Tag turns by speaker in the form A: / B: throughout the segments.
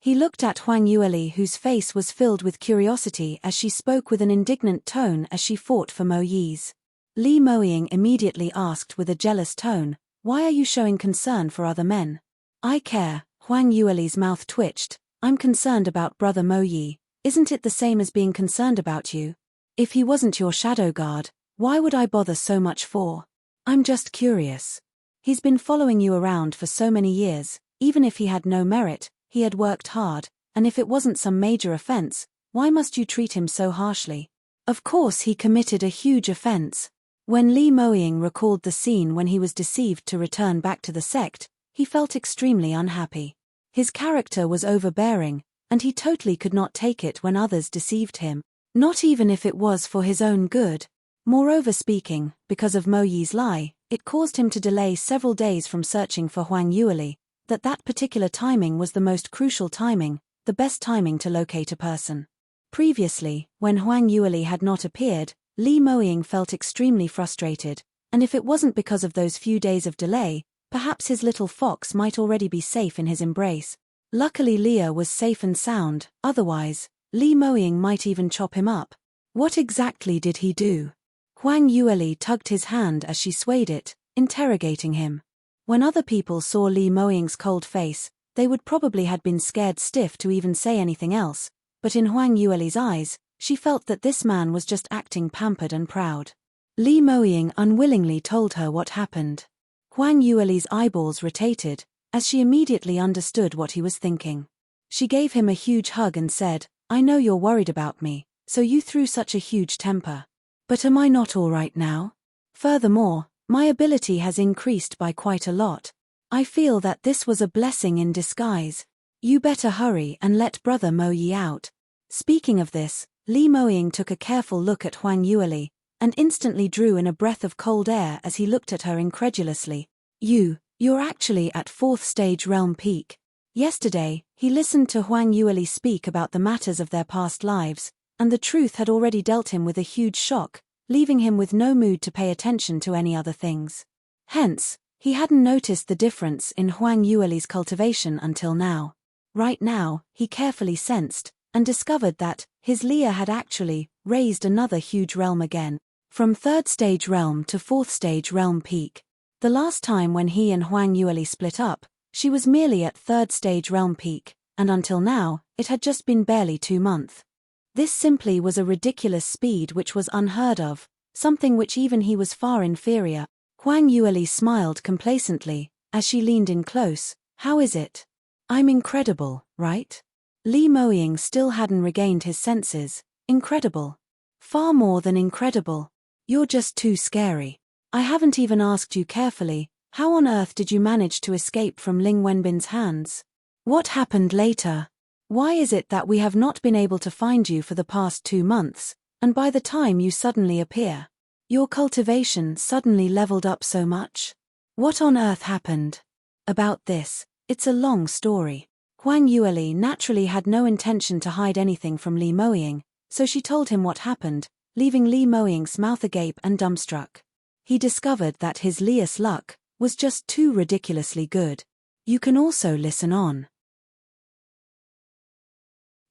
A: He looked at Huang Yueli, whose face was filled with curiosity as she spoke with an indignant tone as she fought for Mo Yi's. Li Moying immediately asked with a jealous tone, "Why are you showing concern for other men?" "I care." Huang Yueli's mouth twitched. "I'm concerned about brother Mo Yi. Isn't it the same as being concerned about you? If he wasn't your shadow guard, why would I bother so much for? I'm just curious. He's been following you around for so many years. Even if he had no merit, he had worked hard, and if it wasn't some major offense, why must you treat him so harshly? Of course he committed a huge offense." When Li Moying recalled the scene when he was deceived to return back to the sect, he felt extremely unhappy. His character was overbearing, and he totally could not take it when others deceived him, not even if it was for his own good. Moreover speaking, because of Mo Yi's lie, it caused him to delay several days from searching for Huang Yueli. That particular timing was the most crucial timing, the best timing to locate a person. Previously, when Huang Yueli had not appeared, Li Moying felt extremely frustrated, and if it wasn't because of those few days of delay, perhaps his little fox might already be safe in his embrace. Luckily Leah was safe and sound, otherwise, Li Moying might even chop him up. What exactly did he do? Huang Yueli tugged his hand as she swayed it, interrogating him. When other people saw Li Moying's cold face, they would probably have been scared stiff to even say anything else, but in Huang Yueli's eyes, she felt that this man was just acting pampered and proud. Li Moying unwillingly told her what happened. Huang Yueli's eyeballs rotated, as she immediately understood what he was thinking. She gave him a huge hug and said, "I know you're worried about me, so you threw such a huge temper. But am I not all right now? Furthermore, my ability has increased by quite a lot. I feel that this was a blessing in disguise. You better hurry and let brother Mo Yi out." Speaking of this, Li Moying took a careful look at Huang Yueli, and instantly drew in a breath of cold air as he looked at her incredulously. You're actually at 4th stage realm peak." Yesterday, he listened to Huang Yueli speak about the matters of their past lives, and the truth had already dealt him with a huge shock, leaving him with no mood to pay attention to any other things. Hence, he hadn't noticed the difference in Huang Yueli's cultivation until now. Right now, he carefully sensed, and discovered that his Leah had actually raised another huge realm again, from 3rd stage realm to 4th stage realm peak. The last time when he and Huang Yueli split up, she was merely at 3rd stage realm peak, and until now, it had just been barely 2 months. This simply was a ridiculous speed which was unheard of, something which even he was far inferior. Huang Yueli smiled complacently, as she leaned in close. "How is it? I'm incredible, right?" Li Moying still hadn't regained his senses. "Incredible. Far more than incredible. You're just too scary. I haven't even asked you carefully, how on earth did you manage to escape from Ling Wenbin's hands? What happened later? Why is it that we have not been able to find you for the past 2 months, and by the time you suddenly appear, your cultivation suddenly leveled up so much? What on earth happened?" About this, it's a long story. Huang Yueli naturally had no intention to hide anything from Li Moying, so she told him what happened, leaving Li Moying's mouth agape and dumbstruck. He discovered that his Lia's luck was just too ridiculously good. You can also listen on.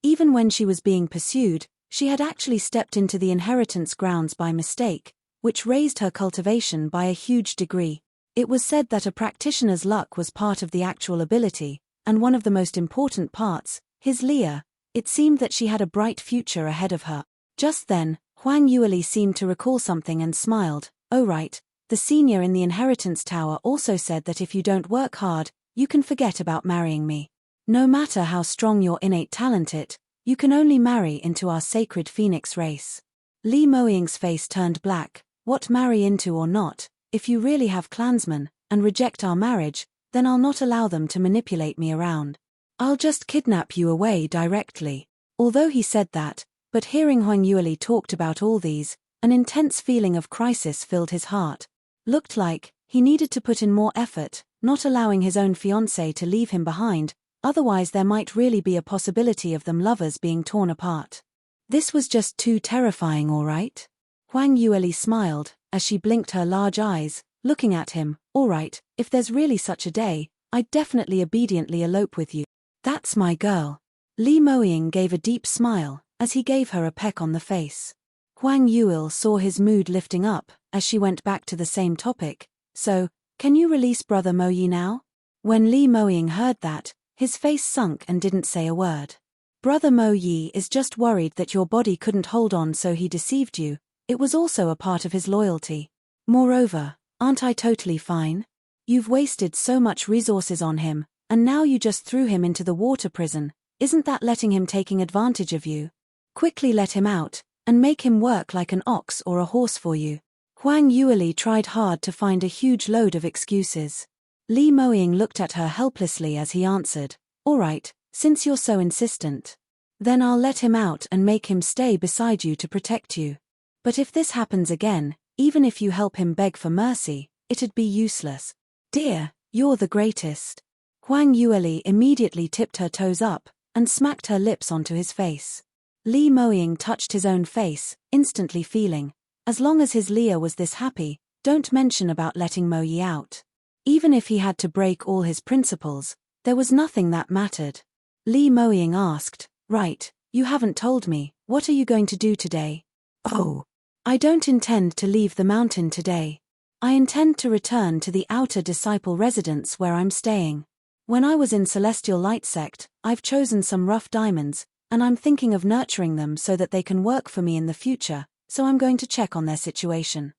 A: Even when she was being pursued, she had actually stepped into the inheritance grounds by mistake, which raised her cultivation by a huge degree. It was said that a practitioner's luck was part of the actual ability, and one of the most important parts, his Lia. It seemed that she had a bright future ahead of her. Just then, Huang Yueli seemed to recall something and smiled. "Oh right, the senior in the inheritance tower also said that if you don't work hard, you can forget about marrying me. No matter how strong your innate talent is, you can only marry into our sacred phoenix race." Li Moying's face turned black. "What, marry into or not? If you really have clansmen, and reject our marriage, then I'll not allow them to manipulate me around. I'll just kidnap you away directly." Although he said that, but hearing Huang Yueli talked about all these, an intense feeling of crisis filled his heart. Looked like he needed to put in more effort, not allowing his own fiancée to leave him behind, otherwise there might really be a possibility of them lovers being torn apart. This was just too terrifying, all right? Huang Yueli smiled, as she blinked her large eyes, looking at him. "All right, if there's really such a day, I'd definitely obediently elope with you. That's my girl." Li Moying gave a deep smile, as he gave her a peck on the face. Huang Yuil saw his mood lifting up, as she went back to the same topic. So, can you release Brother Mo Yi now? When Li Moying heard that, his face sunk and didn't say a word. Brother Mo Yi is just worried that your body couldn't hold on, so he deceived you. It was also a part of his loyalty. Moreover, aren't I totally fine? You've wasted so much resources on him, and now you just threw him into the water prison. Isn't that letting him taking advantage of you? Quickly let him out, and make him work like an ox or a horse for you. Huang Yuili tried hard to find a huge load of excuses. Li Moying looked at her helplessly as he answered, "All right, since you're so insistent. Then I'll let him out and make him stay beside you to protect you. But if this happens again, even if you help him beg for mercy, it'd be useless. Dear, you're the greatest." Huang Yuili immediately tipped her toes up, and smacked her lips onto his face. Li Moying touched his own face, instantly feeling, as long as his Leah was this happy, don't mention about letting Mo Yi out. Even if he had to break all his principles, there was nothing that mattered. Li Moying asked, "Right, you haven't told me, what are you going to do today?" "Oh, I don't intend to leave the mountain today. I intend to return to the outer disciple residence where I'm staying. When I was in Celestial Light Sect, I've chosen some rough diamonds, and I'm thinking of nurturing them so that they can work for me in the future, so I'm going to check on their situation."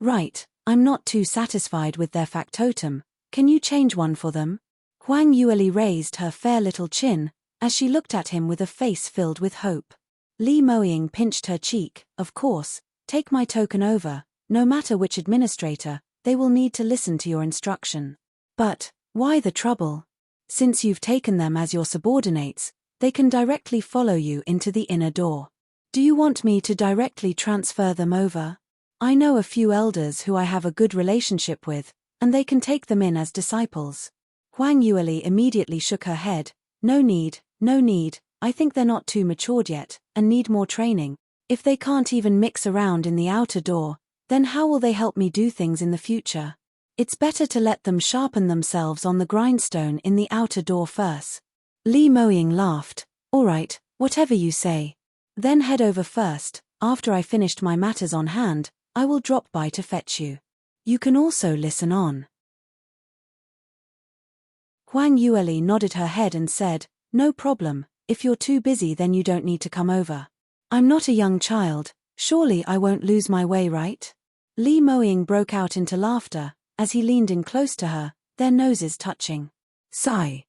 A: "Right, I'm not too satisfied with their factotum. Can you change one for them?" Huang Yuili raised her fair little chin, as she looked at him with a face filled with hope. Li Moying pinched her cheek. "Of course, take my token over. No matter which administrator, they will need to listen to your instruction. But, why the trouble? Since you've taken them as your subordinates, they can directly follow you into the inner door. Do you want me to directly transfer them over? I know a few elders who I have a good relationship with, and they can take them in as disciples." Huang Yuili immediately shook her head. No need, I think they're not too matured yet, and need more training. If they can't even mix around in the outer door, then how will they help me do things in the future? It's better to let them sharpen themselves on the grindstone in the outer door first." Li Moying laughed. "All right, whatever you say. Then head over first. After I finished my matters on hand, I will drop by to fetch you. You can also listen on." Huang Yuili nodded her head and said, "No problem, if you're too busy then you don't need to come over. I'm not a young child, surely I won't lose my way, right?" Li Moying broke out into laughter, as he leaned in close to her, their noses touching. "Sigh.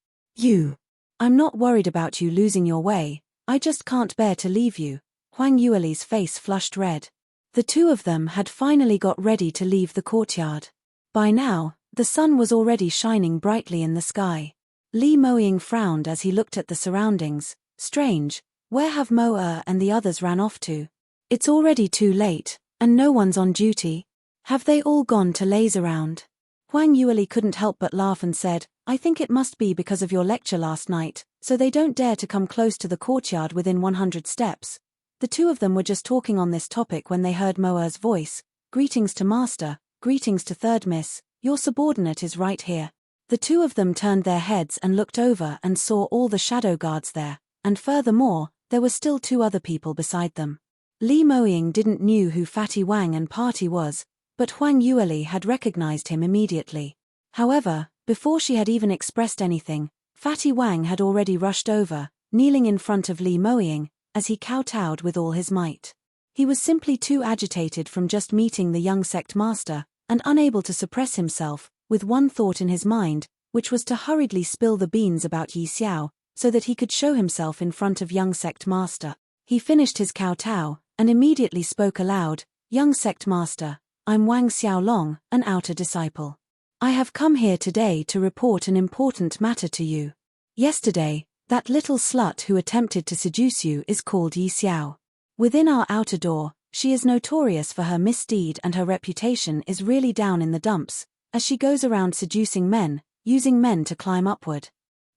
A: I'm not worried about you losing your way, I just can't bear to leave you." Huang Yuili's face flushed red. The two of them had finally got ready to leave the courtyard. By now, the sun was already shining brightly in the sky. Li Moying frowned as he looked at the surroundings. Strange, where have Mo and the others ran off to? It's already too late, and no one's on duty. Have they all gone to laze around? Huang Yuili couldn't help but laugh and said, "I think it must be because of your lecture last night, so they don't dare to come close to the courtyard within 100 steps. The two of them were just talking on this topic when they heard Mo'er's voice. Greetings to Master, greetings to Third Miss, your subordinate is right here." The two of them turned their heads and looked over and saw all the shadow guards there, and furthermore, there were still two other people beside them. Li Moying didn't knew who Fatty Wang and Party was, but Huang Yuili had recognized him immediately. However, before she had even expressed anything, Fatty Wang had already rushed over, kneeling in front of Li Moying, as he kowtowed with all his might. He was simply too agitated from just meeting the young sect master, and unable to suppress himself, with one thought in his mind, which was to hurriedly spill the beans about Yi Xiao, so that he could show himself in front of young sect master. He finished his kowtow, and immediately spoke aloud, "Young sect master, I'm Wang Xiaolong, an outer disciple. I have come here today to report an important matter to you. Yesterday, that little slut who attempted to seduce you is called Yi Xiao. Within our outer door, she is notorious for her misdeed and her reputation is really down in the dumps, as she goes around seducing men, using men to climb upward.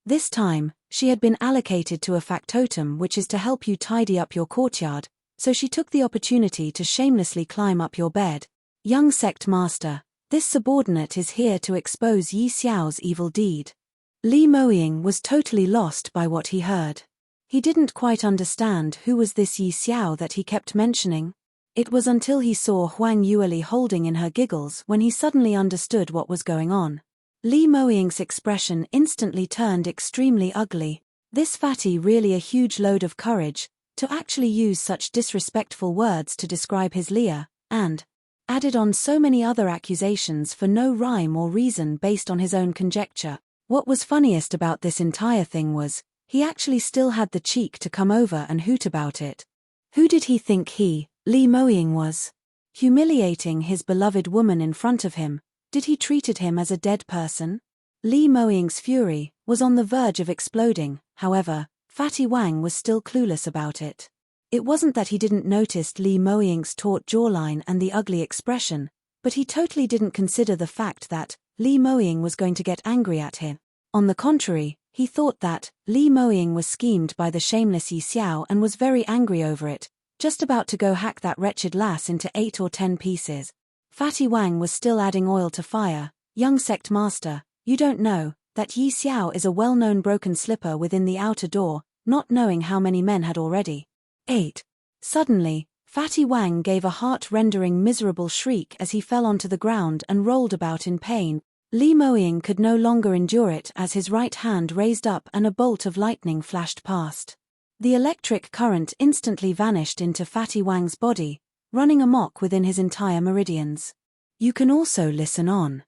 A: This time, she had been allocated to a factotum which is to help you tidy up your courtyard, so she took the opportunity to shamelessly climb up your bed. Young sect master, this subordinate is here to expose Yi Xiao's evil deed." Li Moying was totally lost by what he heard. He didn't quite understand who was this Yi Xiao that he kept mentioning. It was until he saw Huang Yueli holding in her giggles when he suddenly understood what was going on. Li Moying's expression instantly turned extremely ugly. This fatty really a huge load of courage, to actually use such disrespectful words to describe his Leah, and added on so many other accusations for no rhyme or reason based on his own conjecture. What was funniest about this entire thing was, he actually still had the cheek to come over and hoot about it. Who did he think Li Moying was? Humiliating his beloved woman in front of him, did he treated him as a dead person? Li Moying's fury was on the verge of exploding, however, Fatty Wang was still clueless about it. It wasn't that he didn't notice Li Moying's taut jawline and the ugly expression, but he totally didn't consider the fact that Li Moying was going to get angry at him. On the contrary, he thought that Li Moying was schemed by the shameless Yi Xiao and was very angry over it, just about to go hack that wretched lass into 8 or 10 pieces. Fatty Wang was still adding oil to fire. Young sect master, you don't know that Yi Xiao is a well-known broken slipper within the outer door, not knowing how many men had already 8. Suddenly, Fatty Wang gave a heart-rendering miserable shriek as he fell onto the ground and rolled about in pain. Li Moying could no longer endure it as his right hand raised up and a bolt of lightning flashed past. The electric current instantly vanished into Fatty Wang's body, running amok within his entire meridians. You can also listen on.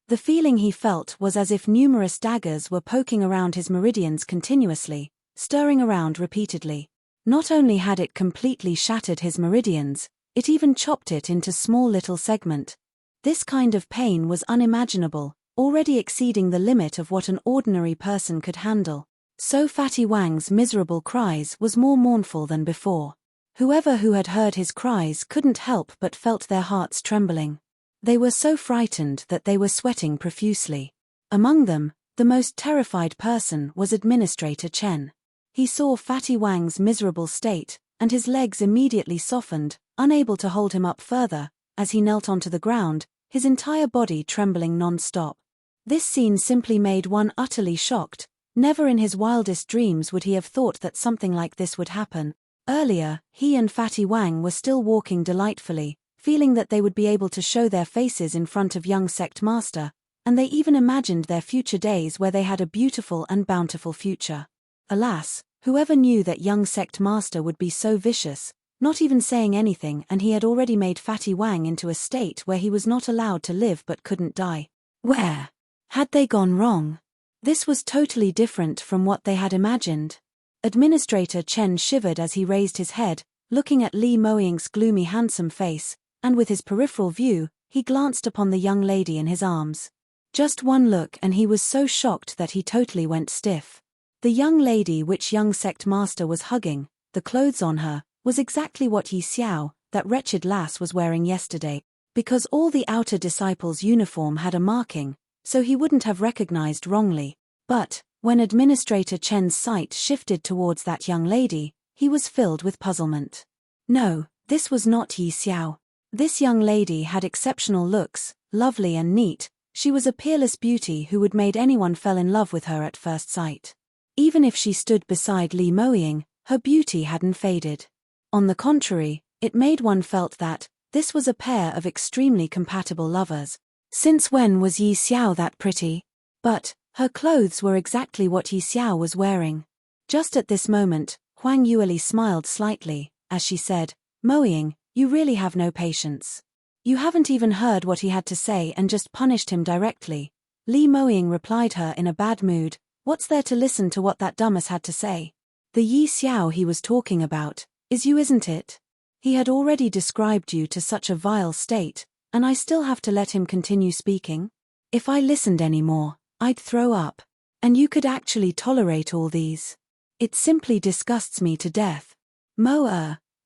A: The feeling he felt was as if numerous daggers were poking around his meridians continuously, stirring around repeatedly. Not only had it completely shattered his meridians, it even chopped it into small little segments. This kind of pain was unimaginable, already exceeding the limit of what an ordinary person could handle. So Fatty Wang's miserable cries was more mournful than before. Whoever who had heard his cries couldn't help but felt their hearts trembling. They were so frightened that they were sweating profusely. Among them, the most terrified person was Administrator Chen. He saw Fatty Wang's miserable state, and his legs immediately softened, unable to hold him up further, as he knelt onto the ground, his entire body trembling non-stop. This scene simply made one utterly shocked. Never in his wildest dreams would he have thought that something like this would happen. Earlier, he and Fatty Wang were still walking delightfully, feeling that they would be able to show their faces in front of young sect master, and they even imagined their future days where they had a beautiful and bountiful future. Alas, whoever knew that young sect master would be so vicious, not even saying anything, and he had already made Fatty Wang into a state where he was not allowed to live but couldn't die. Where had they gone wrong? This was totally different from what they had imagined. Administrator Chen shivered as he raised his head, looking at Li Moying's gloomy handsome face, and with his peripheral view, he glanced upon the young lady in his arms. Just one look and he was so shocked that he totally went stiff. The young lady which young sect master was hugging, the clothes on her, was exactly what Yi Xiao, that wretched lass, was wearing yesterday, because all the outer disciples' uniform had a marking, so he wouldn't have recognized wrongly. But when Administrator Chen's sight shifted towards that young lady, he was filled with puzzlement. No, this was not Yi Xiao. This young lady had exceptional looks, lovely and neat. She was a peerless beauty who would made anyone fall in love with her at first sight. Even if she stood beside Li Moying, her beauty hadn't faded. On the contrary, it made one felt that this was a pair of extremely compatible lovers. Since when was Yi Xiao that pretty? But her clothes were exactly what Yi Xiao was wearing. Just at this moment, Huang Yueli smiled slightly, as she said, "Moying, you really have no patience. You haven't even heard what he had to say and just punished him directly." Li Moying replied her in a bad mood, "What's there to listen to what that dumbass had to say? The Yi Xiao he was talking about is you, isn't it? He had already described you to such a vile state, and I still have to let him continue speaking? If I listened any more, I'd throw up. And you could actually tolerate all these? It simply disgusts me to death.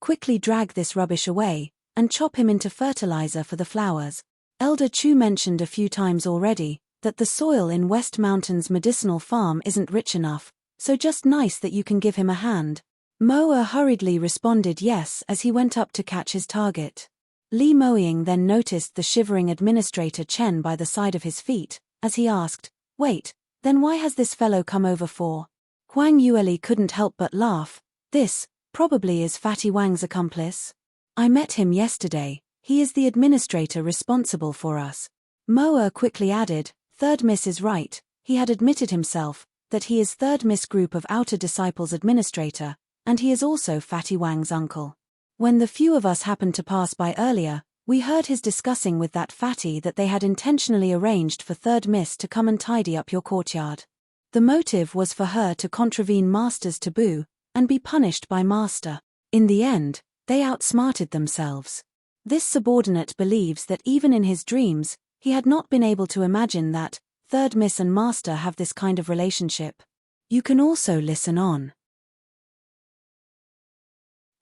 A: Quickly drag this rubbish away, and chop him into fertilizer for the flowers. Elder Chu mentioned a few times already that the soil in West Mountain's medicinal farm isn't rich enough, so just nice that you can give him a hand." Moa hurriedly responded yes as he went up to catch his target. Li Moying then noticed the shivering Administrator Chen by the side of his feet, as he asked, "Wait, then why has this fellow come over for?" Huang Yueli couldn't help but laugh. This, probably is Fatty Wang's accomplice. I met him yesterday, he is the administrator responsible for us. Moa quickly added, Third Miss is right, he had admitted himself, that he is Third Miss Group of Outer Disciples administrator, and he is also Fatty Wang's uncle. When the few of us happened to pass by earlier, we heard his discussing with that fatty that they had intentionally arranged for Third Miss to come and tidy up your courtyard. The motive was for her to contravene Master's taboo, and be punished by Master. In the end, they outsmarted themselves. This subordinate believes that even in his dreams, he had not been able to imagine that Third Miss and Master have this kind of relationship. You can also listen on.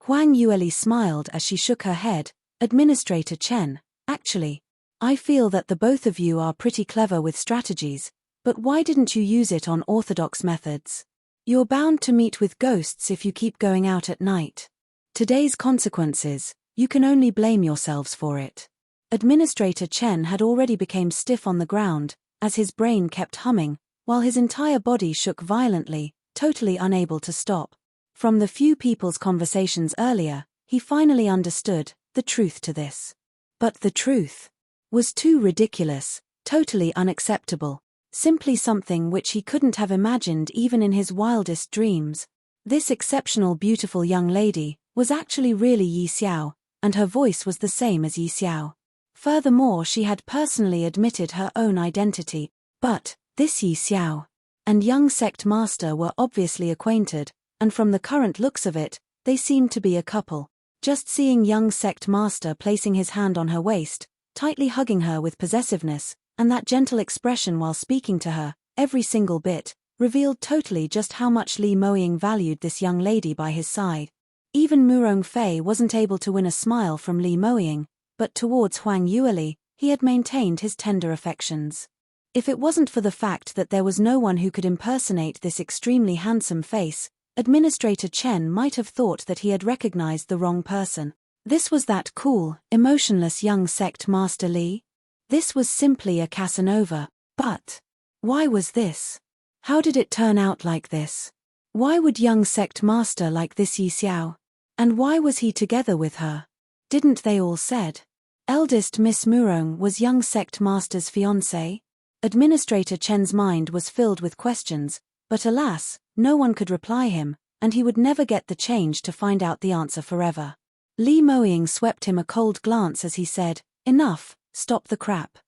A: Huang Yueli smiled as she shook her head. Administrator Chen, actually, I feel that the both of you are pretty clever with strategies, but why didn't you use it on orthodox methods? You're bound to meet with ghosts if you keep going out at night. Today's consequences, you can only blame yourselves for it. Administrator Chen had already become stiff on the ground, as his brain kept humming, while his entire body shook violently, totally unable to stop. From the few people's conversations earlier, he finally understood the truth to this. But the truth was too ridiculous, totally unacceptable, simply something which he couldn't have imagined even in his wildest dreams. This exceptional beautiful young lady was actually really Yi Xiao, and her voice was the same as Yi Xiao. Furthermore, she had personally admitted her own identity. But this Yi Xiao and young sect master were obviously acquainted, and from the current looks of it, they seemed to be a couple. Just seeing young sect master placing his hand on her waist, tightly hugging her with possessiveness, and that gentle expression while speaking to her, every single bit, revealed totally just how much Li Moying valued this young lady by his side. Even Murong Fei wasn't able to win a smile from Li Moying, but towards Huang Yueli, he had maintained his tender affections. If it wasn't for the fact that there was no one who could impersonate this extremely handsome face, Administrator Chen might have thought that he had recognized the wrong person. This was that cool, emotionless young sect master Li? This was simply a Casanova. But why was this? How did it turn out like this? Why would young sect master like this Yi Xiao? And why was he together with her? Didn't they all said? Eldest Miss Murong was young sect master's fiancée? Administrator Chen's mind was filled with questions, but alas, no one could reply him, and he would never get the change to find out the answer forever. Li Moying swept him a cold glance as he said, Enough, stop the crap.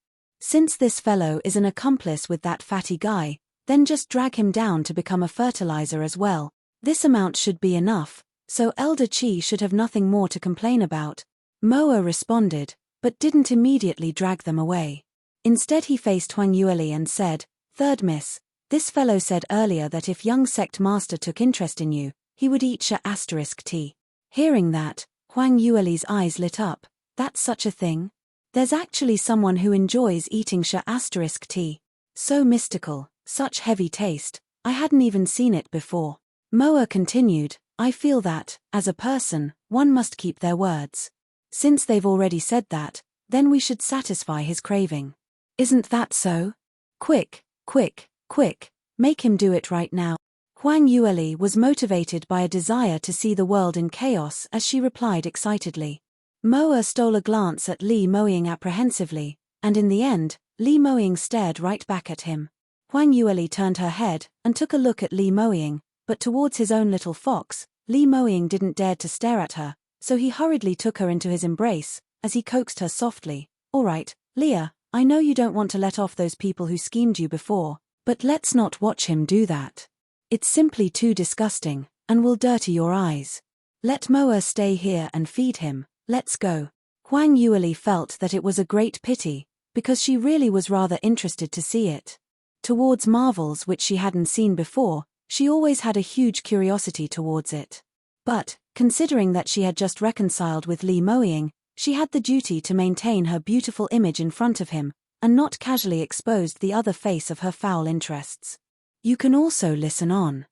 A: Since this fellow is an accomplice with that fatty guy, then just drag him down to become a fertilizer as well. This amount should be enough, so Elder Qi should have nothing more to complain about. Moa responded, but didn't immediately drag them away. Instead he faced Huang Yueli and said, Third Miss, this fellow said earlier that if young sect master took interest in you, he would eat *T. Hearing that, Huang Yueli's eyes lit up. That's such a thing? There's actually someone who enjoys eating *T. So mystical, such heavy taste, I hadn't even seen it before. Moa continued, I feel that, as a person, one must keep their words. Since they've already said that, then we should satisfy his craving. Isn't that so? Quick, quick, quick, make him do it right now. Huang Yueli was motivated by a desire to see the world in chaos as she replied excitedly. Moa stole a glance at Li Moying apprehensively, and in the end, Li Moying stared right back at him. Huang Yueli turned her head and took a look at Li Moying, but towards his own little fox, Li Moying didn't dare to stare at her, so he hurriedly took her into his embrace, as he coaxed her softly, All right, Leah, I know you don't want to let off those people who schemed you before, but let's not watch him do that. It's simply too disgusting, and will dirty your eyes. Let Moa stay here and feed him, let's go. Huang Yueli felt that it was a great pity, because she really was rather interested to see it. Towards marvels which she hadn't seen before, she always had a huge curiosity towards it. But, considering that she had just reconciled with Li Moying, she had the duty to maintain her beautiful image in front of him, and not casually exposed the other face of her foul interests. You can also listen on.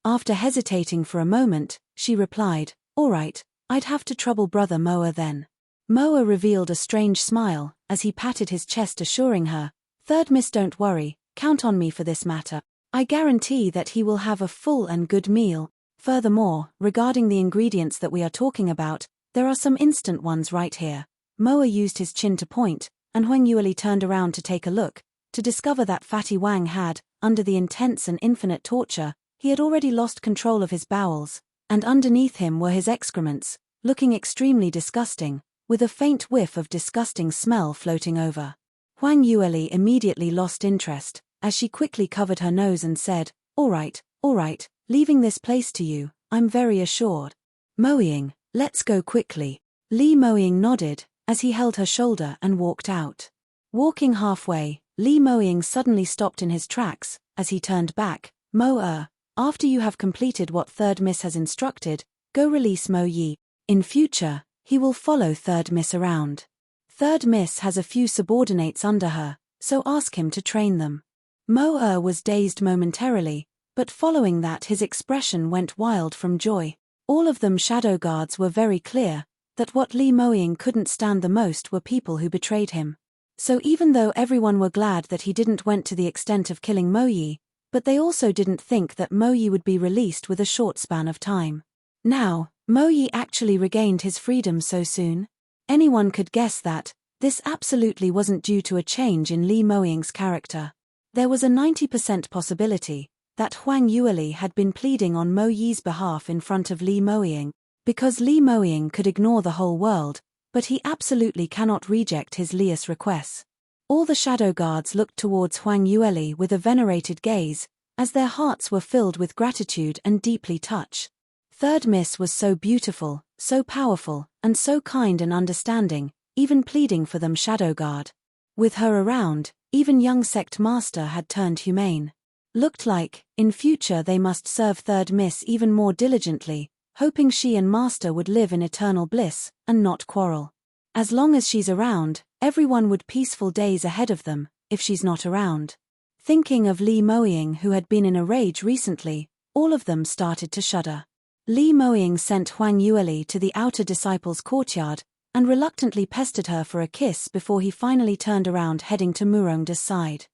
A: After hesitating for a moment, she replied, All right, I'd have to trouble brother Moa then. Moa revealed a strange smile, as he patted his chest assuring her, Third Miss don't worry, count on me for this matter. I guarantee that he will have a full and good meal. Furthermore, regarding the ingredients that we are talking about, there are some instant ones right here. Moa used his chin to point, and Huang Yueli turned around to take a look, to discover that Fatty Wang had, under the intense and infinite torture, he had already lost control of his bowels, and underneath him were his excrements, looking extremely disgusting, with a faint whiff of disgusting smell floating over. Huang Yueli immediately lost interest, as she quickly covered her nose and said, all right, leaving this place to you, I'm very assured. Moying, let's go quickly. Li Moying nodded, as he held her shoulder and walked out. Walking halfway, Li Moying suddenly stopped in his tracks, as he turned back. After you have completed what Third Miss has instructed, go release Mo Yi. In future, he will follow Third Miss around. Third Miss has a few subordinates under her, so ask him to train them. Mo was dazed momentarily, but following that his expression went wild from joy. All of them shadow guards were very clear, that what Li Moying couldn't stand the most were people who betrayed him. So even though everyone were glad that he didn't went to the extent of killing Mo Yi, but they also didn't think that Mo Yi would be released with a short span of time. Now, Mo Yi actually regained his freedom so soon? Anyone could guess that this absolutely wasn't due to a change in Li Moying's character. There was a 90% possibility that Huang Yueli had been pleading on Mo Yi's behalf in front of Li Moying, because Li Moying could ignore the whole world, but he absolutely cannot reject his Lius requests. All the shadow guards looked towards Huang Yueli with a venerated gaze, as their hearts were filled with gratitude and deeply touched. Third Miss was so beautiful, so powerful, and so kind and understanding, even pleading for them shadow guard. With her around, even young sect master had turned humane. Looked like, in future they must serve Third Miss even more diligently, hoping she and master would live in eternal bliss, and not quarrel. As long as she's around, everyone would peaceful days ahead of them. If she's not around. Thinking of Li Moying, who had been in a rage recently, all of them started to shudder. Li Moying sent Huang Yueli to the outer disciples' courtyard, and reluctantly pestered her for a kiss before he finally turned around heading to Murongda's side.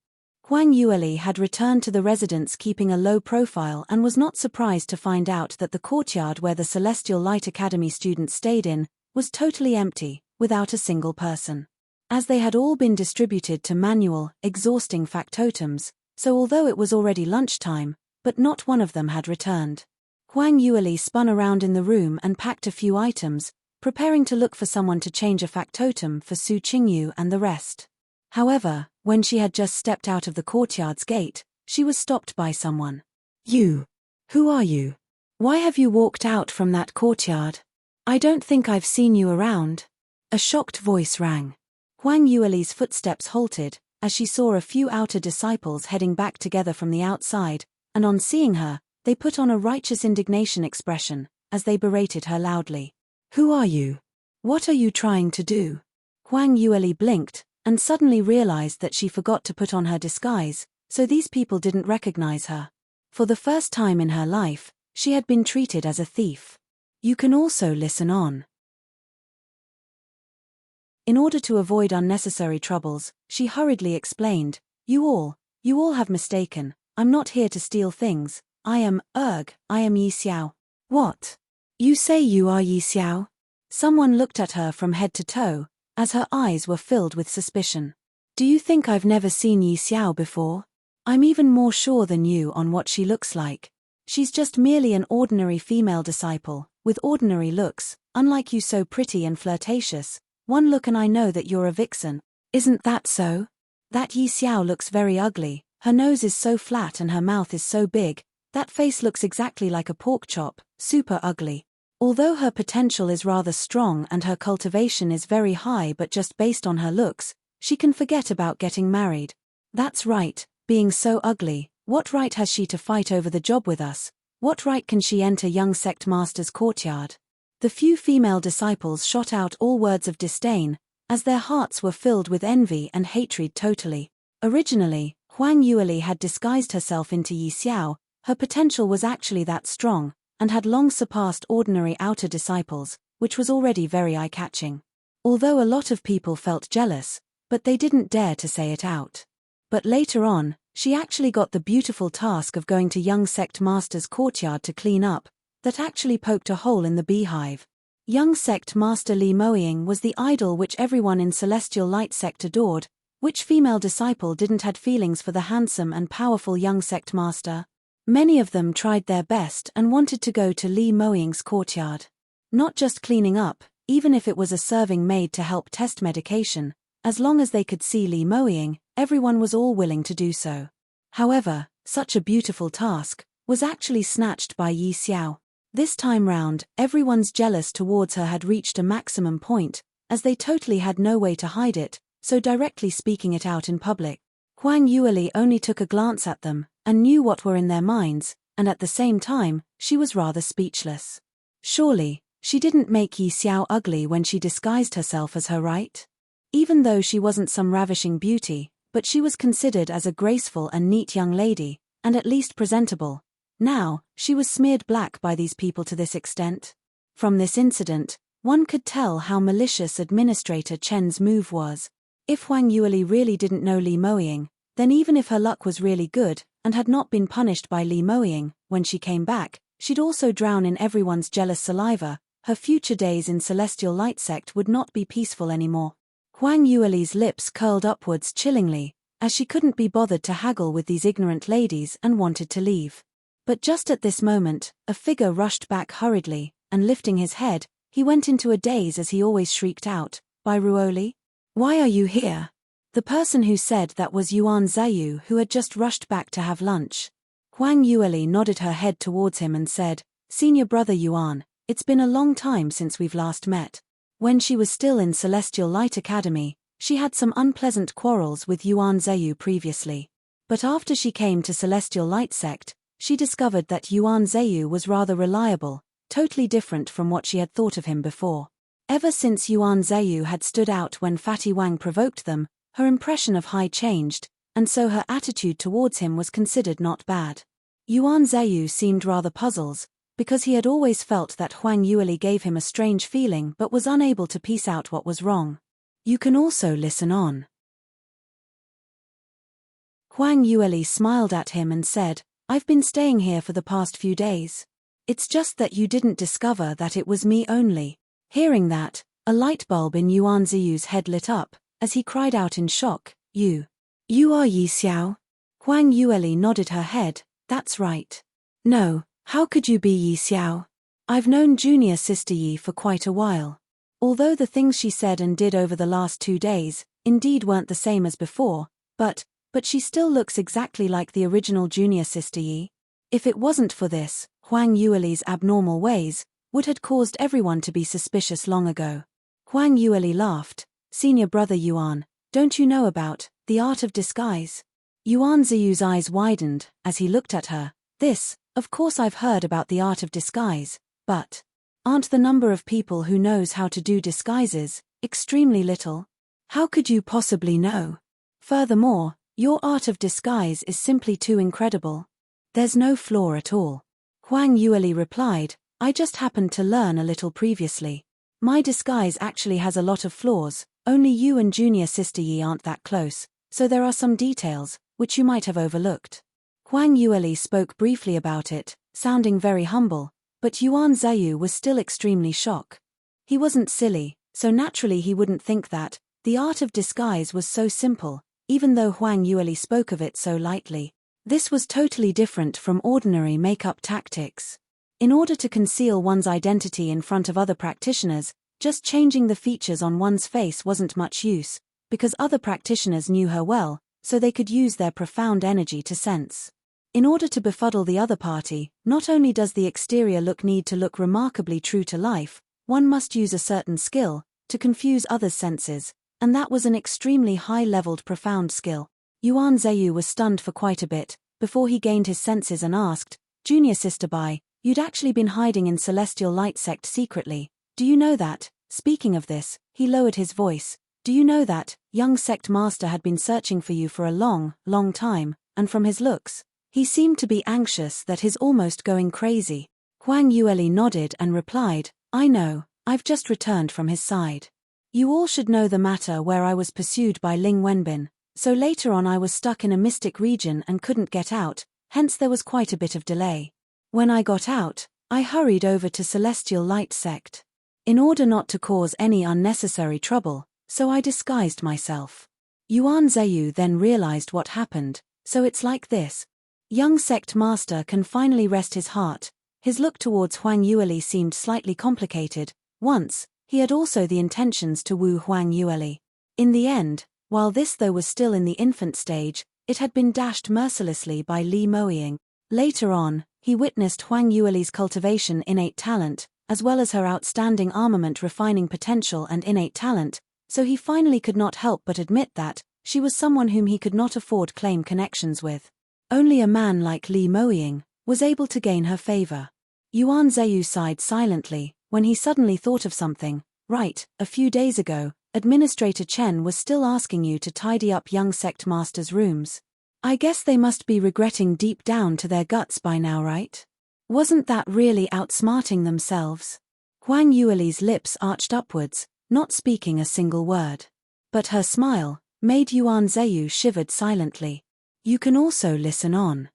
A: Huang Yueli had returned to the residence keeping a low profile and was not surprised to find out that the courtyard where the Celestial Light Academy students stayed in was totally empty, without a single person. As they had all been distributed to manual, exhausting factotums, so although it was already lunchtime, but not one of them had returned. Huang Yueli spun around in the room and packed a few items, preparing to look for someone to change a factotum for Su Qingyu and the rest. However, when she had just stepped out of the courtyard's gate, she was stopped by someone. You. Who are you? Why have you walked out from that courtyard? I don't think I've seen you around. A shocked voice rang. Huang Yueli's footsteps halted, as she saw a few outer disciples heading back together from the outside, and on seeing her, they put on a righteous indignation expression, as they berated her loudly. Who are you? What are you trying to do? Huang Yueli blinked, and suddenly realized that she forgot to put on her disguise, so these people didn't recognize her. For the first time in her life, she had been treated as a thief. You can also listen on. In order to avoid unnecessary troubles, she hurriedly explained, You all have mistaken, I'm not here to steal things, I am Yi Xiao. What? You say you are Yi Xiao? Someone looked at her from head to toe, as her eyes were filled with suspicion. Do you think I've never seen Yi Xiao before? I'm even more sure than you on what she looks like. She's just merely an ordinary female disciple, with ordinary looks, unlike you so pretty and flirtatious. One look and I know that you're a vixen. Isn't that so? That Yi Xiao looks very ugly, her nose is so flat and her mouth is so big, that face looks exactly like a pork chop, super ugly. Although her potential is rather strong and her cultivation is very high, but just based on her looks, she can forget about getting married. That's right, being so ugly, what right has she to fight over the job with us? What right can she enter young sect master's courtyard? The few female disciples shot out all words of disdain, as their hearts were filled with envy and hatred totally. Originally, Huang Yueli had disguised herself into Yi Xiao. Her potential was actually that strong, and had long surpassed ordinary outer disciples, which was already very eye-catching. Although a lot of people felt jealous, but they didn't dare to say it out. But later on, She actually got the beautiful task of going to young sect master's courtyard to clean up, that actually poked a hole in the beehive. Young sect master Li Moying was the idol which everyone in Celestial Light sect adored. Which female disciple didn't had feelings for the handsome and powerful young sect master? Many of them tried their best and wanted to go to Li Moying's courtyard. Not just cleaning up, even if it was a serving maid to help test medication, as long as they could see Li Moying, everyone was all willing to do so. However, such a beautiful task was actually snatched by Yi Xiao. This time round, everyone's jealous towards her had reached a maximum point, as they totally had no way to hide it, so directly speaking it out in public. Huang Yueli only took a glance at them, and knew what were in their minds, and at the same time, she was rather speechless. Surely, she didn't make Yi Xiao ugly when she disguised herself as her, right? Even though she wasn't some ravishing beauty, but she was considered as a graceful and neat young lady, and at least presentable. Now, she was smeared black by these people to this extent. From this incident, one could tell how malicious Administrator Chen's move was. If Huang Yueli really didn't know Li Moying, then even if her luck was really good, and had not been punished by Li Moying, when she came back, she'd also drown in everyone's jealous saliva. Her future days in Celestial Light sect would not be peaceful anymore. Huang Yueli's lips curled upwards chillingly, as she couldn't be bothered to haggle with these ignorant ladies and wanted to leave. But just at this moment, a figure rushed back hurriedly, and lifting his head, he went into a daze as he always shrieked out, "By Ruoli? Why are you here?" The person who said that was Yuan Zhayu, who had just rushed back to have lunch. Huang Yueli nodded her head towards him and said, "Senior brother Yuan, it's been a long time since we've last met." When she was still in Celestial Light Academy, she had some unpleasant quarrels with Yuan Zhayu previously. But after she came to Celestial Light sect, she discovered that Yuan Zhayu was rather reliable, totally different from what she had thought of him before. Ever since Yuan Zhayu had stood out when Fatty Wang provoked them, her impression of Hai changed, and so her attitude towards him was considered not bad. Yuan Zhayu seemed rather puzzled, because he had always felt that Huang Yueli gave him a strange feeling but was unable to piece out what was wrong. You can also listen on. Huang Yueli smiled at him and said, "I've been staying here for the past few days. It's just that you didn't discover that it was me only." Hearing that, a light bulb in Yuan Ziyu's head lit up, as he cried out in shock, You are Yi Xiao?" Huang Yueli nodded her head, "That's right." "No, how could you be Yi Xiao? I've known junior sister Yi for quite a while." Although the things she said and did over the last 2 days, indeed weren't the same as before, but she still looks exactly like the original junior sister Yi. If it wasn't for this, Huang Yueli's abnormal ways would have caused everyone to be suspicious long ago. Huang Yueli laughed, "Senior brother Yuan, don't you know about the art of disguise?" Yuan Ziyu's eyes widened as he looked at her. "This, of course I've heard about the art of disguise, but aren't the number of people who knows how to do disguises extremely little? How could you possibly know? Furthermore, your art of disguise is simply too incredible. There's no flaw at all." Huang Yueli replied, "I just happened to learn a little previously. My disguise actually has a lot of flaws, only you and junior sister Yi aren't that close, so there are some details which you might have overlooked." Huang Yueli spoke briefly about it, sounding very humble, but Yuan Zhayu was still extremely shocked. He wasn't silly, so naturally he wouldn't think that the art of disguise was so simple, even though Huang Yueli spoke of it so lightly. This was totally different from ordinary makeup tactics. In order to conceal one's identity in front of other practitioners, just changing the features on one's face wasn't much use, because other practitioners knew her well, so they could use their profound energy to sense. In order to befuddle the other party, not only does the exterior look need to look remarkably true to life, one must use a certain skill to confuse others' senses, and that was an extremely high-leveled profound skill. Yuan Zhayu was stunned for quite a bit, before he gained his senses and asked, "Junior sister Bai, you'd actually been hiding in Celestial Light sect secretly. Do you know that?" Speaking of this, he lowered his voice. "Do you know that young sect master had been searching for you for a long, long time, and from his looks, he seemed to be anxious that he's almost going crazy." Huang Yueli nodded and replied, "I know, I've just returned from his side. You all should know the matter where I was pursued by Ling Wenbin, So later on I was stuck in a mystic region and couldn't get out, hence there was quite a bit of delay. When I got out, I hurried over to Celestial Light Sect. In order not to cause any unnecessary trouble, so I disguised myself. Yuan Zeyu then realized what happened, so it's like this. Young sect master can finally rest his heart. His look towards Huang Yueli seemed slightly complicated. Once, he had also the intentions to woo Huang Yueli. In the end, while this though was still in the infant stage, it had been dashed mercilessly by Li Moying. Later on, he witnessed Huang Yueli's cultivation innate talent, as well as her outstanding armament refining potential and innate talent, so he finally could not help but admit that she was someone whom he could not afford claim connections with. Only a man like Li Moying was able to gain her favor. Yuan Zeyu sighed silently when he suddenly thought of something. Right, a few days ago, Administrator Chen was still asking you to tidy up young sect master's rooms. I guess they must be regretting deep down to their guts by now, right? Wasn't that really outsmarting themselves? Huang Yueli's lips arched upwards, not speaking a single word. But her smile made Yuan Zeyu shivered silently. You can also listen on.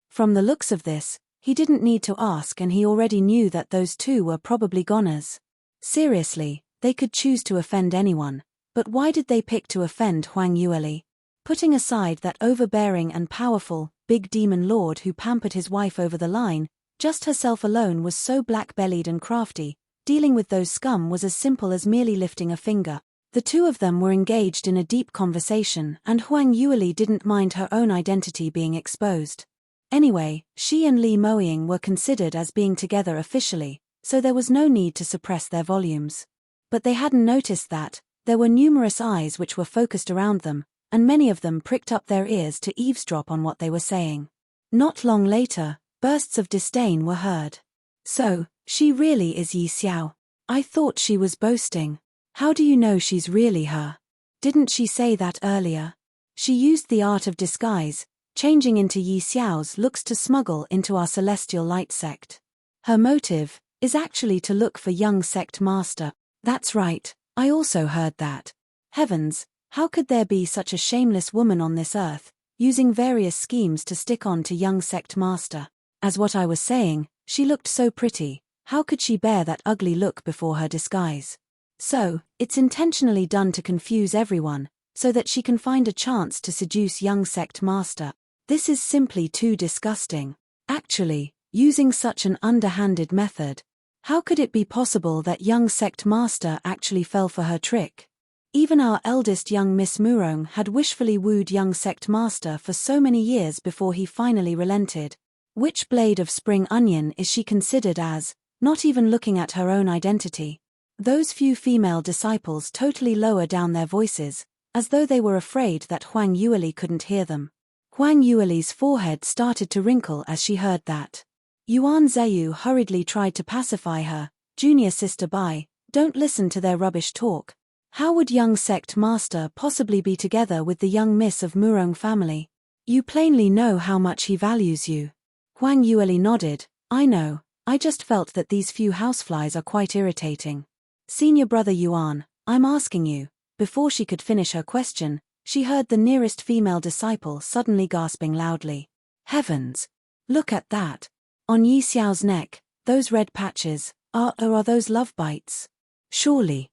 A: From the looks of this, he didn't need to ask and he already knew that those two were probably goners. Seriously, they could choose to offend anyone, but why did they pick to offend Huang Yueli? Putting aside that overbearing and powerful, big demon lord who pampered his wife over the line, just herself alone was so black-bellied and crafty. Dealing with those scum was as simple as merely lifting a finger. The two of them were engaged in a deep conversation and Huang Yueli didn't mind her own identity being exposed. Anyway, she and Li Moying were considered as being together officially, so there was no need to suppress their volumes. But they hadn't noticed that there were numerous eyes which were focused around them, and many of them pricked up their ears to eavesdrop on what they were saying. Not long later, bursts of disdain were heard. So, she really is Yi Xiao. I thought she was boasting. How do you know she's really her? Didn't she say that earlier? She used the art of disguise, changing into Yi Xiao's looks to smuggle into our Celestial Light Sect. Her motive is actually to look for young sect master. That's right, I also heard that. Heavens, how could there be such a shameless woman on this earth, using various schemes to stick on to young sect master? As what I was saying, she looked so pretty, how could she bear that ugly look before her disguise? So, it's intentionally done to confuse everyone, so that she can find a chance to seduce young sect master. This is simply too disgusting. Actually, using such an underhanded method, how could it be possible that young sect master actually fell for her trick? Even our eldest young Miss Murong had wishfully wooed young sect master for so many years before he finally relented. Which blade of spring onion is she considered as, not even looking at her own identity? Those few female disciples totally lower down their voices, as though they were afraid that Huang Yueli couldn't hear them. Huang Yueli's forehead started to wrinkle as she heard that. Yuan Zeyu hurriedly tried to pacify her. Junior sister Bai, don't listen to their rubbish talk. How would young sect master possibly be together with the young miss of Murong family? You plainly know how much he values you. Huang Yueli nodded. I know, I just felt that these few houseflies are quite irritating. Senior brother Yuan, I'm asking you. Before she could finish her question, she heard the nearest female disciple suddenly gasping loudly. Heavens! Look at that! On Yi Xiao's neck, those red patches, are those love bites? Surely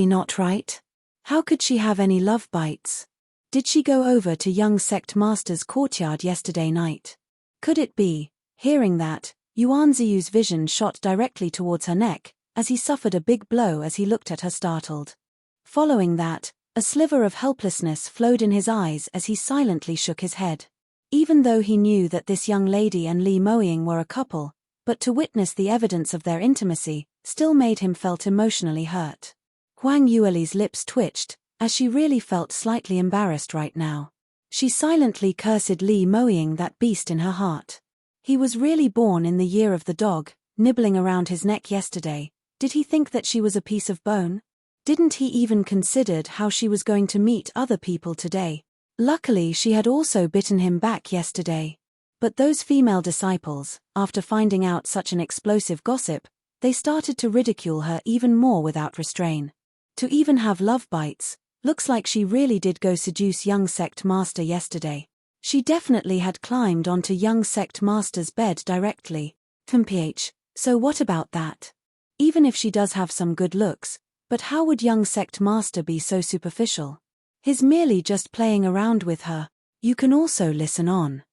A: not, right? How could she have any love bites? Did she go over to young sect master's courtyard yesterday night? Could it be? Hearing that, Yuan Ziyu's vision shot directly towards her neck, as he suffered a big blow as he looked at her startled. Following that, a sliver of helplessness flowed in his eyes as he silently shook his head. Even though he knew that this young lady and Li Moying were a couple, but to witness the evidence of their intimacy still made him felt emotionally hurt. Huang Yueli's lips twitched, as she really felt slightly embarrassed right now. She silently cursed Li Moying, that beast in her heart. He was really born in the year of the dog, nibbling around his neck yesterday. Did he think that she was a piece of bone? Didn't he even considered how she was going to meet other people today? Luckily she had also bitten him back yesterday. But those female disciples, after finding out such an explosive gossip, they started to ridicule her even more without restraint. To even have love bites, Looks like she really did go seduce young sect master yesterday. She definitely had climbed onto young sect master's bed directly. PH. So what about that? Even if she does have some good looks, but how would young sect master be so superficial? He's merely just playing around with her. You can also listen on.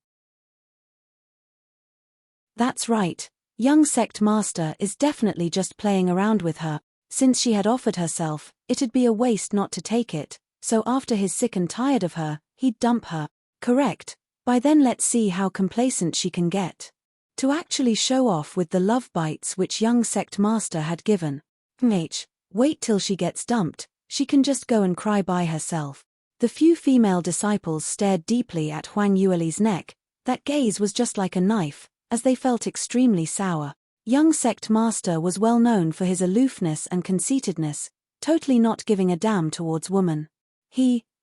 A: That's right. Young sect master is definitely just playing around with her. Since she had offered herself, it'd be a waste not to take it, so after he's sick and tired of her, he'd dump her. Correct. By then let's see how complacent she can get. To actually show off with the love bites which young sect master had given. Wait till she gets dumped, she can just go and cry by herself. The few female disciples stared deeply at Huang Yueli's neck. That gaze was just like a knife, as they felt extremely sour. Young sect master was well known for his aloofness and conceitedness, totally not giving a damn towards woman.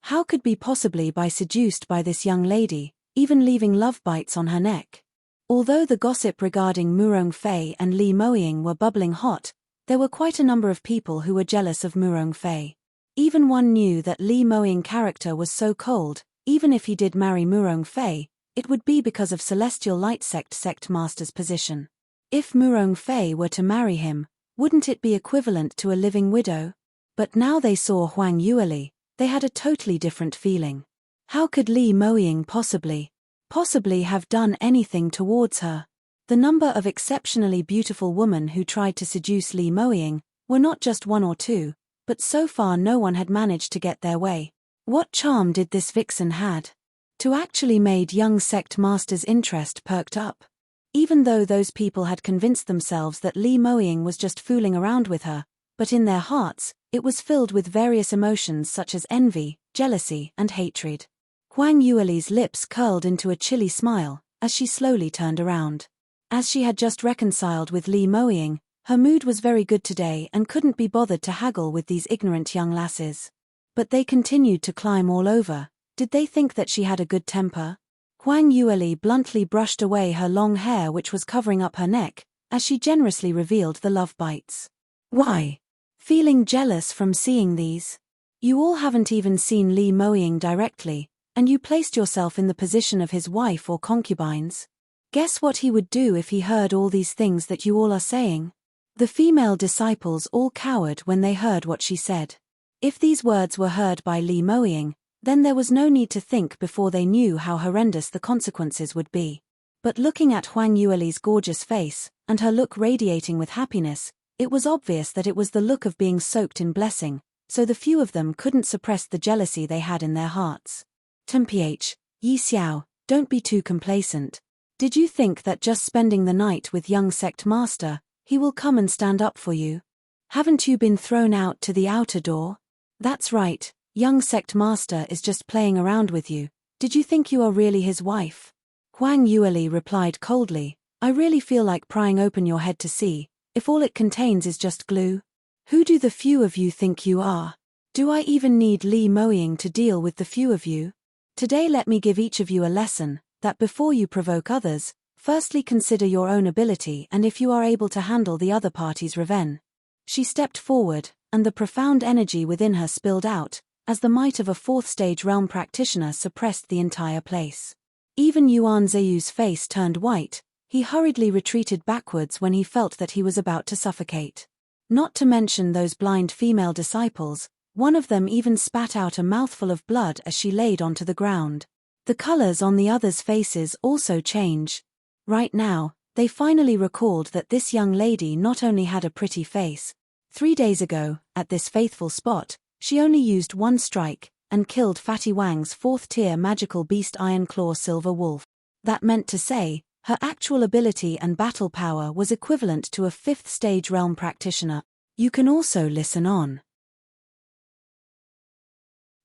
A: How could be possibly be seduced by this young lady, even leaving love bites on her neck? Although the gossip regarding Murong Fei and Li Moying were bubbling hot, there were quite a number of people who were jealous of Murong Fei. Even one knew that Li Moying's character was so cold, even if he did marry Murong Fei, it would be because of Celestial Light sect master's position. If Murong Fei were to marry him, wouldn't it be equivalent to a living widow? But now they saw Huang Yueli, they had a totally different feeling. How could Li Moying possibly have done anything towards her? The number of exceptionally beautiful women who tried to seduce Li Moying were not just one or two, but so far no one had managed to get their way. What charm did this vixen had? To actually made young sect master's interest perked up. Even though those people had convinced themselves that Li Moying was just fooling around with her, but in their hearts, it was filled with various emotions such as envy, jealousy, and hatred. Huang Yueli's lips curled into a chilly smile, as she slowly turned around. As she had just reconciled with Li Moying, her mood was very good today and couldn't be bothered to haggle with these ignorant young lasses. But they continued to climb all over. Did they think that she had a good temper? Huang Yueli bluntly brushed away her long hair which was covering up her neck, as she generously revealed the love bites. Why? Feeling jealous from seeing these? You all haven't even seen Li Moying directly, and you placed yourself in the position of his wife or concubines. Guess what he would do if he heard all these things that you all are saying? The female disciples all cowered when they heard what she said. If these words were heard by Li Moying, then there was no need to think before they knew how horrendous the consequences would be. But looking at Huang Yueli's gorgeous face, and her look radiating with happiness, it was obvious that it was the look of being soaked in blessing, so the few of them couldn't suppress the jealousy they had in their hearts. Temph, Yi Xiao, don't be too complacent. Did you think that just spending the night with young sect master, he will come and stand up for you? Haven't you been thrown out to the outer door? That's right. Young sect master is just playing around with you. Did you think you are really his wife? Huang Yueli replied coldly, I really feel like prying open your head to see, if all it contains is just glue. Who do the few of you think you are? Do I even need Li Moying to deal with the few of you? Today let me give each of you a lesson, that before you provoke others, firstly consider your own ability and if you are able to handle the other party's revenge. She stepped forward, and the profound energy within her spilled out, as the might of a fourth-stage realm practitioner suppressed the entire place. Even Yuan Zeyu's face turned white. He hurriedly retreated backwards when he felt that he was about to suffocate. Not to mention those blind female disciples, one of them even spat out a mouthful of blood as she laid onto the ground. The colors on the others' faces also changed. Right now, they finally recalled that this young lady not only had a pretty face. 3 days ago, at this faithful spot, she only used one strike, and killed Fatty Wang's 4th-tier magical beast Iron Claw Silver Wolf. That meant to say, her actual ability and battle power was equivalent to a 5th-stage realm practitioner. You can also listen on.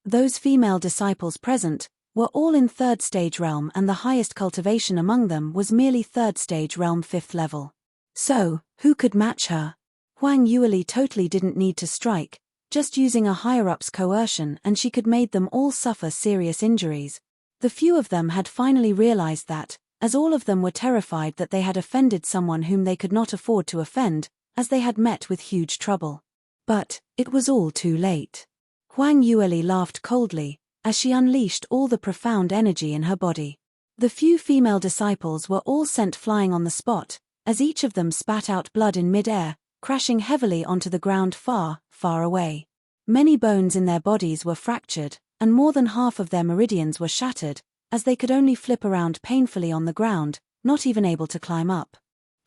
A: Those female disciples present were all in 3rd-stage realm and the highest cultivation among them was merely 3rd-stage realm 5th level. So, who could match her? Huang Yueli totally didn't need to strike, just using a higher-up's coercion and she could made them all suffer serious injuries. The few of them had finally realized that, as all of them were terrified that they had offended someone whom they could not afford to offend, as they had met with huge trouble. But, it was all too late. Huang Yueli laughed coldly, as she unleashed all the profound energy in her body. The few female disciples were all sent flying on the spot, as each of them spat out blood in mid-air, crashing heavily onto the ground far, far away. Many bones in their bodies were fractured, and more than half of their meridians were shattered, as they could only flip around painfully on the ground, not even able to climb up.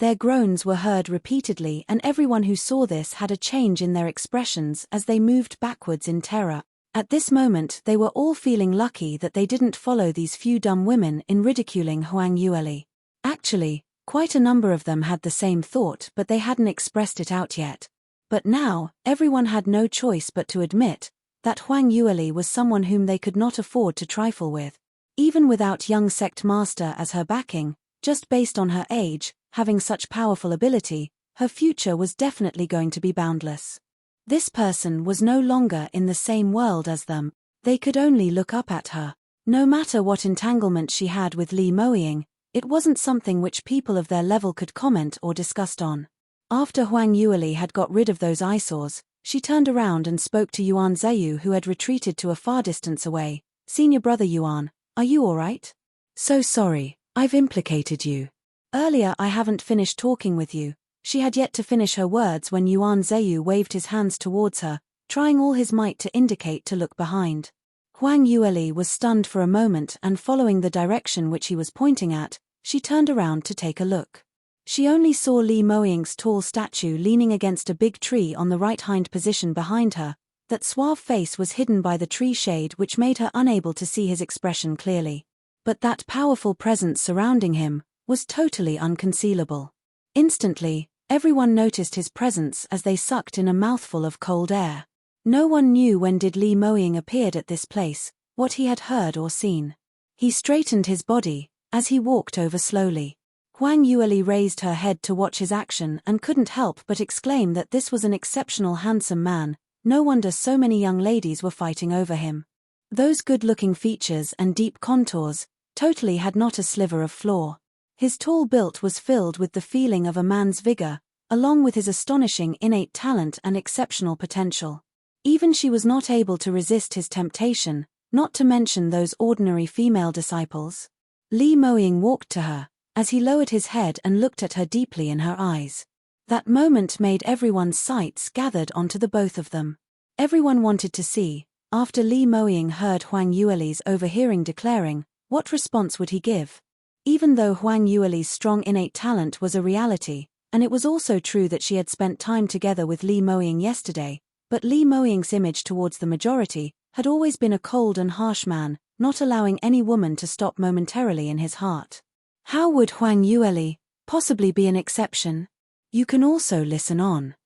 A: Their groans were heard repeatedly, and everyone who saw this had a change in their expressions as they moved backwards in terror. At this moment they were all feeling lucky that they didn't follow these few dumb women in ridiculing Huang Yueli. Actually, quite a number of them had the same thought, but they hadn't expressed it out yet. But now, everyone had no choice but to admit that Huang Yueli was someone whom they could not afford to trifle with. Even without young sect master as her backing, just based on her age, having such powerful ability, her future was definitely going to be boundless. This person was no longer in the same world as them. They could only look up at her. No matter what entanglement she had with Li Moying, it wasn't something which people of their level could comment or discuss on. After Huang Yueli had got rid of those eyesores, she turned around and spoke to Yuan Zheyu, who had retreated to a far distance away. "Senior brother Yuan, are you alright? So sorry, I've implicated you. Earlier I haven't finished talking with you." She had yet to finish her words when Yuan Zheyu waved his hands towards her, trying all his might to indicate to look behind. Huang Yueli was stunned for a moment, and following the direction which he was pointing at, she turned around to take a look. She only saw Li Moying's tall statue leaning against a big tree on the right hind position behind her. That suave face was hidden by the tree shade, which made her unable to see his expression clearly. But that powerful presence surrounding him was totally unconcealable. Instantly, everyone noticed his presence as they sucked in a mouthful of cold air. No one knew when did Li Moying appeared at this place, what he had heard or seen. He straightened his body as he walked over slowly. Huang Yueli raised her head to watch his action and couldn't help but exclaim that this was an exceptional handsome man. No wonder so many young ladies were fighting over him. Those good-looking features and deep contours totally had not a sliver of flaw. His tall build was filled with the feeling of a man's vigor, along with his astonishing innate talent and exceptional potential. Even she was not able to resist his temptation, not to mention those ordinary female disciples. Li Moying walked to her, as he lowered his head and looked at her deeply in her eyes. That moment made everyone's sights gathered onto the both of them. Everyone wanted to see, after Li Moying heard Huang Yueli's overhearing declaring, what response would he give? Even though Huang Yueli's strong innate talent was a reality, and it was also true that she had spent time together with Li Moying yesterday, but Li Moying's image towards the majority had always been a cold and harsh man, not allowing any woman to stop momentarily in his heart. How would Huang Yueli possibly be an exception? You can also listen on.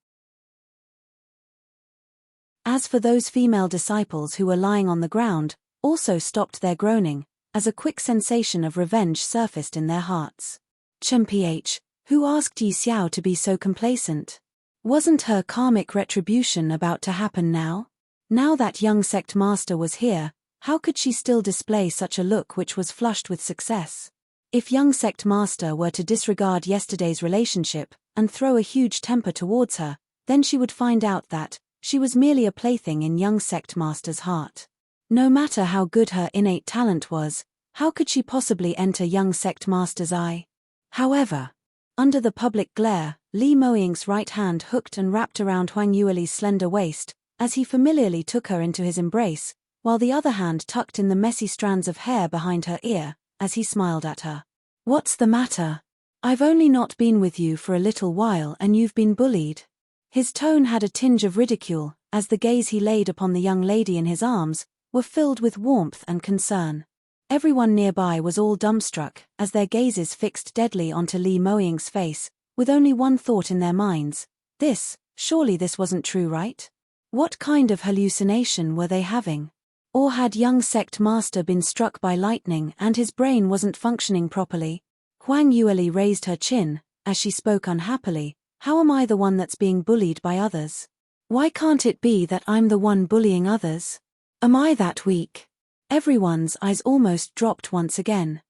A: As for those female disciples who were lying on the ground, also stopped their groaning, as a quick sensation of revenge surfaced in their hearts. Chen Ph, who asked Yi Xiao to be so complacent? Wasn't her karmic retribution about to happen now? Now that young sect master was here, how could she still display such a look which was flushed with success? If young sect master were to disregard yesterday's relationship and throw a huge temper towards her, then she would find out that she was merely a plaything in young sect master's heart. No matter how good her innate talent was, how could she possibly enter young sect master's eye? However, under the public glare, Li Moying's right hand hooked and wrapped around Huang Yueli's slender waist, as he familiarly took her into his embrace, while the other hand tucked in the messy strands of hair behind her ear, as he smiled at her. "What's the matter? I've only not been with you for a little while and you've been bullied." His tone had a tinge of ridicule, as the gaze he laid upon the young lady in his arms were filled with warmth and concern. Everyone nearby was all dumbstruck, as their gazes fixed deadly onto Li Moying's face, with only one thought in their minds: surely this wasn't true, right? What kind of hallucination were they having? Or had young sect master been struck by lightning and his brain wasn't functioning properly? Huang Yueli raised her chin, as she spoke unhappily. How am I the one that's being bullied by others? Why can't it be that I'm the one bullying others? Am I that weak? Everyone's eyes almost dropped once again.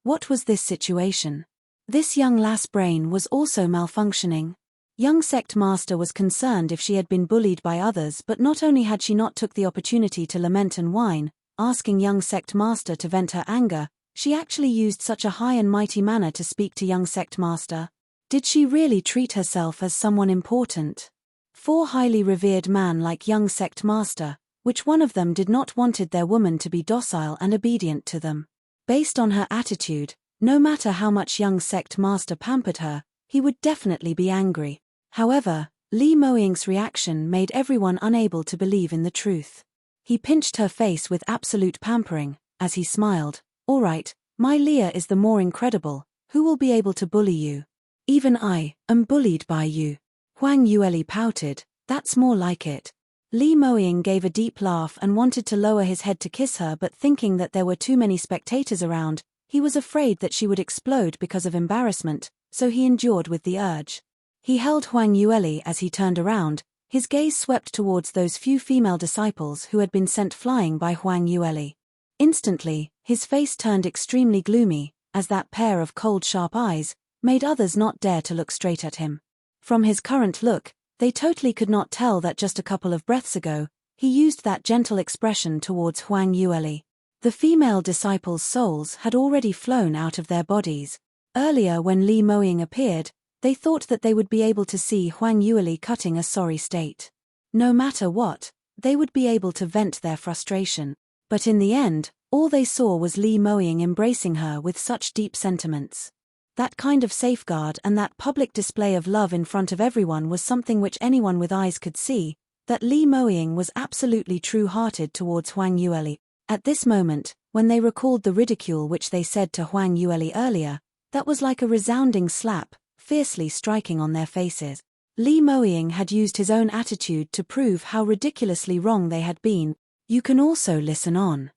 A: What was this situation? This young lass brain was also malfunctioning. Young sect master was concerned if she had been bullied by others, but not only had she not took the opportunity to lament and whine, asking young sect master to vent her anger, she actually used such a high and mighty manner to speak to young sect master. Did she really treat herself as someone important? For highly revered man like young sect master, which one of them did not wanted their woman to be docile and obedient to them? Based on her attitude, no matter how much young sect master pampered her, he would definitely be angry. However, Lee Moying's reaction made everyone unable to believe in the truth. He pinched her face with absolute pampering, as he smiled. All right, my Leah is the more incredible, who will be able to bully you? Even I am bullied by you. Huang Yueli pouted, that's more like it. Lee Moying gave a deep laugh and wanted to lower his head to kiss her, but thinking that there were too many spectators around, he was afraid that she would explode because of embarrassment, so he endured with the urge. He held Huang Yueli as he turned around, his gaze swept towards those few female disciples who had been sent flying by Huang Yueli. Instantly, his face turned extremely gloomy, as that pair of cold sharp eyes made others not dare to look straight at him. From his current look, they totally could not tell that just a couple of breaths ago, he used that gentle expression towards Huang Yueli. The female disciples' souls had already flown out of their bodies. Earlier when Lee Moying appeared, they thought that they would be able to see Huang Yueli cutting a sorry state. No matter what, they would be able to vent their frustration. But in the end, all they saw was Lee Moying embracing her with such deep sentiments. That kind of safeguard and that public display of love in front of everyone was something which anyone with eyes could see, that Lee Moying was absolutely true-hearted towards Huang Yueli. At this moment, when they recalled the ridicule which they said to Huang Yueli earlier, that was like a resounding slap, fiercely striking on their faces. Lee Moying had used his own attitude to prove how ridiculously wrong they had been. You can also listen on.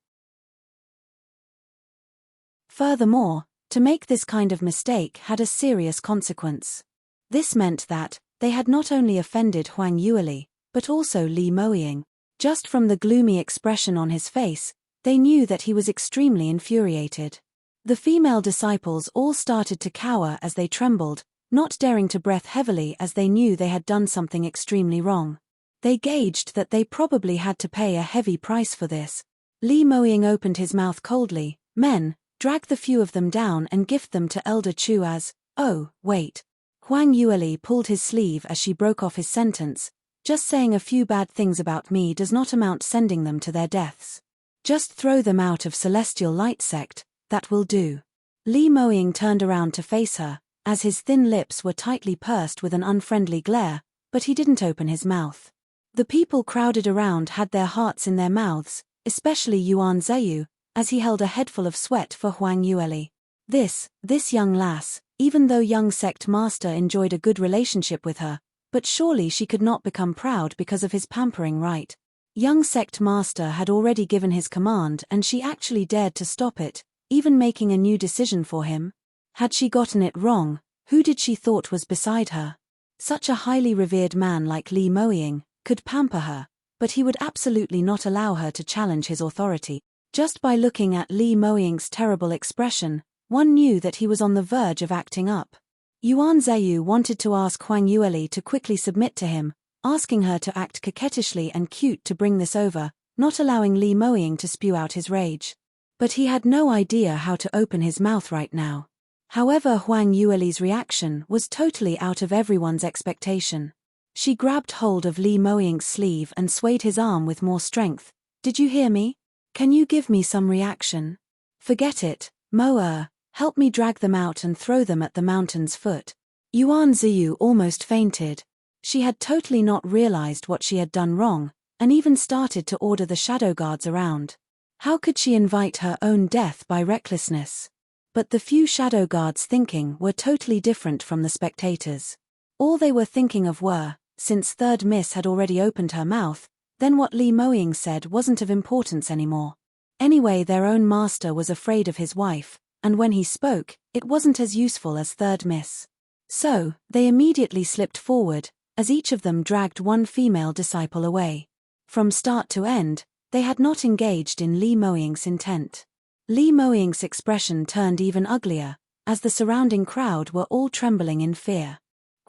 A: Furthermore, to make this kind of mistake had a serious consequence. This meant that they had not only offended Huang Yueli, but also Lee Moying. Just from the gloomy expression on his face, they knew that he was extremely infuriated. The female disciples all started to cower as they trembled, not daring to breath heavily as they knew they had done something extremely wrong. They gauged that they probably had to pay a heavy price for this. Lee Moying opened his mouth coldly. Men, drag the few of them down and gift them to Elder Chu as, oh, wait. Huang Yueli pulled his sleeve as she broke off his sentence. Just saying a few bad things about me does not amount sending them to their deaths. Just throw them out of Celestial Light Sect, that will do. Lee Moying turned around to face her, as his thin lips were tightly pursed with an unfriendly glare, but he didn't open his mouth. The people crowded around had their hearts in their mouths, especially Yuan Zheyu, as he held a headful of sweat for Huang Yueli. This young lass, even though young sect master enjoyed a good relationship with her, but surely she could not become proud because of his pampering, right? Young sect master had already given his command and she actually dared to stop it, even making a new decision for him. Had she gotten it wrong, who did she thought was beside her? Such a highly revered man like Lee Moying could pamper her, but he would absolutely not allow her to challenge his authority. Just by looking at Lee Moying's terrible expression, one knew that he was on the verge of acting up. Yuan Zheyu wanted to ask Huang Yueli to quickly submit to him, asking her to act coquettishly and cute to bring this over, not allowing Lee Moying to spew out his rage. But he had no idea how to open his mouth right now. However, Huang Yueli's reaction was totally out of everyone's expectation. She grabbed hold of Lee Moying's sleeve and swayed his arm with more strength. Did you hear me? Can you give me some reaction? Forget it, Mo-er, help me drag them out and throw them at the mountain's foot. Yuan Zheyu almost fainted. She had totally not realized what she had done wrong, and even started to order the shadow guards around. How could she invite her own death by recklessness? But the few shadow guards thinking were totally different from the spectators. All they were thinking of were, since Third Miss had already opened her mouth, then what Lee Moying said wasn't of importance anymore. Anyway, their own master was afraid of his wife, and when he spoke, it wasn't as useful as Third Miss. So, they immediately slipped forward, as each of them dragged one female disciple away. From start to end, they had not engaged in Lee Moying's intent. Lee Moying's expression turned even uglier, as the surrounding crowd were all trembling in fear.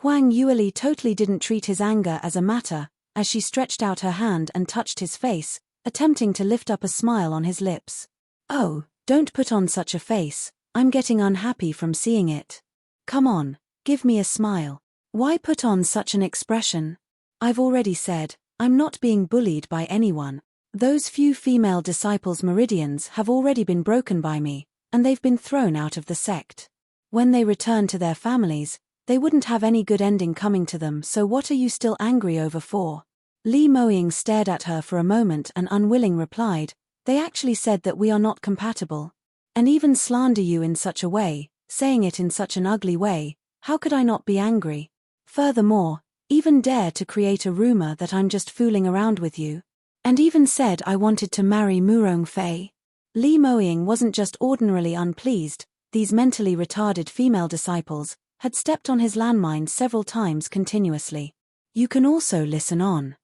A: Huang Yueli totally didn't treat his anger as a matter, as she stretched out her hand and touched his face, attempting to lift up a smile on his lips. Oh, don't put on such a face, I'm getting unhappy from seeing it. Come on, give me a smile. Why put on such an expression? I've already said, I'm not being bullied by anyone. Those few female disciples' meridians have already been broken by me, and they've been thrown out of the sect. When they return to their families, they wouldn't have any good ending coming to them, so what are you still angry over for? Li Moying stared at her for a moment and unwilling replied, they actually said that we are not compatible. And even slander you in such a way, saying it in such an ugly way, how could I not be angry? Furthermore, even dare to create a rumor that I'm just fooling around with you. And even said I wanted to marry Murong Fei. Li Moying wasn't just ordinarily unpleased, these mentally retarded female disciples had stepped on his landmine several times continuously. You can also listen on.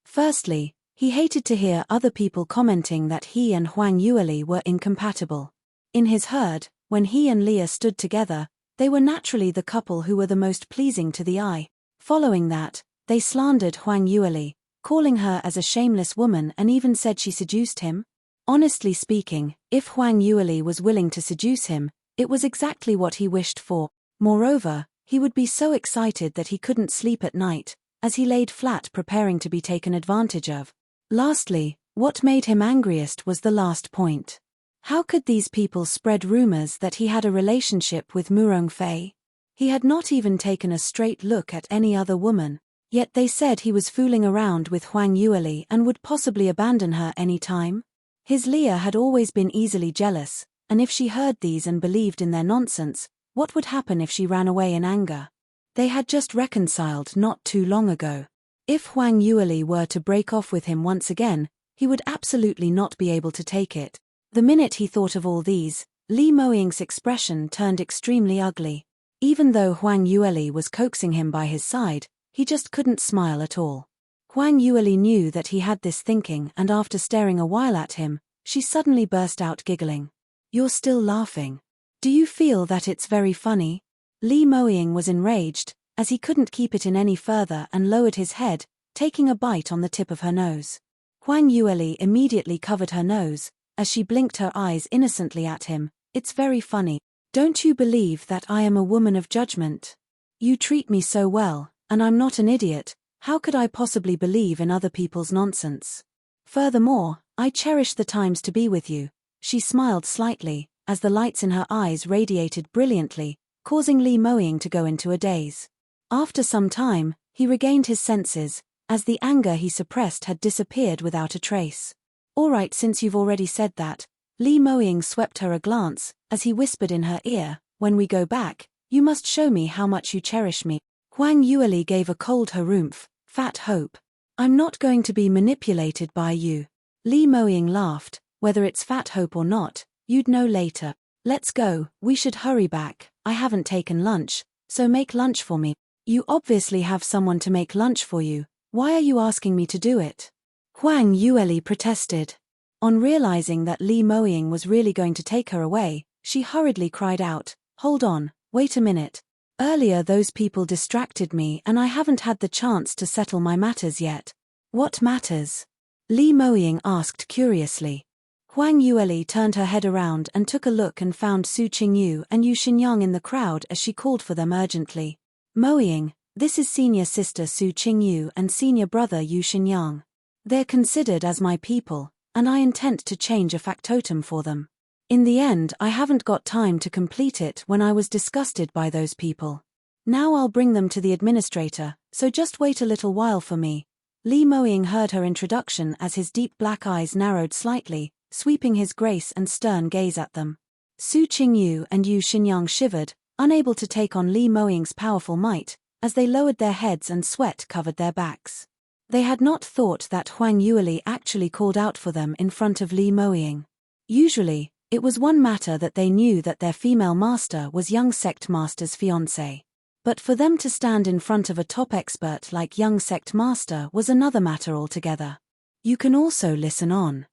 A: Firstly, he hated to hear other people commenting that he and Huang Yueli were incompatible. In his herd, when he and Leah stood together, they were naturally the couple who were the most pleasing to the eye. Following that, they slandered Huang Yueli, calling her as a shameless woman and even said she seduced him. Honestly speaking, if Huang Yueli was willing to seduce him, it was exactly what he wished for. Moreover, he would be so excited that he couldn't sleep at night, as he laid flat preparing to be taken advantage of. Lastly, what made him angriest was the last point. How could these people spread rumors that he had a relationship with Murong Fei? He had not even taken a straight look at any other woman, yet they said he was fooling around with Huang Yueli and would possibly abandon her any time. His Leah had always been easily jealous, and if she heard these and believed in their nonsense, what would happen if she ran away in anger? They had just reconciled not too long ago. If Huang Yueli were to break off with him once again, he would absolutely not be able to take it. The minute he thought of all these, Li Moying's expression turned extremely ugly. Even though Huang Yueli was coaxing him by his side, he just couldn't smile at all. Huang Yueli knew that he had this thinking, and after staring a while at him, she suddenly burst out giggling. You're still laughing. Do you feel that it's very funny? Li Moying was enraged, as he couldn't keep it in any further and lowered his head, taking a bite on the tip of her nose. Huang Yueli immediately covered her nose, as she blinked her eyes innocently at him. It's very funny. Don't you believe that I am a woman of judgment? You treat me so well, and I'm not an idiot. How could I possibly believe in other people's nonsense? Furthermore, I cherish the times to be with you. She smiled slightly, as the lights in her eyes radiated brilliantly, causing Li Moying to go into a daze. After some time, he regained his senses, as the anger he suppressed had disappeared without a trace. All right, since you've already said that. Li Moying swept her a glance, as he whispered in her ear, when we go back, you must show me how much you cherish me. Huang Yueli gave a cold harumph, fat hope. I'm not going to be manipulated by you. Li Moying laughed, whether it's fat hope or not, you'd know later. Let's go, we should hurry back, I haven't taken lunch, so make lunch for me. You obviously have someone to make lunch for you, why are you asking me to do it? Huang Yueli protested. On realizing that Li Moying was really going to take her away, she hurriedly cried out, hold on, wait a minute. Earlier those people distracted me and I haven't had the chance to settle my matters yet. What matters? Li Moying asked curiously. Huang Yueli turned her head around and took a look and found Su Qingyu and Yu Xinyang in the crowd as she called for them urgently. Moying, this is senior sister Su Qingyu and senior brother Yu Xinyang. They're considered as my people, and I intend to change a factotum for them. In the end, I haven't got time to complete it when I was disgusted by those people. Now I'll bring them to the administrator, so just wait a little while for me. Li Moying heard her introduction as his deep black eyes narrowed slightly, sweeping his grace and stern gaze at them. Su Qingyu and Yu Xinyang shivered, unable to take on Li Moying's powerful might, as they lowered their heads and sweat covered their backs. They had not thought that Huang Yueli actually called out for them in front of Li Moying. Usually, it was one matter that they knew that their female master was young sect master's fiancé. But for them to stand in front of a top expert like young sect master was another matter altogether. You can also listen on.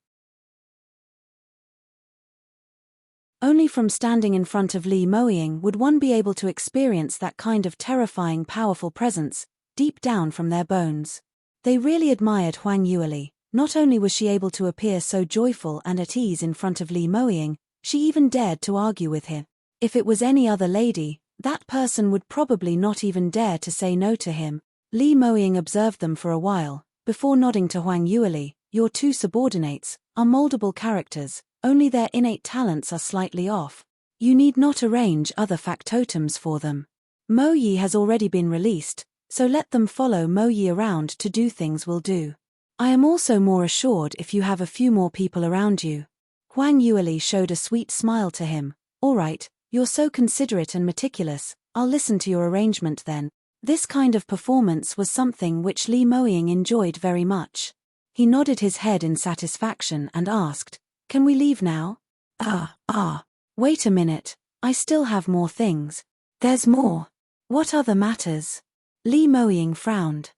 A: Only from standing in front of Li Moying would one be able to experience that kind of terrifying, powerful presence, deep down from their bones. They really admired Huang Yueli. Not only was she able to appear so joyful and at ease in front of Li Moying, she even dared to argue with him. If it was any other lady, that person would probably not even dare to say no to him. Li Moying observed them for a while, before nodding to Huang Yueli. Your two subordinates are moldable characters, only their innate talents are slightly off. You need not arrange other factotums for them. Mo Yi has already been released, so let them follow Mo Yi around to do things will do. I am also more assured if you have a few more people around you. Huang Yueli showed a sweet smile to him. All right, you're so considerate and meticulous, I'll listen to your arrangement then. This kind of performance was something which Li Moying enjoyed very much. He nodded his head in satisfaction and asked, can we leave now? Wait a minute, I still have more things. There's more. What other matters? Li Moying frowned.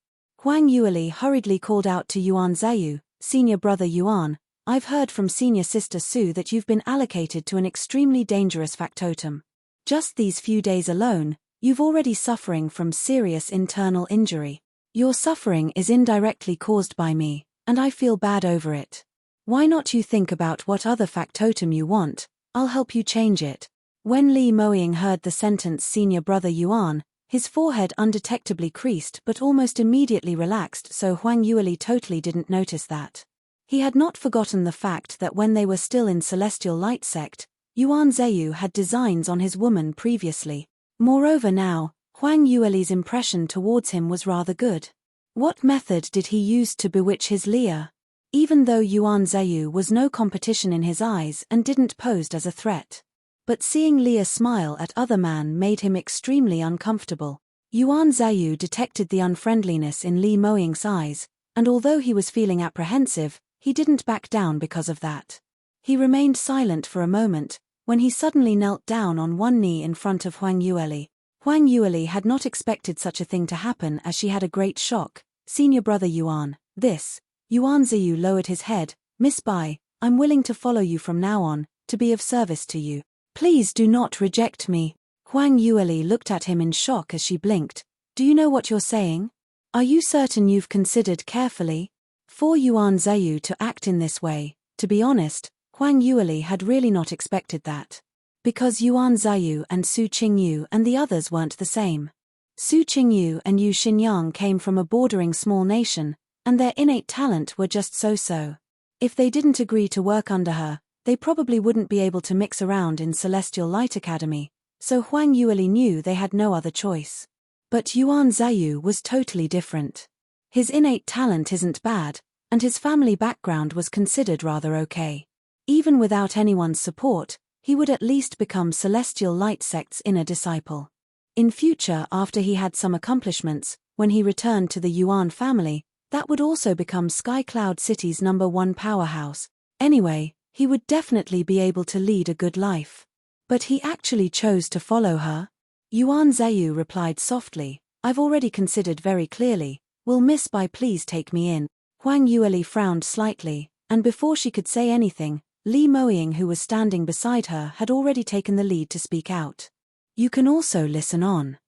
A: Huang Yueli hurriedly called out to Yuan Zhayu, senior brother Yuan, I've heard from senior sister Su that you've been allocated to an extremely dangerous factotum. Just these few days alone, you've already suffering from serious internal injury. Your suffering is indirectly caused by me, and I feel bad over it. Why not you think about what other factotum you want, I'll help you change it. When Li Moying heard the sentence senior brother Yuan, his forehead undetectably creased but almost immediately relaxed, so Huang Yueli totally didn't notice that. He had not forgotten the fact that when they were still in Celestial Light Sect, Yuan Zhayu had designs on his woman previously. Moreover now, Huang Yueli's impression towards him was rather good. What method did he use to bewitch his Leah? Even though Yuan Zhayu was no competition in his eyes and didn't pose as a threat. But seeing Leah smile at other man made him extremely uncomfortable. Yuan Zhayu detected the unfriendliness in Li Moying's eyes, and although he was feeling apprehensive, he didn't back down because of that. He remained silent for a moment, when he suddenly knelt down on one knee in front of Huang Yueli. Huang Yueli had not expected such a thing to happen as she had a great shock. Senior brother Yuan, this. Yuan Zhayu lowered his head. Miss Bai, I'm willing to follow you from now on, to be of service to you. Please do not reject me. Huang Yueli looked at him in shock as she blinked. Do you know what you're saying? Are you certain you've considered carefully? For Yuan Zhayu to act in this way, to be honest, Huang Yueli had really not expected that. Because Yuan Zhayu and Su Qingyu and the others weren't the same. Su Qingyu and Yu Xinyang came from a bordering small nation, and their innate talent were just so-so. If they didn't agree to work under her, they probably wouldn't be able to mix around in Celestial Light Academy, so Huang Yueli knew they had no other choice. But Yuan Zhayu was totally different. His innate talent isn't bad, and his family background was considered rather okay. Even without anyone's support, he would at least become Celestial Light Sect's inner disciple. In future, after he had some accomplishments, when he returned to the Yuan family, that would also become Sky Cloud City's #1 powerhouse. Anyway, he would definitely be able to lead a good life. But he actually chose to follow her? Yuan Zhayu replied softly, I've already considered very clearly. Will Miss Bai please take me in? Huang Yueli frowned slightly, and before she could say anything, Li Moying, who was standing beside her, had already taken the lead to speak out. You can also listen on.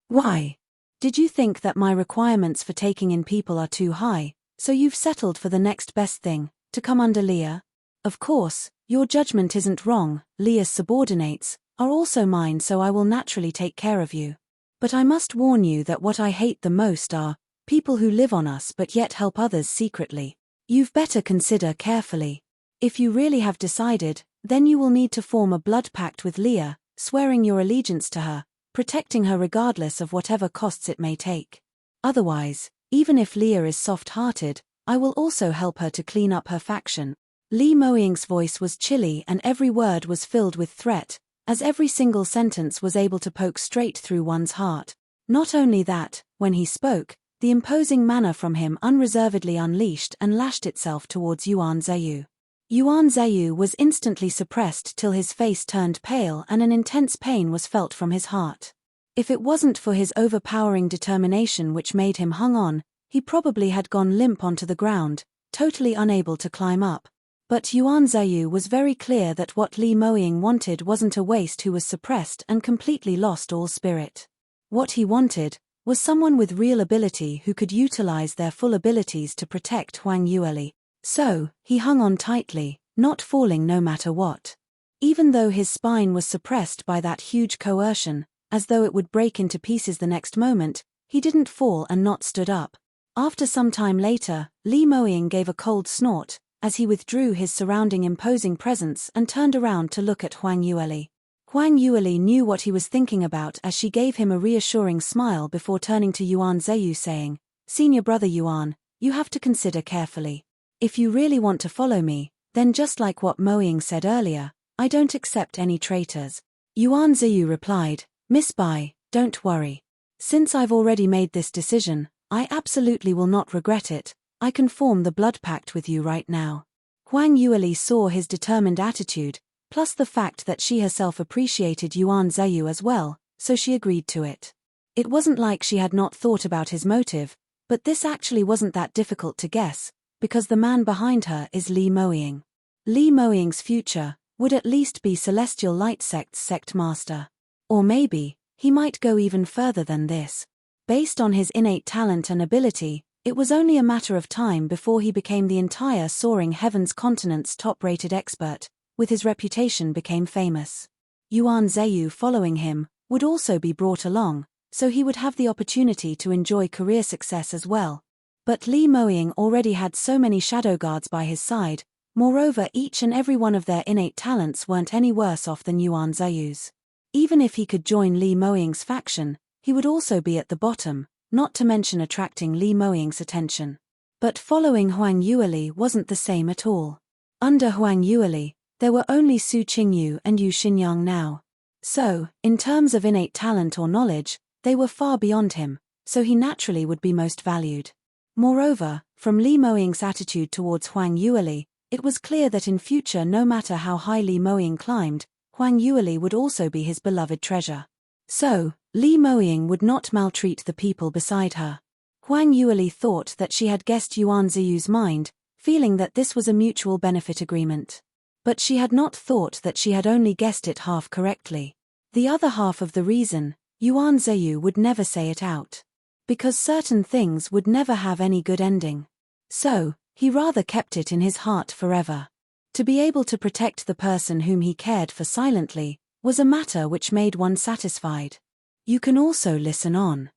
A: Why? Did you think that my requirements for taking in people are too high, so you've settled for the next best thing, to come under Leah? Of course, your judgment isn't wrong. Leah's subordinates are also mine, so I will naturally take care of you. But I must warn you that what I hate the most are people who live on us but yet help others secretly. You've better consider carefully. If you really have decided, then you will need to form a blood pact with Leah, swearing your allegiance to her, protecting her regardless of whatever costs it may take. Otherwise, even if Leah is soft-hearted, I will also help her to clean up her faction. Li Moying's voice was chilly and every word was filled with threat, as every single sentence was able to poke straight through one's heart. Not only that, when he spoke, the imposing manner from him unreservedly unleashed and lashed itself towards Yuan Zhayu. Yuan Zhayu was instantly suppressed till his face turned pale and an intense pain was felt from his heart. If it wasn't for his overpowering determination which made him hung on, he probably had gone limp onto the ground, totally unable to climb up. But Yuan Zheyu was very clear that what Li Moying wanted wasn't a waste who was suppressed and completely lost all spirit. What he wanted was someone with real ability who could utilize their full abilities to protect Huang Yueli. So, he hung on tightly, not falling no matter what. Even though his spine was suppressed by that huge coercion, as though it would break into pieces the next moment, he didn't fall and not stood up. After some time later, Li Moying gave a cold snort, as he withdrew his surrounding imposing presence and turned around to look at Huang Yueli. Huang Yueli knew what he was thinking about as she gave him a reassuring smile before turning to Yuan Zheyu saying, "Senior brother Yuan, you have to consider carefully. If you really want to follow me, then just like what Moying said earlier, I don't accept any traitors." Yuan Zheyu replied, "Miss Bai, don't worry. Since I've already made this decision, I absolutely will not regret it. I can form the blood pact with you right now." Huang Yueli saw his determined attitude, plus the fact that she herself appreciated Yuan Zheyu as well, so she agreed to it. It wasn't like she had not thought about his motive, but this actually wasn't that difficult to guess, because the man behind her is Li Moying. Li Moying's future would at least be Celestial Light Sect's sect master. Or maybe, he might go even further than this. Based on his innate talent and ability, it was only a matter of time before he became the entire Soaring Heavens continent's top-rated expert, with his reputation became famous. Yuan Zheyu following him would also be brought along, so he would have the opportunity to enjoy career success as well. But Li Moying already had so many shadow guards by his side, moreover each and every one of their innate talents weren't any worse off than Yuan Zheyu's. Even if he could join Li Moying's faction, he would also be at the bottom, not to mention attracting Li Moying's attention. But following Huang Yueli wasn't the same at all. Under Huang Yueli, there were only Su Qingyu and Yu Xinyang now. So, in terms of innate talent or knowledge, they were far beyond him, so he naturally would be most valued. Moreover, from Li Moying's attitude towards Huang Yueli, it was clear that in future no matter how high Li Moying climbed, Huang Yueli would also be his beloved treasure. So, Li Moying would not maltreat the people beside her. Huang Yueli thought that she had guessed Yuan Zheyu's mind, feeling that this was a mutual benefit agreement. But she had not thought that she had only guessed it half correctly. The other half of the reason, Yuan Zheyu would never say it out. Because certain things would never have any good ending. So, he rather kept it in his heart forever. To be able to protect the person whom he cared for silently was a matter which made one satisfied. You can also listen on.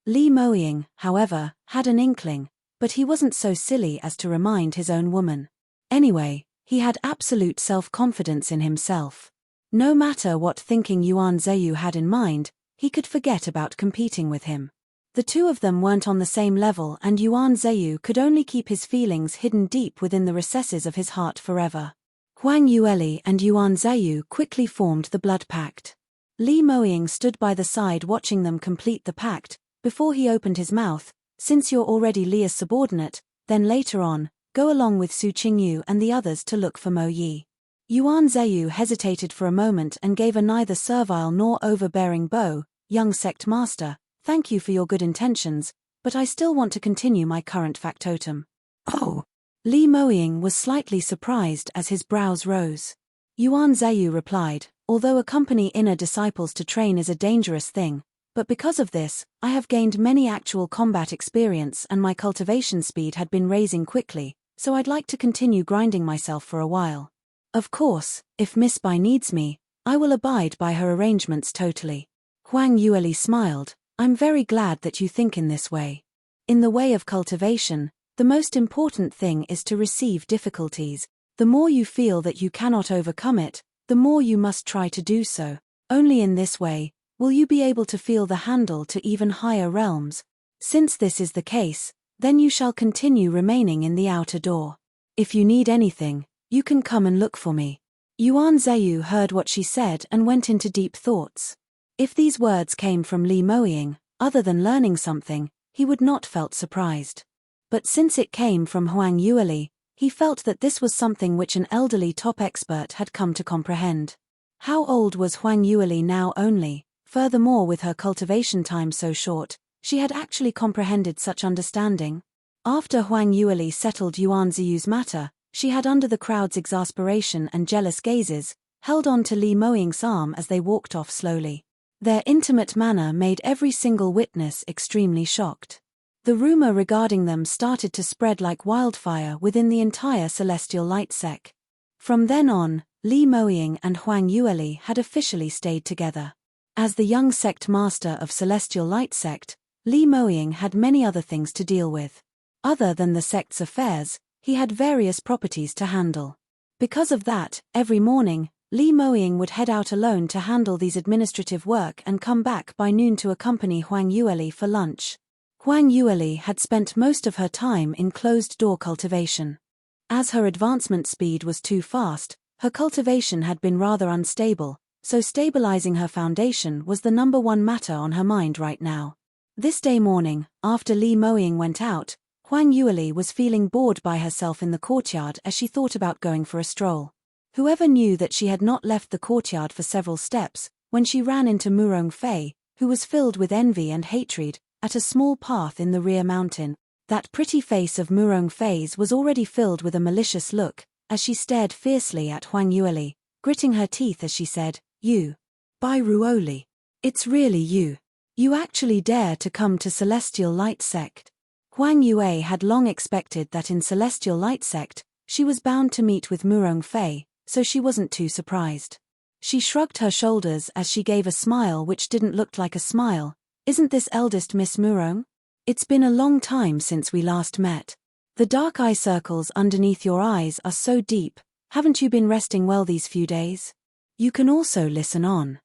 A: Li Moying, however, had an inkling, but he wasn't so silly as to remind his own woman. Anyway, he had absolute self-confidence in himself. No matter what thinking Yuan Zheyu had in mind, he could forget about competing with him. The two of them weren't on the same level and Yuan Zheyu could only keep his feelings hidden deep within the recesses of his heart forever. Huang Yueli and Yuan Zheyu quickly formed the blood pact. Li Moying stood by the side watching them complete the pact, before he opened his mouth, "Since you're already Li's subordinate, then later on, go along with Su Qingyu and the others to look for Mo Yi." Yuan Zheyu hesitated for a moment and gave a neither servile nor overbearing bow. "Young sect master, thank you for your good intentions, but I still want to continue my current factotum." "Oh." Li Moying was slightly surprised as his brows rose. Yuan Zheyu replied, "Although accompany inner disciples to train is a dangerous thing, but because of this, I have gained many actual combat experience and my cultivation speed had been raising quickly, so I'd like to continue grinding myself for a while. Of course, if Miss Bai needs me, I will abide by her arrangements totally." Huang Yueli smiled, "I'm very glad that you think in this way. In the way of cultivation, the most important thing is to receive difficulties. The more you feel that you cannot overcome it, the more you must try to do so. Only in this way will you be able to feel the handle to even higher realms. Since this is the case, then you shall continue remaining in the outer door. If you need anything, you can come and look for me." Yuan Zheyu heard what she said and went into deep thoughts. If these words came from Li Moying, other than learning something, he would not felt surprised. But since it came from Huang Yueli, he felt that this was something which an elderly top expert had come to comprehend. How old was Huang Yueli now only? Furthermore, with her cultivation time so short, she had actually comprehended such understanding. After Huang Yueli settled Yuan Ziyu's matter, she had, under the crowd's exasperation and jealous gazes, held on to Li Moying's arm as they walked off slowly. Their intimate manner made every single witness extremely shocked. The rumor regarding them started to spread like wildfire within the entire Celestial Light sect. From then on, Li Moying and Huang Yueli had officially stayed together. As the young sect master of Celestial Light sect, Li Moying had many other things to deal with. Other than the sect's affairs, he had various properties to handle. Because of that, every morning, Li Moying would head out alone to handle these administrative work and come back by noon to accompany Huang Yueli for lunch. Huang Yueli had spent most of her time in closed-door cultivation. As her advancement speed was too fast, her cultivation had been rather unstable, so stabilizing her foundation was the number one matter on her mind right now. This day morning, after Li Moying went out, Huang Yueli was feeling bored by herself in the courtyard as she thought about going for a stroll. Whoever knew that she had not left the courtyard for several steps, when she ran into Murong Fei, who was filled with envy and hatred, at a small path in the rear mountain. That pretty face of Murong Fei's was already filled with a malicious look, as she stared fiercely at Huang Yueli, gritting her teeth as she said, "You. By Ruoli. It's really you. You actually dare to come to Celestial Light sect." Huang Yue had long expected that in Celestial Light sect, she was bound to meet with Murong Fei, so she wasn't too surprised. She shrugged her shoulders as she gave a smile which didn't look like a smile. "Isn't this eldest Miss Murong? It's been a long time since we last met. The dark eye circles underneath your eyes are so deep. Haven't you been resting well these few days? You can also listen on."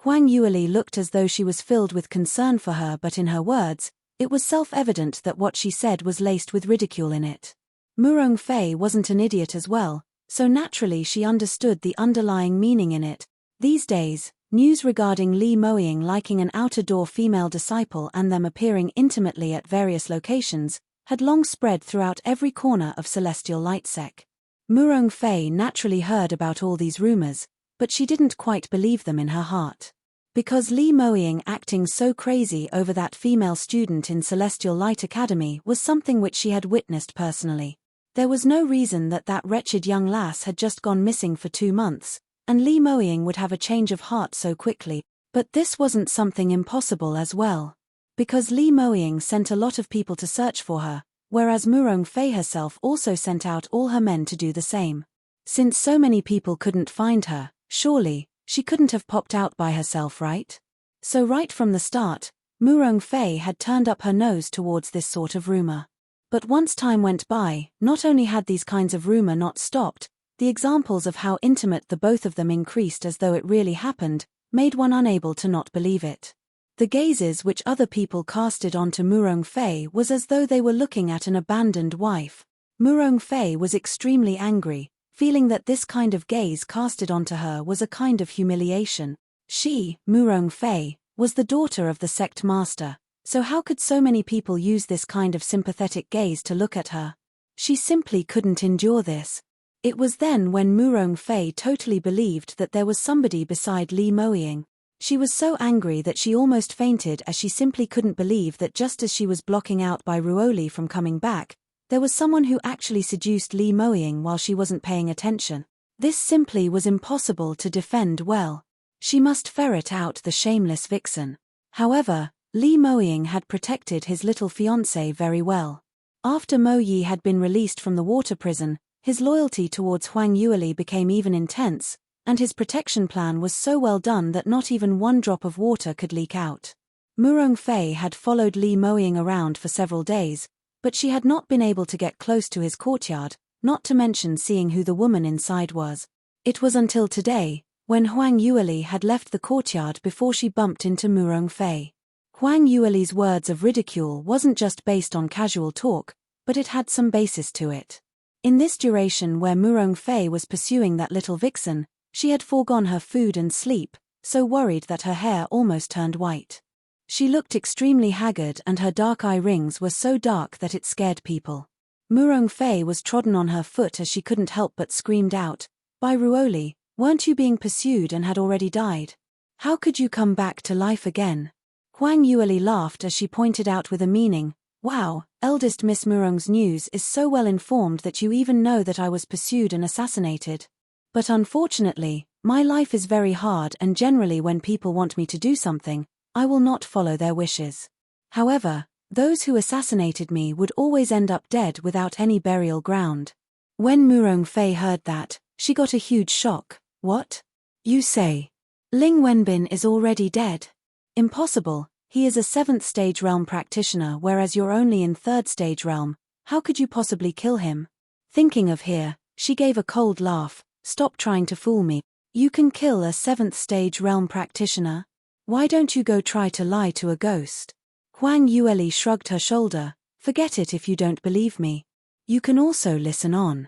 A: Huang Yueli looked as though she was filled with concern for her, but in her words, it was self-evident that what she said was laced with ridicule in it. Murong Fei wasn't an idiot as well, so naturally she understood the underlying meaning in it. These days, news regarding Li Moying liking an outer-door female disciple and them appearing intimately at various locations had long spread throughout every corner of Celestial Light sect. Murong Fei naturally heard about all these rumors, but she didn't quite believe them in her heart. Because Li Moying acting so crazy over that female student in Celestial Light Academy was something which she had witnessed personally. There was no reason that that wretched young lass had just gone missing for 2 months, and Li Moying would have a change of heart so quickly, but this wasn't something impossible as well. Because Li Moying sent a lot of people to search for her, whereas Murong Fei herself also sent out all her men to do the same. Since so many people couldn't find her, surely, she couldn't have popped out by herself, right? So right from the start, Murong Fei had turned up her nose towards this sort of rumor. But once time went by, not only had these kinds of rumor not stopped, the examples of how intimate the both of them increased as though it really happened, made one unable to not believe it. The gazes which other people casted onto Murong Fei was as though they were looking at an abandoned wife. Murong Fei was extremely angry, feeling that this kind of gaze casted onto her was a kind of humiliation. She, Murong Fei, was the daughter of the sect master, so how could so many people use this kind of sympathetic gaze to look at her? She simply couldn't endure this. It was then when Murong Fei totally believed that there was somebody beside Li Moying. She was so angry that she almost fainted as she simply couldn't believe that just as she was blocking out by Ruoli from coming back, there was someone who actually seduced Li Moying while she wasn't paying attention. This simply was impossible to defend well. She must ferret out the shameless vixen. However, Li Moying had protected his little fiancée very well. After Mo Yi had been released from the water prison, his loyalty towards Huang Yueli became even intense, and his protection plan was so well done that not even one drop of water could leak out. Murong Fei had followed Li Moying around for several days, but she had not been able to get close to his courtyard, not to mention seeing who the woman inside was. It was until today, when Huang Yueli had left the courtyard before she bumped into Murong Fei. Huang Yueli's words of ridicule wasn't just based on casual talk, but it had some basis to it. In this duration where Murong Fei was pursuing that little vixen, she had foregone her food and sleep, so worried that her hair almost turned white. She looked extremely haggard and her dark eye rings were so dark that it scared people. Murong Fei was trodden on her foot as she couldn't help but screamed out, "By Ruoli, weren't you being pursued and had already died? How could you come back to life again?" Huang Yueli laughed as she pointed out with a meaning, "Wow, eldest Miss Murong's news is so well informed that you even know that I was pursued and assassinated. But unfortunately, my life is very hard and generally when people want me to do something, I will not follow their wishes. However, those who assassinated me would always end up dead without any burial ground." When Murong Fei heard that, she got a huge shock. "What? You say? Ling Wenbin is already dead? Impossible, he is a 7th stage realm practitioner whereas you're only in 3rd stage realm, how could you possibly kill him?" Thinking of here, she gave a cold laugh. "Stop trying to fool me. You can kill a 7th stage realm practitioner? Why don't you go try to lie to a ghost?" Huang Yueli shrugged her shoulder. "Forget it if you don't believe me. You can also listen on."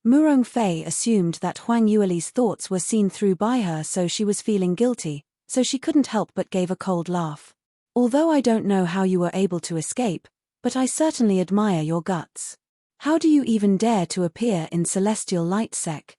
A: Murong Fei assumed that Huang Yueli's thoughts were seen through by her, so she was feeling guilty, so she couldn't help but gave a cold laugh. "Although I don't know how you were able to escape, but I certainly admire your guts. How do you even dare to appear in Celestial Light Sect?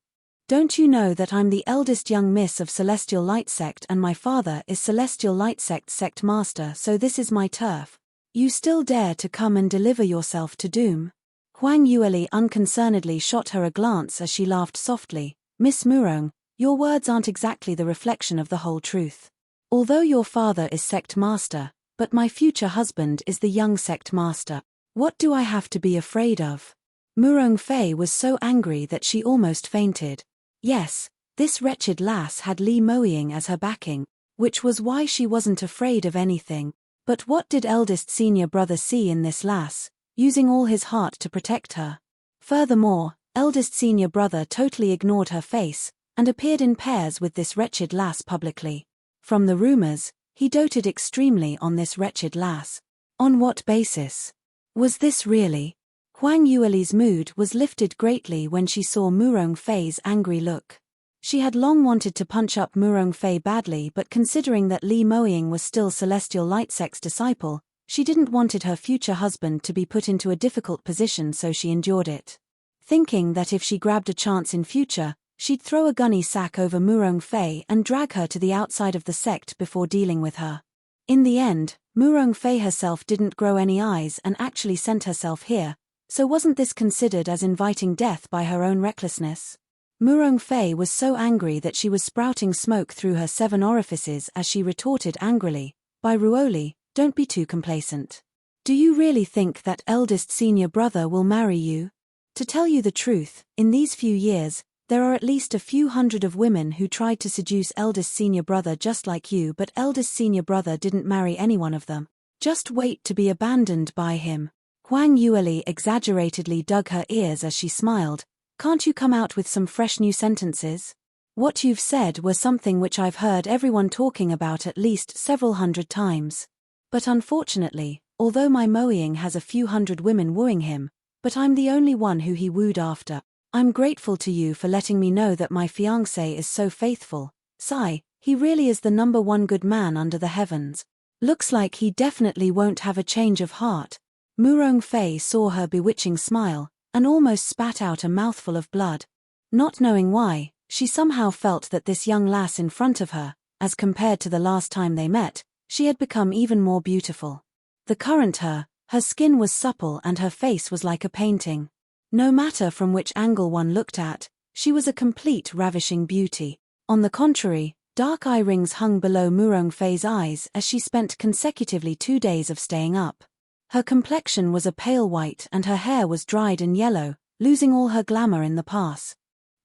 A: Don't you know that I'm the eldest young miss of Celestial Light Sect and my father is Celestial Light Sect master, so this is my turf. You still dare to come and deliver yourself to doom?" Huang Yueli unconcernedly shot her a glance as she laughed softly. "Miss Murong, your words aren't exactly the reflection of the whole truth. Although your father is sect master, but my future husband is the young sect master. What do I have to be afraid of?" Murong Fei was so angry that she almost fainted. Yes, this wretched lass had Li Moying as her backing, which was why she wasn't afraid of anything. But what did eldest senior brother see in this lass, using all his heart to protect her? Furthermore, eldest senior brother totally ignored her face, and appeared in pairs with this wretched lass publicly. From the rumors, he doted extremely on this wretched lass. On what basis? Was this really? Huang Yueli's mood was lifted greatly when she saw Murong Fei's angry look. She had long wanted to punch up Murong Fei badly, but considering that Li Moying was still Celestial Light Sect's disciple, she didn't wanted her future husband to be put into a difficult position, so she endured it. Thinking that if she grabbed a chance in future, she'd throw a gunny sack over Murong Fei and drag her to the outside of the sect before dealing with her. In the end, Murong Fei herself didn't grow any eyes and actually sent herself here, so wasn't this considered as inviting death by her own recklessness? Murong Fei was so angry that she was sprouting smoke through her 7 orifices as she retorted angrily, "By Ruoli, don't be too complacent. Do you really think that eldest senior brother will marry you? To tell you the truth, in these few years, there are at least a few hundred of women who tried to seduce eldest senior brother just like you, but eldest senior brother didn't marry any one of them. Just wait to be abandoned by him." Huang Yueli exaggeratedly dug her ears as she smiled. "Can't you come out with some fresh new sentences? What you've said were something which I've heard everyone talking about at least several hundred times. But unfortunately, although my Moying has a few hundred women wooing him, but I'm the only one who he wooed after. I'm grateful to you for letting me know that my fiancé is so faithful. Sigh, he really is the #1 good man under the heavens. Looks like he definitely won't have a change of heart." Murong Fei saw her bewitching smile, and almost spat out a mouthful of blood. Not knowing why, she somehow felt that this young lass in front of her, as compared to the last time they met, she had become even more beautiful. The current her skin was supple and her face was like a painting. No matter from which angle one looked at, she was a complete ravishing beauty. On the contrary, dark eye rings hung below Murong Fei's eyes as she spent consecutively 2 days of staying up. Her complexion was a pale white and her hair was dried and yellow, losing all her glamour in the past.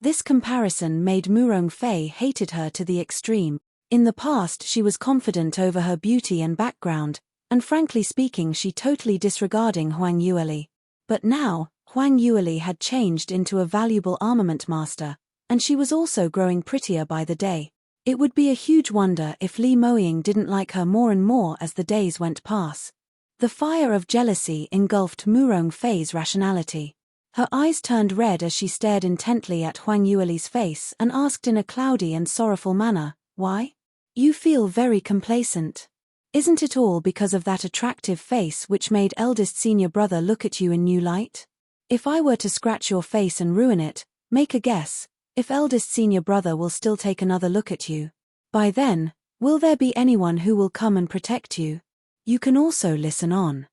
A: This comparison made Murong Fei hated her to the extreme. In the past she was confident over her beauty and background, and frankly speaking she totally disregarding Huang Yueli. But now, Huang Yueli had changed into a valuable armament master, and she was also growing prettier by the day. It would be a huge wonder if Li Moying didn't like her more and more as the days went past. The fire of jealousy engulfed Murong Fei's rationality. Her eyes turned red as she stared intently at Huang Yueli's face and asked in a cloudy and sorrowful manner, "Why? You feel very complacent. Isn't it all because of that attractive face which made eldest senior brother look at you in new light? If I were to scratch your face and ruin it, make a guess, if eldest senior brother will still take another look at you." By then, will there be anyone who will come and protect you? You can also listen on.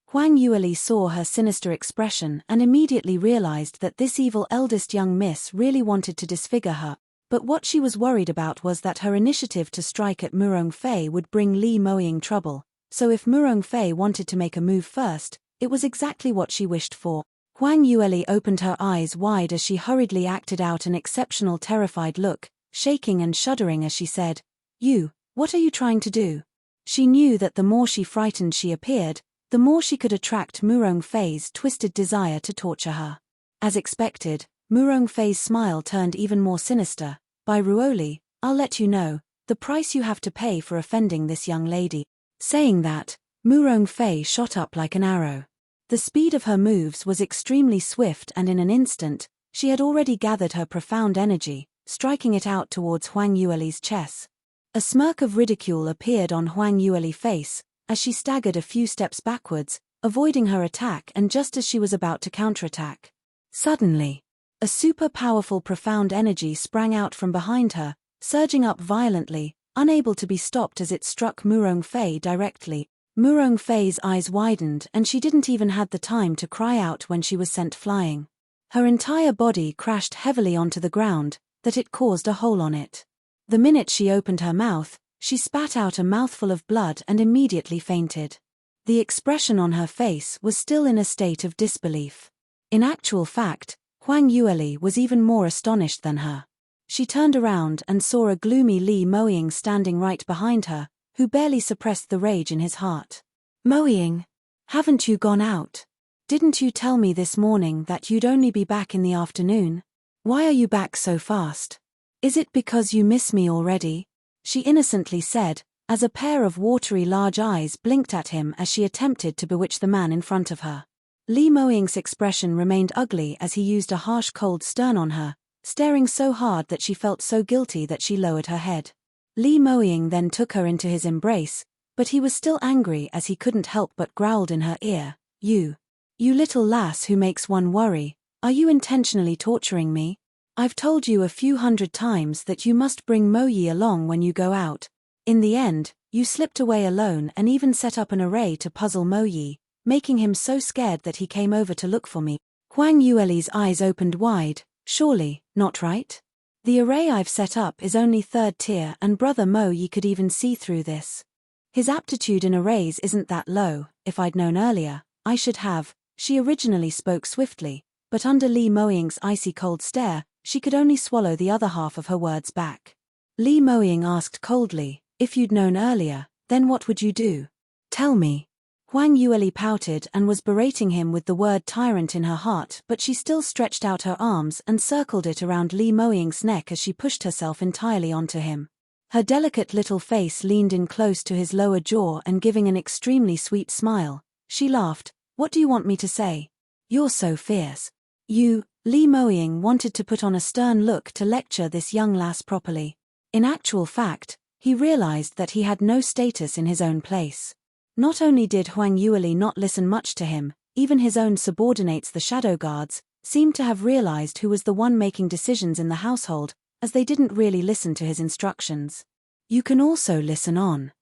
A: Huang Yueli saw her sinister expression and immediately realized that this evil eldest young miss really wanted to disfigure her, but what she was worried about was that her initiative to strike at Murong Fei would bring Li Moying trouble, so if Murong Fei wanted to make a move first, it was exactly what she wished for. Huang Yueli opened her eyes wide as she hurriedly acted out an exceptional terrified look, shaking and shuddering as she said, "You, what are you trying to do?" She knew that the more she frightened she appeared, the more she could attract Murong Fei's twisted desire to torture her. As expected, Murong Fei's smile turned even more sinister. "By Ruoli, I'll let you know the price you have to pay for offending this young lady." Saying that, Murong Fei shot up like an arrow. The speed of her moves was extremely swift, and in an instant, she had already gathered her profound energy, striking it out towards Huang Yueli's chest. A smirk of ridicule appeared on Huang Yueli's face, as she staggered a few steps backwards, avoiding her attack, and just as she was about to counterattack. Suddenly, a super powerful profound energy sprang out from behind her, surging up violently, unable to be stopped as it struck Murong Fei directly. Murong Fei's eyes widened and she didn't even have the time to cry out when she was sent flying. Her entire body crashed heavily onto the ground, that it caused a hole on it. The minute she opened her mouth, she spat out a mouthful of blood and immediately fainted. The expression on her face was still in a state of disbelief. In actual fact, Huang Yueli was even more astonished than her. She turned around and saw a gloomy Li Moying standing right behind her, who barely suppressed the rage in his heart. "Moying, haven't you gone out? Didn't you tell me this morning that you'd only be back in the afternoon? Why are you back so fast? Is it because you miss me already?" she innocently said, as a pair of watery large eyes blinked at him as she attempted to bewitch the man in front of her. Li Moying's expression remained ugly as he used a harsh cold stare on her, staring so hard that she felt so guilty that she lowered her head. Li Moying then took her into his embrace, but he was still angry as he couldn't help but growled in her ear, You little lass who makes one worry, are you intentionally torturing me? I've told you a few hundred times that you must bring Mo Yi along when you go out. In the end, you slipped away alone and even set up an array to puzzle Mo Yi, making him so scared that he came over to look for me." Huang Yueli's eyes opened wide. "Surely, not right? The array I've set up is only third tier and brother Mo Yi could even see through this. His aptitude in arrays isn't that low. If I'd known earlier, I should have." She originally spoke swiftly, but under Li Moying's icy cold stare, she could only swallow the other half of her words back. Li Moying asked coldly, "If you'd known earlier, then what would you do? Tell me." Huang Yueli pouted and was berating him with the word tyrant in her heart, but she still stretched out her arms and circled it around Li Moying's neck as she pushed herself entirely onto him. Her delicate little face leaned in close to his lower jaw and giving an extremely sweet smile, she laughed. "What do you want me to say? You're so fierce." Li Moying wanted to put on a stern look to lecture this young lass properly. In actual fact, he realized that he had no status in his own place. Not only did Huang Yueli not listen much to him, even his own subordinates, the shadow guards, seemed to have realized who was the one making decisions in the household, as they didn't really listen to his instructions. You can also listen on.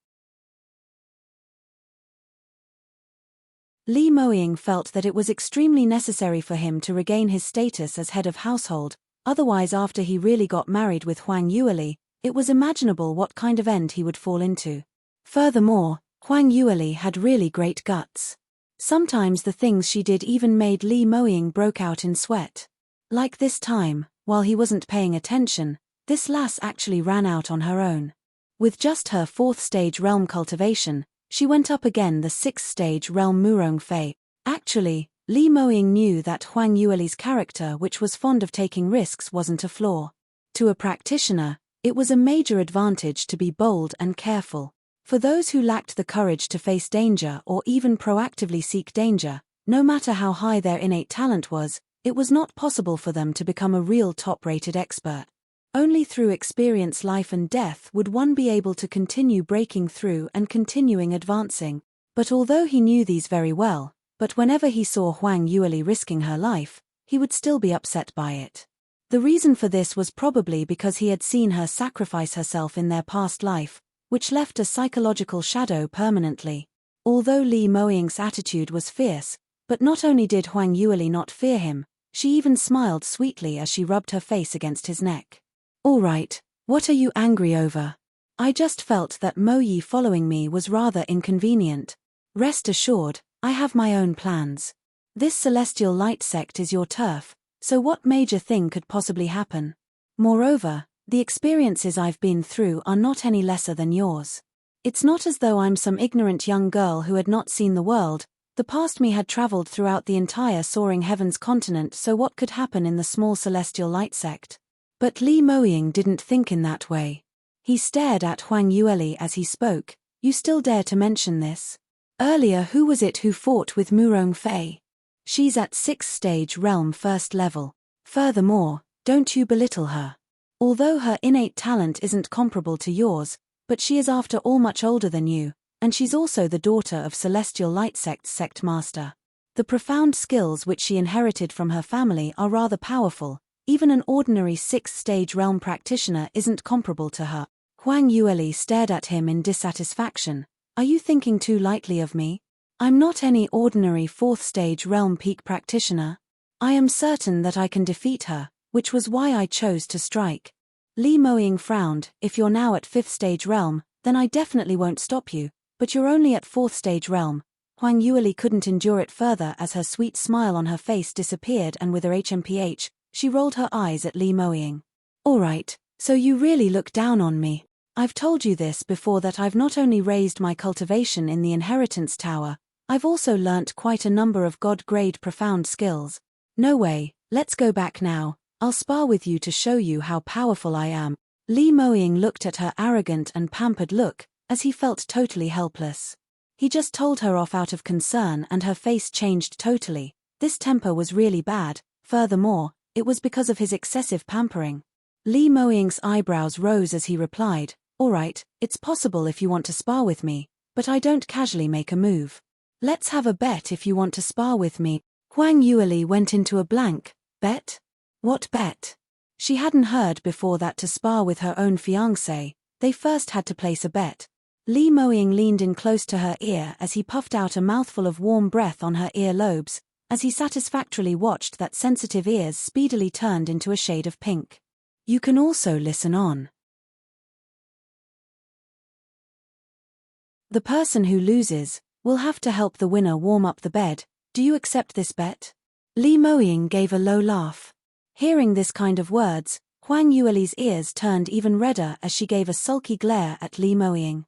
A: Li Moying felt that it was extremely necessary for him to regain his status as head of household, otherwise after he really got married with Huang Yueli, it was imaginable what kind of end he would fall into. Furthermore, Huang Yueli had really great guts. Sometimes the things she did even made Li Moying broke out in sweat. Like this time, while he wasn't paying attention, this lass actually ran out on her own. With just her 4th stage realm cultivation, she went up again the 6th stage realm Murong Fei. Actually, Li Moying knew that Huang Yueli's character, which was fond of taking risks, wasn't a flaw. To a practitioner, it was a major advantage to be bold and careful. For those who lacked the courage to face danger or even proactively seek danger, no matter how high their innate talent was, it was not possible for them to become a real top-rated expert. Only through experience, life and death would one be able to continue breaking through and continuing advancing. But although he knew these very well, whenever he saw Huang Yueli risking her life, he would still be upset by it. The reason for this was probably because he had seen her sacrifice herself in their past life, which left a psychological shadow permanently. Although Li Moying's attitude was fierce, but not only did Huang Yueli not fear him, she even smiled sweetly as she rubbed her face against his neck. "All right, what are you angry over? I just felt that Mo Yi following me was rather inconvenient. Rest assured, I have my own plans. This celestial light sect is your turf, so what major thing could possibly happen? Moreover, the experiences I've been through are not any lesser than yours. It's not as though I'm some ignorant young girl who had not seen the world. The past me had traveled throughout the entire soaring heavens continent, so what could happen in the small celestial light sect?" But Li Moying didn't think in that way. He stared at Huang Yueli as he spoke. "You still dare to mention this? Earlier who was it who fought with Murong Fei? She's at 6th stage realm first level. Furthermore, don't you belittle her. Although her innate talent isn't comparable to yours, but she is after all much older than you, and she's also the daughter of Celestial Light Sect's sect master. The profound skills which she inherited from her family are rather powerful. Even an ordinary 6th stage realm practitioner isn't comparable to her." Huang Yueli stared at him in dissatisfaction. "Are you thinking too lightly of me? I'm not any ordinary 4th stage realm peak practitioner. I am certain that I can defeat her, which was why I chose to strike." Li Moying frowned. "If you're now at 5th stage realm, then I definitely won't stop you, but you're only at 4th stage realm." Huang Yueli couldn't endure it further as her sweet smile on her face disappeared, and with her HMPH, she rolled her eyes at Li Moying. "All right, so you really look down on me. I've told you this before that I've not only raised my cultivation in the Inheritance Tower, I've also learnt quite a number of God-grade profound skills. No way, let's go back now. I'll spar with you to show you how powerful I am." Li Moying looked at her arrogant and pampered look, as he felt totally helpless. He just told her off out of concern and her face changed totally. This temper was really bad. Furthermore, it was because of his excessive pampering. Li Moying's eyebrows rose as he replied, "All right, it's possible if you want to spar with me, but I don't casually make a move. Let's have a bet if you want to spar with me." Huang Yueli went into a blank. Bet? What bet? She hadn't heard before that to spar with her own fiancé, they first had to place a bet. Li Moying leaned in close to her ear as he puffed out a mouthful of warm breath on her ear lobes, as he satisfactorily watched that sensitive ears speedily turned into a shade of pink. "You can also listen on. The person who loses will have to help the winner warm up the bed. Do you accept this bet?" Li Moying gave a low laugh. Hearing this kind of words, Huang Yueli's ears turned even redder as she gave a sulky glare at Li Moying.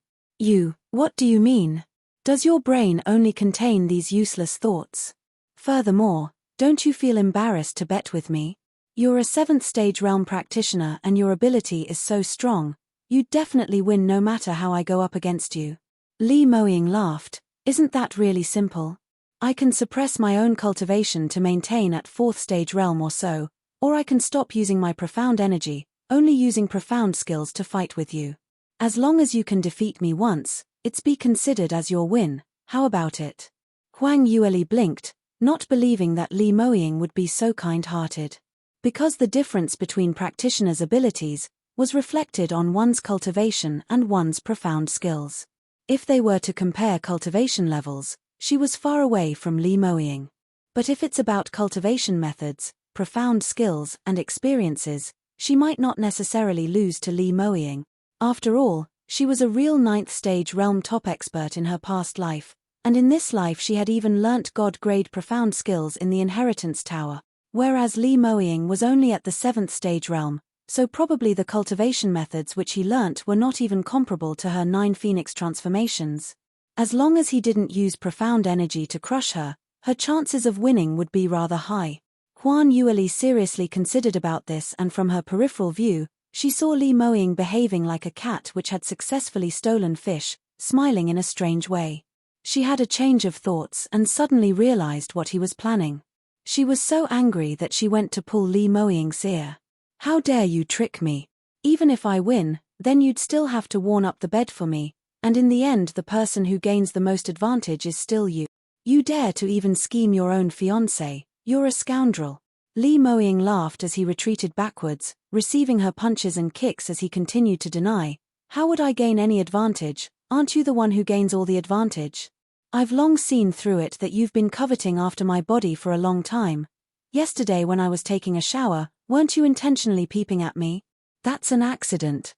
A: What do you mean? Does your brain only contain these useless thoughts? Furthermore, don't you feel embarrassed to bet with me? You're a 7th stage realm practitioner and your ability is so strong, you'd definitely win no matter how I go up against you." Li Moying laughed. "Isn't that really simple? I can suppress my own cultivation to maintain at 4th stage realm or so, or I can stop using my profound energy, only using profound skills to fight with you. As long as you can defeat me once, it's be considered as your win. How about it?" Huang Yueli blinked, not believing that Li Moying would be so kind-hearted. Because the difference between practitioners' abilities was reflected on one's cultivation and one's profound skills. If they were to compare cultivation levels, she was far away from Li Moying. But if it's about cultivation methods, profound skills, and experiences, she might not necessarily lose to Li Moying. After all, she was a real 9th stage realm top expert in her past life, and in this life she had even learnt God-grade profound skills in the Inheritance Tower, whereas Li Moying was only at the 7th stage realm, so probably the cultivation methods which he learnt were not even comparable to her 9 phoenix transformations. As long as he didn't use profound energy to crush her, her chances of winning would be rather high. Huang Yueli seriously considered about this, and from her peripheral view, she saw Li Moying behaving like a cat which had successfully stolen fish, smiling in a strange way. She had a change of thoughts and suddenly realized what he was planning. She was so angry that she went to pull Li Moying's ear. "How dare you trick me? Even if I win, then you'd still have to warm up the bed for me, and in the end the person who gains the most advantage is still you. You dare to even scheme your own fiancé, you're a scoundrel." Li Moying laughed as he retreated backwards, receiving her punches and kicks as he continued to deny. How would I gain any advantage? Aren't you the one who gains all the advantage? I've long seen through it that you've been coveting after my body for a long time. Yesterday when I was taking a shower, weren't you intentionally peeping at me? That's an accident.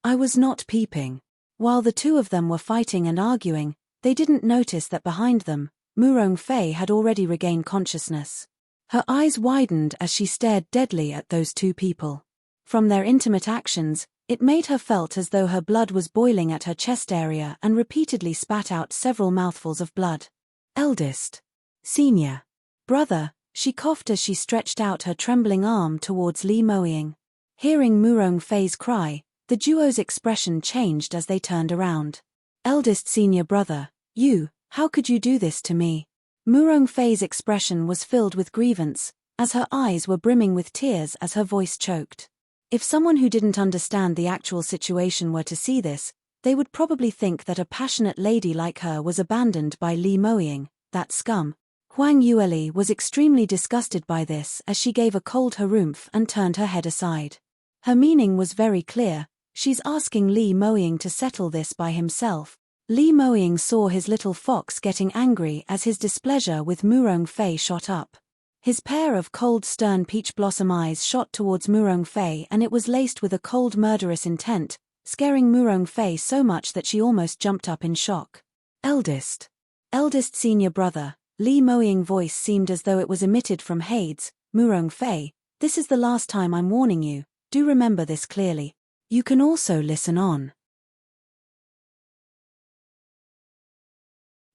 A: I was not peeping. While the two of them were fighting and arguing, they didn't notice that behind them, Murong Fei had already regained consciousness. Her eyes widened as she stared deadly at those two people. From their intimate actions, it made her felt as though her blood was boiling at her chest area and repeatedly spat out several mouthfuls of blood. Eldest. Senior. Brother, she coughed as she stretched out her trembling arm towards Li Moying. Hearing Murong Fei's cry, the duo's expression changed as they turned around. Eldest senior brother, how could you do this to me? Murong Fei's expression was filled with grievance, as her eyes were brimming with tears as her voice choked. If someone who didn't understand the actual situation were to see this, they would probably think that a passionate lady like her was abandoned by Li Moying, that scum. Huang Yueli was extremely disgusted by this as she gave a cold harumph and turned her head aside. Her meaning was very clear, she's asking Li Moying to settle this by himself. Li Moying saw his little fox getting angry as his displeasure with Murong Fei shot up. His pair of cold stern peach blossom eyes shot towards Murong Fei and it was laced with a cold murderous intent, scaring Murong Fei so much that she almost jumped up in shock. Eldest senior brother, Li Moying's voice seemed as though it was emitted from Hades. Murong Fei, this is the last time I'm warning you, do remember this clearly. You can also listen on.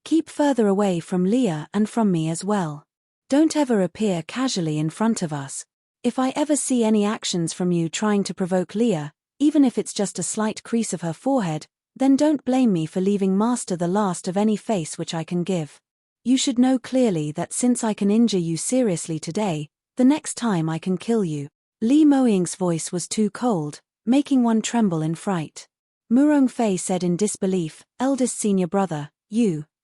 A: Keep further away from Leah and from me as well. Don't ever appear casually in front of us. If I ever see any actions from you trying to provoke Leah, even if it's just a slight crease of her forehead, then don't blame me for leaving Master the last of any face which I can give. You should know clearly that since I can injure you seriously today, the next time I can kill you. Li Moying's voice was too cold, making one tremble in fright. Murong Fei said in disbelief, eldest senior brother,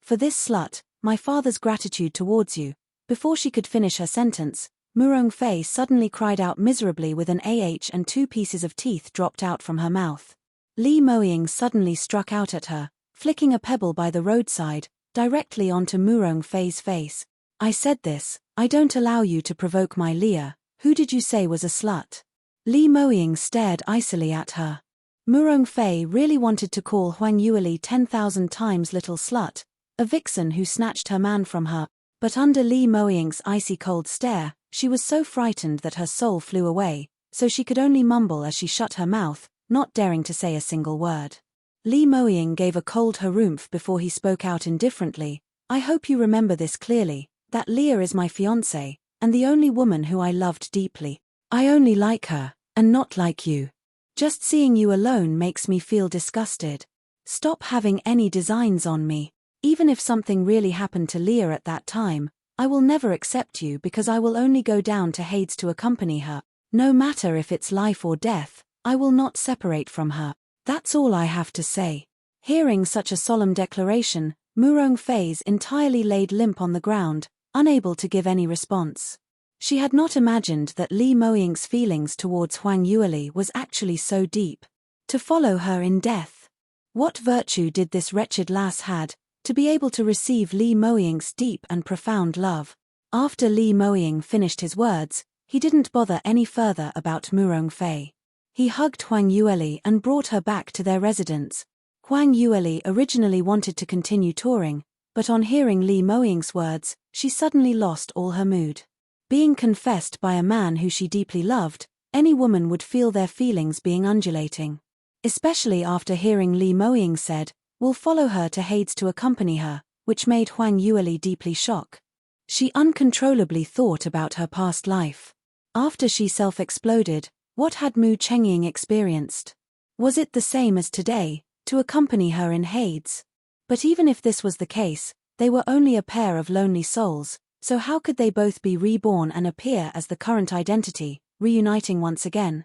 A: for this slut, my father's gratitude towards you. Before she could finish her sentence, Murong Fei suddenly cried out miserably with an and 2 pieces of teeth dropped out from her mouth. Li Moying suddenly struck out at her, flicking a pebble by the roadside, directly onto Murong Fei's face. I said this, I don't allow you to provoke my Leah, who did you say was a slut? Li Moying stared icily at her. Murong Fei really wanted to call Huang Yueli 10,000 times little slut, a vixen who snatched her man from her, but under Li Moying's icy cold stare, she was so frightened that her soul flew away, so she could only mumble as she shut her mouth, not daring to say a single word. Li Moying gave a cold harumph before he spoke out indifferently, I hope you remember this clearly, that Leah is my fiancée, and the only woman who I loved deeply. I only like her, and not like you. Just seeing you alone makes me feel disgusted. Stop having any designs on me. Even if something really happened to Leah at that time, I will never accept you because I will only go down to Hades to accompany her. No matter if it's life or death, I will not separate from her. That's all I have to say. Hearing such a solemn declaration, Murong Fei's entirely laid limp on the ground, unable to give any response. She had not imagined that Li Moying's feelings towards Huang Yueli was actually so deep. To follow her in death. What virtue did this wretched lass had, to be able to receive Li Moying's deep and profound love? After Li Moying finished his words, he didn't bother any further about Murong Fei. He hugged Huang Yueli and brought her back to their residence. Huang Yueli originally wanted to continue touring, but on hearing Li Moying's words, she suddenly lost all her mood. Being confessed by a man who she deeply loved, any woman would feel their feelings being undulating. Especially after hearing Li Moying said, "We'll follow her to Hades to accompany her," which made Huang Yueli deeply shocked. She uncontrollably thought about her past life. After she self-exploded, what had Mu Chengying experienced? Was it the same as today, to accompany her in Hades? But even if this was the case, they were only a pair of lonely souls, so how could they both be reborn and appear as the current identity, reuniting once again?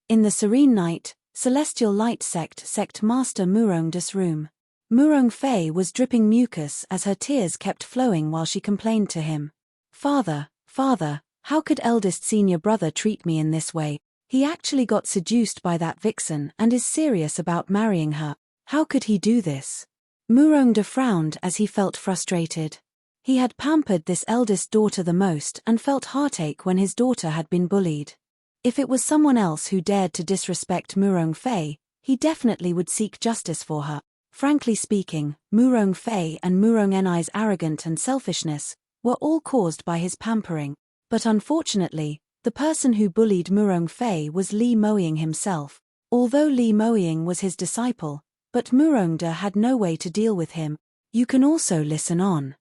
A: In the serene night, Celestial Light Sect Master Murong's room. Murong Fei was dripping mucus as her tears kept flowing while she complained to him. Father, How could eldest senior brother treat me in this way? He actually got seduced by that vixen and is serious about marrying her. How could he do this? Murongda frowned as he felt frustrated. He had pampered this eldest daughter the most and felt heartache when his daughter had been bullied. If it was someone else who dared to disrespect Murong Fei, he definitely would seek justice for her. Frankly speaking, Murong Fei and Murong Enai's arrogance and selfishness were all caused by his pampering. But unfortunately, the person who bullied Murong Fei was Li Moying himself. Although Li Moying was his disciple, but Murongda had no way to deal with him. You can also listen on.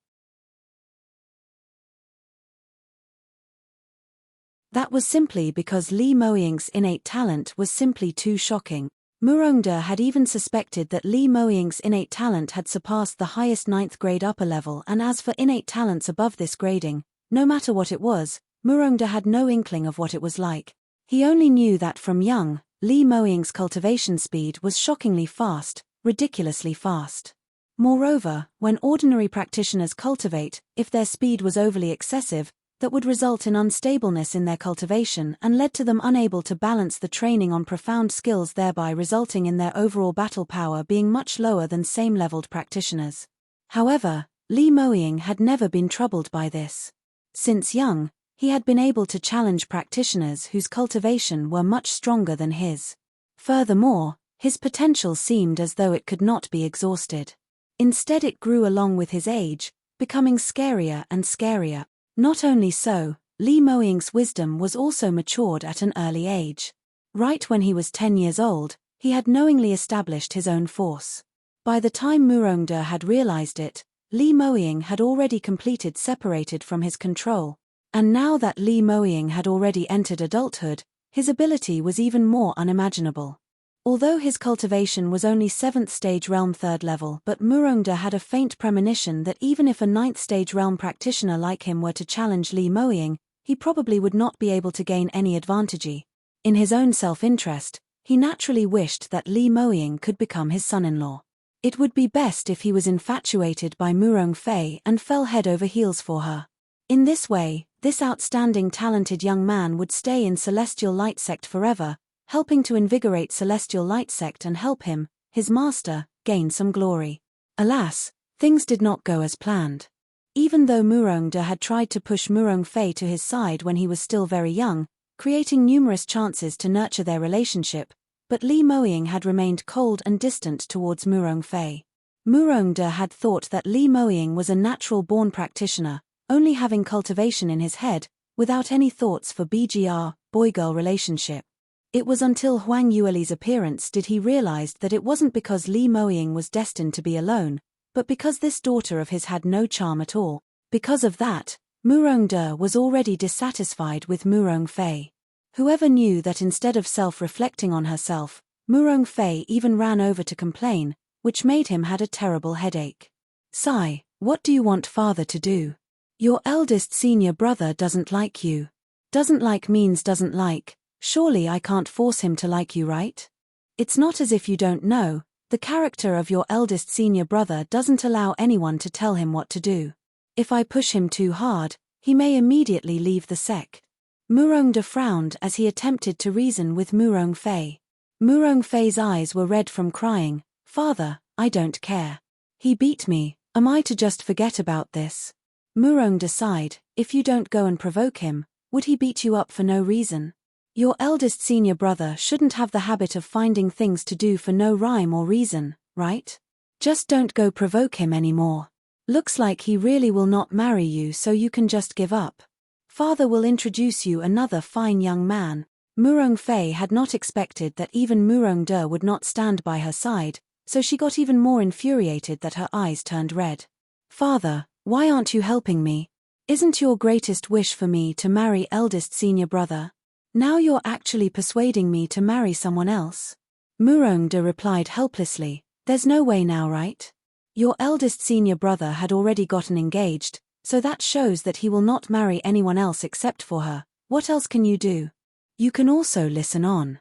A: That was simply because Li Moying's innate talent was simply too shocking. Murongda had even suspected that Li Moying's innate talent had surpassed the highest 9th grade upper level, and as for innate talents above this grading, no matter what it was, Murongda had no inkling of what it was like. He only knew that from young, Li Moying's cultivation speed was shockingly fast, ridiculously fast. Moreover, when ordinary practitioners cultivate, if their speed was overly excessive, that would result in unstableness in their cultivation and led to them unable to balance the training on profound skills, thereby resulting in their overall battle power being much lower than same-leveled practitioners. However, Li Moying had never been troubled by this. Since young, he had been able to challenge practitioners whose cultivation were much stronger than his. Furthermore, his potential seemed as though it could not be exhausted. Instead, it grew along with his age, becoming scarier and scarier. Not only so, Li Moying's wisdom was also matured at an early age. Right when he was 10 years old, he had knowingly established his own force. By the time Murongda had realized it, Li Moying had already completed separated from his control. And now that Li Moying had already entered adulthood, his ability was even more unimaginable. Although his cultivation was only 7th stage realm 3rd level, but Murongda had a faint premonition that even if a 9th stage realm practitioner like him were to challenge Li Moying, he probably would not be able to gain any advantage. In his own self-interest, he naturally wished that Li Moying could become his son-in-law. It would be best if he was infatuated by Murong Fei and fell head over heels for her. In this way, this outstanding talented young man would stay in Celestial Light Sect forever, helping to invigorate Celestial Light Sect and help him, his master, gain some glory. Alas, things did not go as planned. Even though Murongda had tried to push Murong Fei to his side when he was still very young, creating numerous chances to nurture their relationship, but Li Moying had remained cold and distant towards Murong Fei. Murongda had thought that Li Moying was a natural-born practitioner, only having cultivation in his head, without any thoughts for BGR, boy-girl relationship. It was until Huang Yueli's appearance did he realize that it wasn't because Li Moying was destined to be alone, but because this daughter of his had no charm at all. Because of that, Murongda was already dissatisfied with Murong Fei. Whoever knew that instead of self-reflecting on herself, Murong Fei even ran over to complain, which made him had a terrible headache. Sigh, what do you want father to do? Your eldest senior brother doesn't like you. Doesn't like means doesn't like. Surely I can't force him to like you, right? It's not as if you don't know, the character of your eldest senior brother doesn't allow anyone to tell him what to do. If I push him too hard, he may immediately leave the sect. Murongda frowned as he attempted to reason with Murong Fei. Murong Fei's eyes were red from crying. Father, I don't care. He beat me, am I to just forget about this? Murongda sighed, if you don't go and provoke him, would he beat you up for no reason? Your eldest senior brother shouldn't have the habit of finding things to do for no rhyme or reason, right? Just don't go provoke him anymore. Looks like he really will not marry you, so you can just give up. Father will introduce you another fine young man. Murong Fei had not expected that even Murongda would not stand by her side, so she got even more infuriated that her eyes turned red. Father, why aren't you helping me? Isn't your greatest wish for me to marry eldest senior brother? Now you're actually persuading me to marry someone else. Murongda replied helplessly, there's no way now, right? Your eldest senior brother had already gotten engaged, so that shows that he will not marry anyone else except for her. What else can you do? You can also listen on.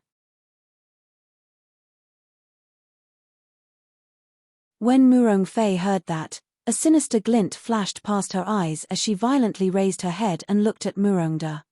A: When Murong Fei heard that, a sinister glint flashed past her eyes as she violently raised her head and looked at Murongda.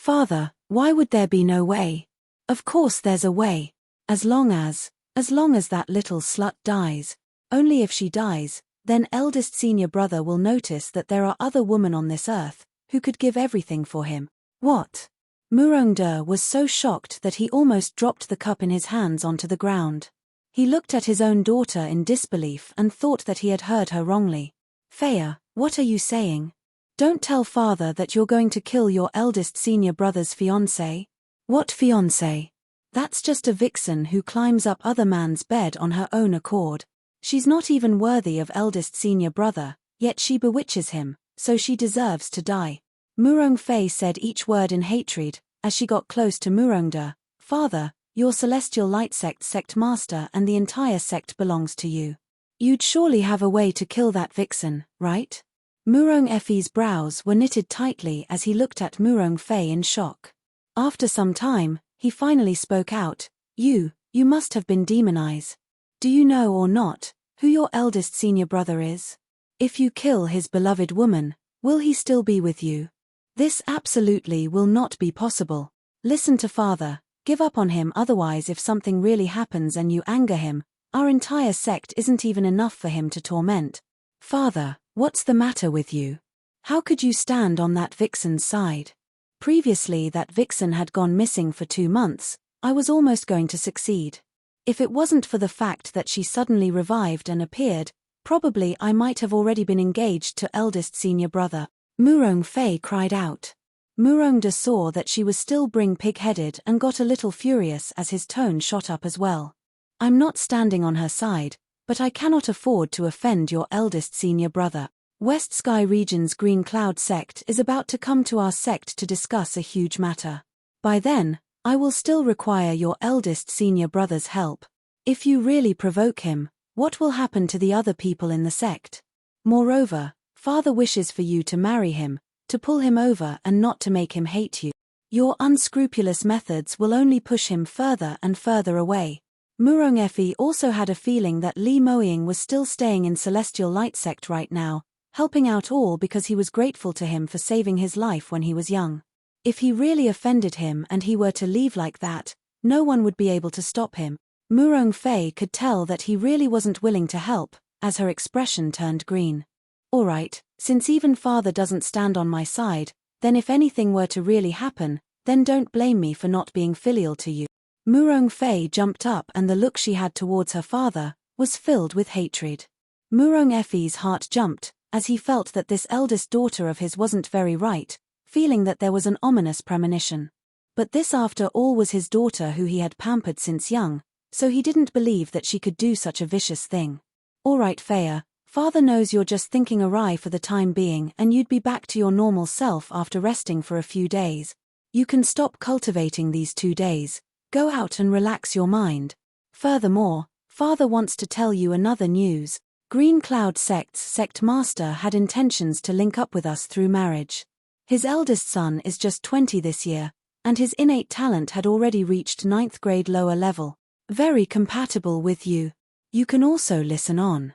A: Father, why would there be no way? Of course there's a way. As long as that little slut dies. Only if she dies, then eldest senior brother will notice that there are other women on this earth who could give everything for him. What? Murongder was so shocked that he almost dropped the cup in his hands onto the ground. He looked at his own daughter in disbelief and thought that he had heard her wrongly. Faya, what are you saying? Don't tell father that you're going to kill your eldest senior brother's fiancée. What fiancée? That's just a vixen who climbs up other man's bed on her own accord. She's not even worthy of eldest senior brother, yet she bewitches him, so she deserves to die. Murong Fei said each word in hatred, as she got close to Murongder. Father, your celestial light sect master and the entire sect belongs to you. You'd surely have a way to kill that vixen, right? Murong Effie's brows were knitted tightly as he looked at Murong Fei in shock. After some time, he finally spoke out. You must have been demonized. Do you know or not who your eldest senior brother is? If you kill his beloved woman, will he still be with you? This absolutely will not be possible. Listen to father, give up on him, otherwise if something really happens and you anger him, our entire sect isn't even enough for him to torment. Father, what's the matter with you? How could you stand on that vixen's side? Previously that vixen had gone missing for 2 months. I was almost going to succeed. If it wasn't for the fact that she suddenly revived and appeared, probably I might have already been engaged to eldest senior brother. Murong Fei cried out. Murongder saw that she was still pig-headed and got a little furious as his tone shot up as well. I'm not standing on her side, but I cannot afford to offend your eldest senior brother. West Sky Region's Green Cloud sect is about to come to our sect to discuss a huge matter. By then, I will still require your eldest senior brother's help. If you really provoke him, what will happen to the other people in the sect? Moreover, father wishes for you to marry him, to pull him over and not to make him hate you. Your unscrupulous methods will only push him further and further away. Murong Effie also had a feeling that Li Moying was still staying in Celestial Light Sect right now, helping out all because he was grateful to him for saving his life when he was young. If he really offended him and he were to leave like that, no one would be able to stop him. Murong Fei could tell that he really wasn't willing to help, as her expression turned green. Alright, since even father doesn't stand on my side, then if anything were to really happen, then don't blame me for not being filial to you. Murong Fei jumped up and the look she had towards her father was filled with hatred. Murong Effie's heart jumped, as he felt that this eldest daughter of his wasn't very right, feeling that there was an ominous premonition. But this after all was his daughter who he had pampered since young, so he didn't believe that she could do such a vicious thing. Alright Faya, father knows you're just thinking awry for the time being and you'd be back to your normal self after resting for a few days. You can stop cultivating these 2 days. Go out and relax your mind. Furthermore, father wants to tell you another news. Green Cloud Sect's sect master had intentions to link up with us through marriage. His eldest son is just 20 this year, and his innate talent had already reached 9th grade lower level. Very compatible with you. You can also listen on.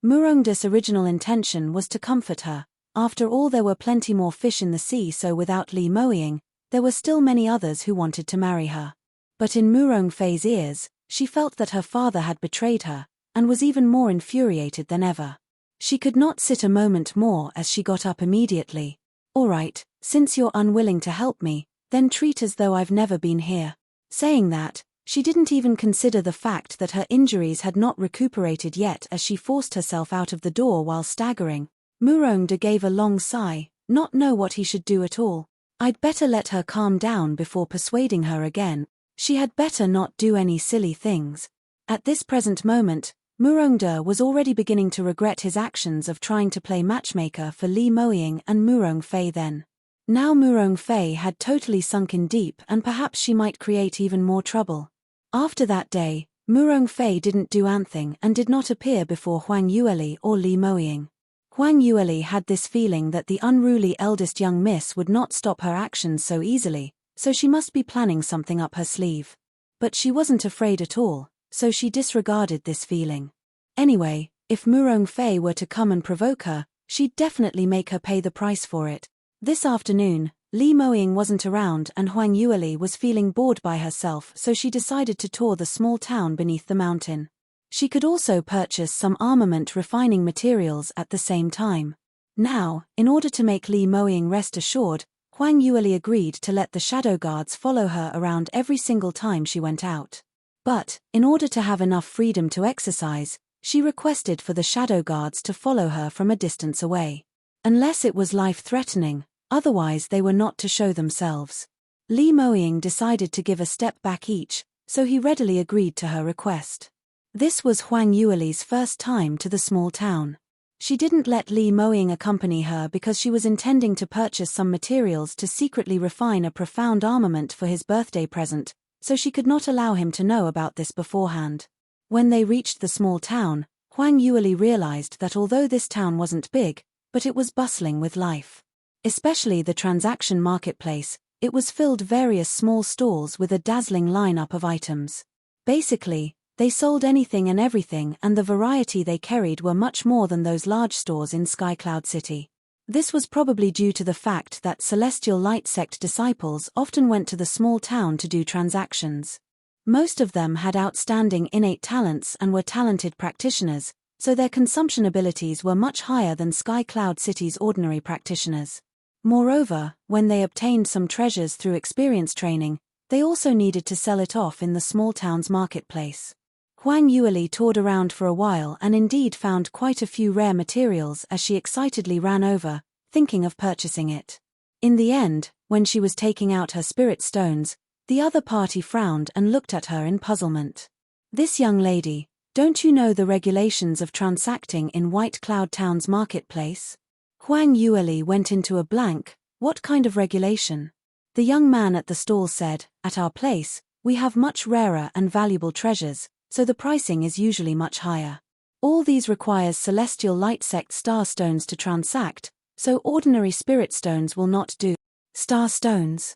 A: Murongder's original intention was to comfort her. After all, there were plenty more fish in the sea, so without Li Moying, there were still many others who wanted to marry her. But in Murong Fei's ears, she felt that her father had betrayed her, and was even more infuriated than ever. She could not sit a moment more as she got up immediately. Alright, since you're unwilling to help me, then treat as though I've never been here. Saying that, she didn't even consider the fact that her injuries had not recuperated yet as she forced herself out of the door while staggering. Murongder gave a long sigh, not know what he should do at all. I'd better let her calm down before persuading her again. She had better not do any silly things. At this present moment, Murongder was already beginning to regret his actions of trying to play matchmaker for Li Moying and Murong Fei then. Now Murong Fei had totally sunk in deep and perhaps she might create even more trouble. After that day, Murong Fei didn't do anything and did not appear before Huang Yueli or Li Moying. Huang Yueli had this feeling that the unruly eldest young miss would not stop her actions so easily, so she must be planning something up her sleeve. But she wasn't afraid at all, so she disregarded this feeling. Anyway, if Murong Fei were to come and provoke her, She'd definitely make her pay the price for it. This afternoon, Li Moying wasn't around and Huang Yueli was feeling bored by herself, so she decided to tour the small town beneath the mountain. She could also purchase some armament refining materials at the same time. Now, in order to make Li Moying rest assured, Huang Yueli agreed to let the shadow guards follow her around every single time she went out. But, in order to have enough freedom to exercise, she requested for the shadow guards to follow her from a distance away. Unless it was life-threatening, otherwise they were not to show themselves. Li Moying decided to give a step back each, so he readily agreed to her request. This was Huang Yueli's first time to the small town. She didn't let Li Moying accompany her because she was intending to purchase some materials to secretly refine a profound armament for his birthday present, so she could not allow him to know about this beforehand. When they reached the small town, Huang Yueli realized that although this town wasn't big, but it was bustling with life. Especially the transaction marketplace, it was filled various small stalls with a dazzling lineup of items. Basically, they sold anything and everything, and the variety they carried were much more than those large stores in Skycloud City. This was probably due to the fact that Celestial Light Sect disciples often went to the small town to do transactions. Most of them had outstanding innate talents and were talented practitioners, so their consumption abilities were much higher than Skycloud City's ordinary practitioners. Moreover, when they obtained some treasures through experience training, they also needed to sell it off in the small town's marketplace. Huang Yueli toured around for a while and indeed found quite a few rare materials as she excitedly ran over, thinking of purchasing it. In the end, when she was taking out her spirit stones, the other party frowned and looked at her in puzzlement. "This young lady, don't you know the regulations of transacting in White Cloud Town's marketplace?" Huang Yueli went into a blank. What kind of regulation? The young man at the stall said, "At our place, we have much rarer and valuable treasures, so the pricing is usually much higher. All these requires Celestial Light Sect star stones to transact, so ordinary spirit stones will not do." "Star stones?"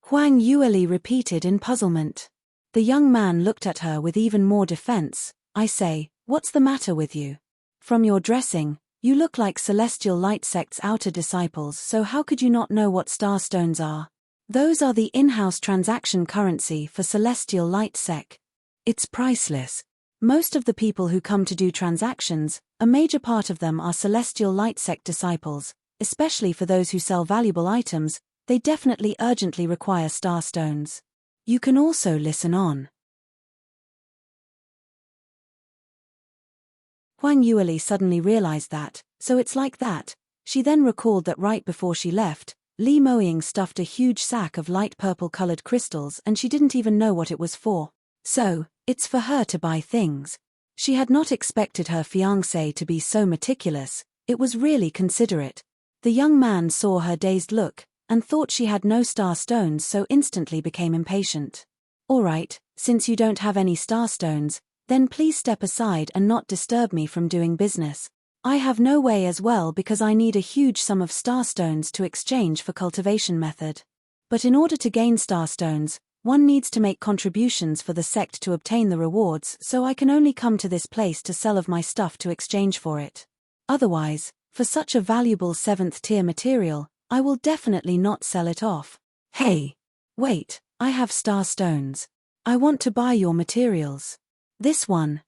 A: Huang Yueli repeated in puzzlement. The young man looked at her with even more defense. "I say, what's the matter with you? From your dressing, you look like Celestial Light Sect's outer disciples, so how could you not know what star stones are? Those are the in-house transaction currency for Celestial Light Sect. It's priceless. Most of the people who come to do transactions, a major part of them are Celestial Light Sect disciples, especially for those who sell valuable items, they definitely urgently require star stones. You can also listen on." Huang Yueli suddenly realized that, so it's like that. She then recalled that right before she left, Li Moying stuffed a huge sack of light purple-colored crystals and she didn't even know what it was for. So, it's for her to buy things. She had not expected her fiancé to be so meticulous. It was really considerate. The young man saw her dazed look, and thought she had no star stones, so instantly became impatient. "All right, since you don't have any star stones, then please step aside and not disturb me from doing business. I have no way as well because I need a huge sum of star stones to exchange for cultivation method. But in order to gain star stones, one needs to make contributions for the sect to obtain the rewards, so I can only come to this place to sell of my stuff to exchange for it. Otherwise, for such a valuable 7th-tier material, I will definitely not sell it off." "Hey! Wait, I have star stones. I want to buy your materials. This one,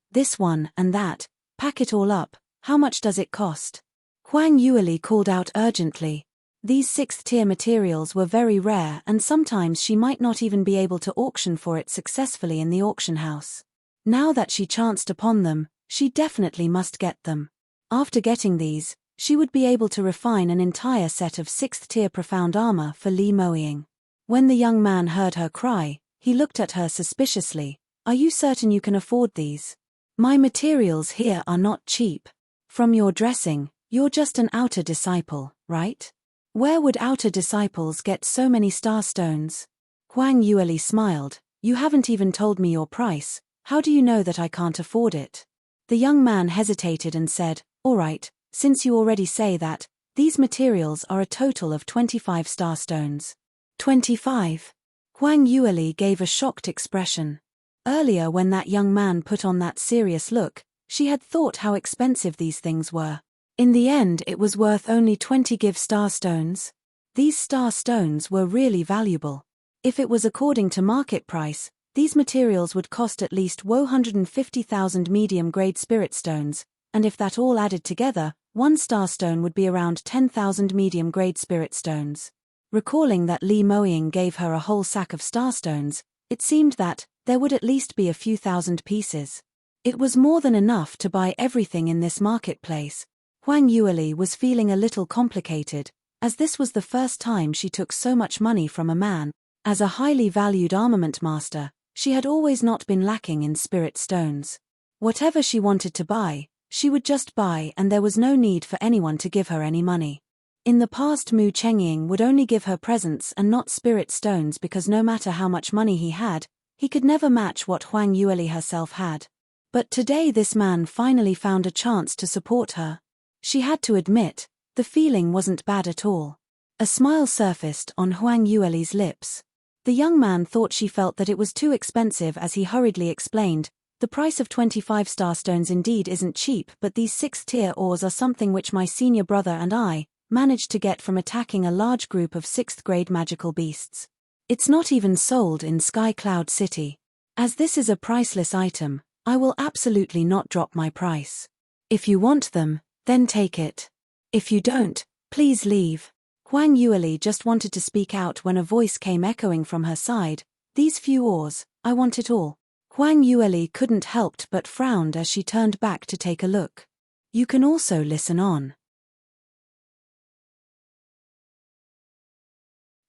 A: and that, pack it all up, how much does it cost?" Huang Yueli called out urgently. These 6th-tier materials were very rare and sometimes she might not even be able to auction for it successfully in the auction house. Now that she chanced upon them, she definitely must get them. After getting these, she would be able to refine an entire set of 6th-tier profound armor for Li Moying. When the young man heard her cry, he looked at her suspiciously. "Are you certain you can afford these? My materials here are not cheap. From your dressing, you're just an outer disciple, right? Where would outer disciples get so many star stones?" Huang Yueli smiled. "You haven't even told me your price. How do you know that I can't afford it?" The young man hesitated and said, "All right, since you already say that, these materials are a total of 25 star stones." 25? Huang Yueli gave a shocked expression. Earlier when that young man put on that serious look, she had thought how expensive these things were. In the end it was worth only 20 give star stones. These star stones were really valuable. If it was according to market price, these materials would cost at least 150,000 medium-grade spirit stones, and if that all added together, one star stone would be around 10,000 medium-grade spirit stones. Recalling that Li Moying gave her a whole sack of star stones, it seemed that there would at least be a few thousand pieces. It was more than enough to buy everything in this marketplace. Huang Yueli was feeling a little complicated, as this was the first time she took so much money from a man. As a highly valued armament master, she had always not been lacking in spirit stones. Whatever she wanted to buy, she would just buy, and there was no need for anyone to give her any money. In the past, Mu Chengying would only give her presents and not spirit stones because no matter how much money he had, he could never match what Huang Yueli herself had. But today this man finally found a chance to support her. She had to admit, the feeling wasn't bad at all. A smile surfaced on Huang Yueli's lips. The young man thought she felt that it was too expensive as he hurriedly explained, "The price of 25 star stones indeed isn't cheap, but these 6th-tier ores are something which my senior brother and I managed to get from attacking a large group of 6th-grade magical beasts. It's not even sold in Sky Cloud City. As this is a priceless item, I will absolutely not drop my price. If you want them, then take it. If you don't, please leave." Huang Yueli just wanted to speak out when a voice came echoing from her side, "These few ores, I want it all." Huang Yueli couldn't help but frowned as she turned back to take a look. You can also listen on.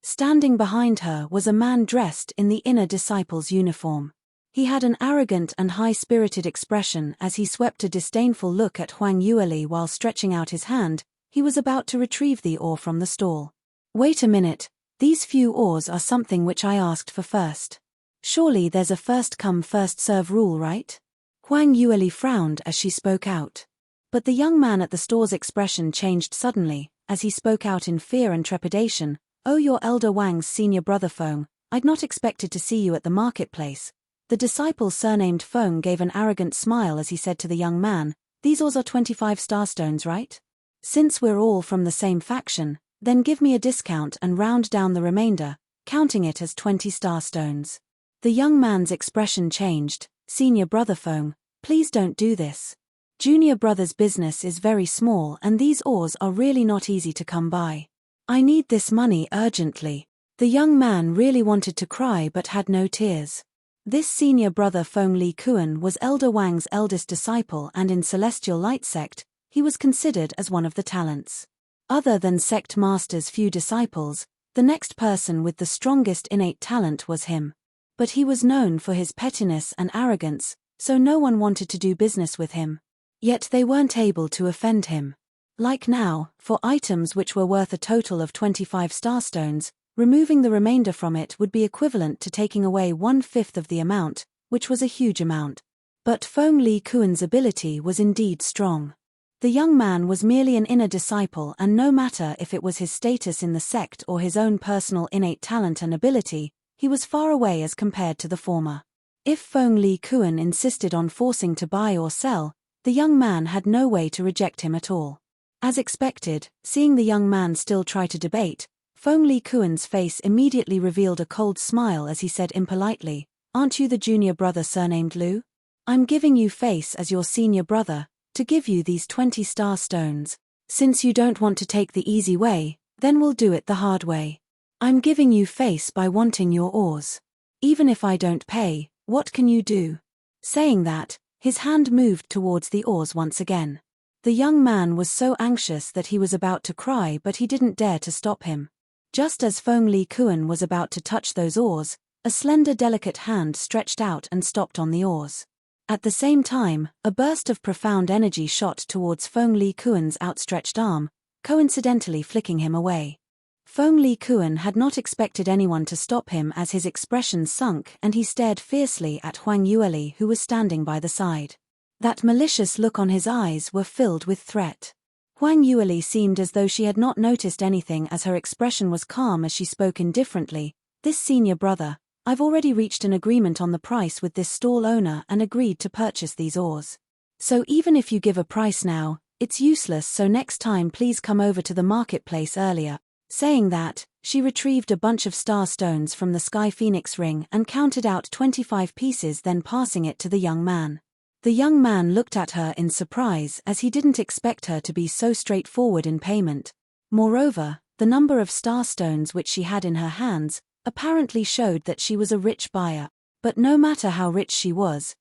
A: Standing behind her was a man dressed in the inner disciple's uniform. He had an arrogant and high-spirited expression as he swept a disdainful look at Huang Yueli while stretching out his hand. He was about to retrieve the ore from the stall. "Wait a minute, these few ores are something which I asked for first. Surely there's a first-come first-serve rule, right?" Huang Yueli frowned as she spoke out. But the young man at the store's expression changed suddenly, as he spoke out in fear and trepidation. "Oh, your elder Wang's senior brother Feng, I'd not expected to see you at the marketplace." The disciple surnamed Feng gave an arrogant smile as he said to the young man, "These ores are 25 star stones, right? Since we're all from the same faction, then give me a discount and round down the remainder, counting it as 20 star stones." The young man's expression changed. "Senior brother Feng, please don't do this. Junior brother's business is very small and these ores are really not easy to come by. I need this money urgently." The young man really wanted to cry but had no tears. This senior brother Feng Li Kuan was Elder Wang's eldest disciple, and in Celestial Light Sect, he was considered as one of the talents. Other than sect master's few disciples, the next person with the strongest innate talent was him. But he was known for his pettiness and arrogance, so no one wanted to do business with him. Yet they weren't able to offend him. Like now, for items which were worth a total of 25 star stones, removing the remainder from it would be equivalent to taking away 1/5 of the amount, which was a huge amount. But Feng Li Kuan's ability was indeed strong. The young man was merely an inner disciple, and no matter if it was his status in the sect or his own personal innate talent and ability, he was far away as compared to the former. If Feng Li Kuan insisted on forcing to buy or sell, the young man had no way to reject him at all. As expected, seeing the young man still try to debate, Feng Li Kuan's face immediately revealed a cold smile as he said impolitely, "Aren't you the junior brother surnamed Lu? I'm giving you face as your senior brother, to give you these 20 star stones. Since you don't want to take the easy way, then we'll do it the hard way. I'm giving you face by wanting your ores. Even if I don't pay, what can you do?" Saying that, his hand moved towards the ores once again. The young man was so anxious that he was about to cry, but he didn't dare to stop him. Just as Feng Li Kuan was about to touch those ores, a slender delicate hand stretched out and stopped on the ores. At the same time, a burst of profound energy shot towards Feng Li Kuan's outstretched arm, coincidentally flicking him away. Feng Li Kuan had not expected anyone to stop him as his expression sunk and he stared fiercely at Huang Yueli, who was standing by the side. That malicious look on his eyes were filled with threat. Huang Yueli seemed as though she had not noticed anything as her expression was calm as she spoke indifferently. "This senior brother, I've already reached an agreement on the price with this stall owner and agreed to purchase these ores. So even if you give a price now, It's useless, so next time please come over to the marketplace earlier. Saying that, she retrieved a bunch of star stones from the Sky Phoenix ring and counted out 25 pieces, then passing it to the young man. The young man looked at her in surprise, as he didn't expect her to be so straightforward in payment. Moreover, the number of star stones which she had in her hands apparently showed that she was a rich buyer. But no matter how rich she was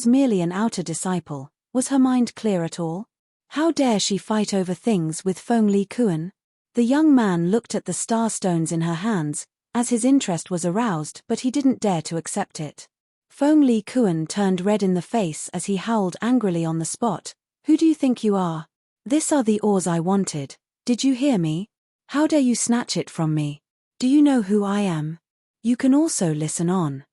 A: merely an outer disciple. Was her mind clear at all? How dare she fight over things with Feng Li Kuan? The young man looked at the star stones in her hands, as his interest was aroused, but he didn't dare to accept it. Feng Li Kuan turned red in the face as he howled angrily on the spot. Who do you think you are? These are the ores I wanted. Did you hear me? How dare you snatch it from me? Do you know who I am? You can also listen on.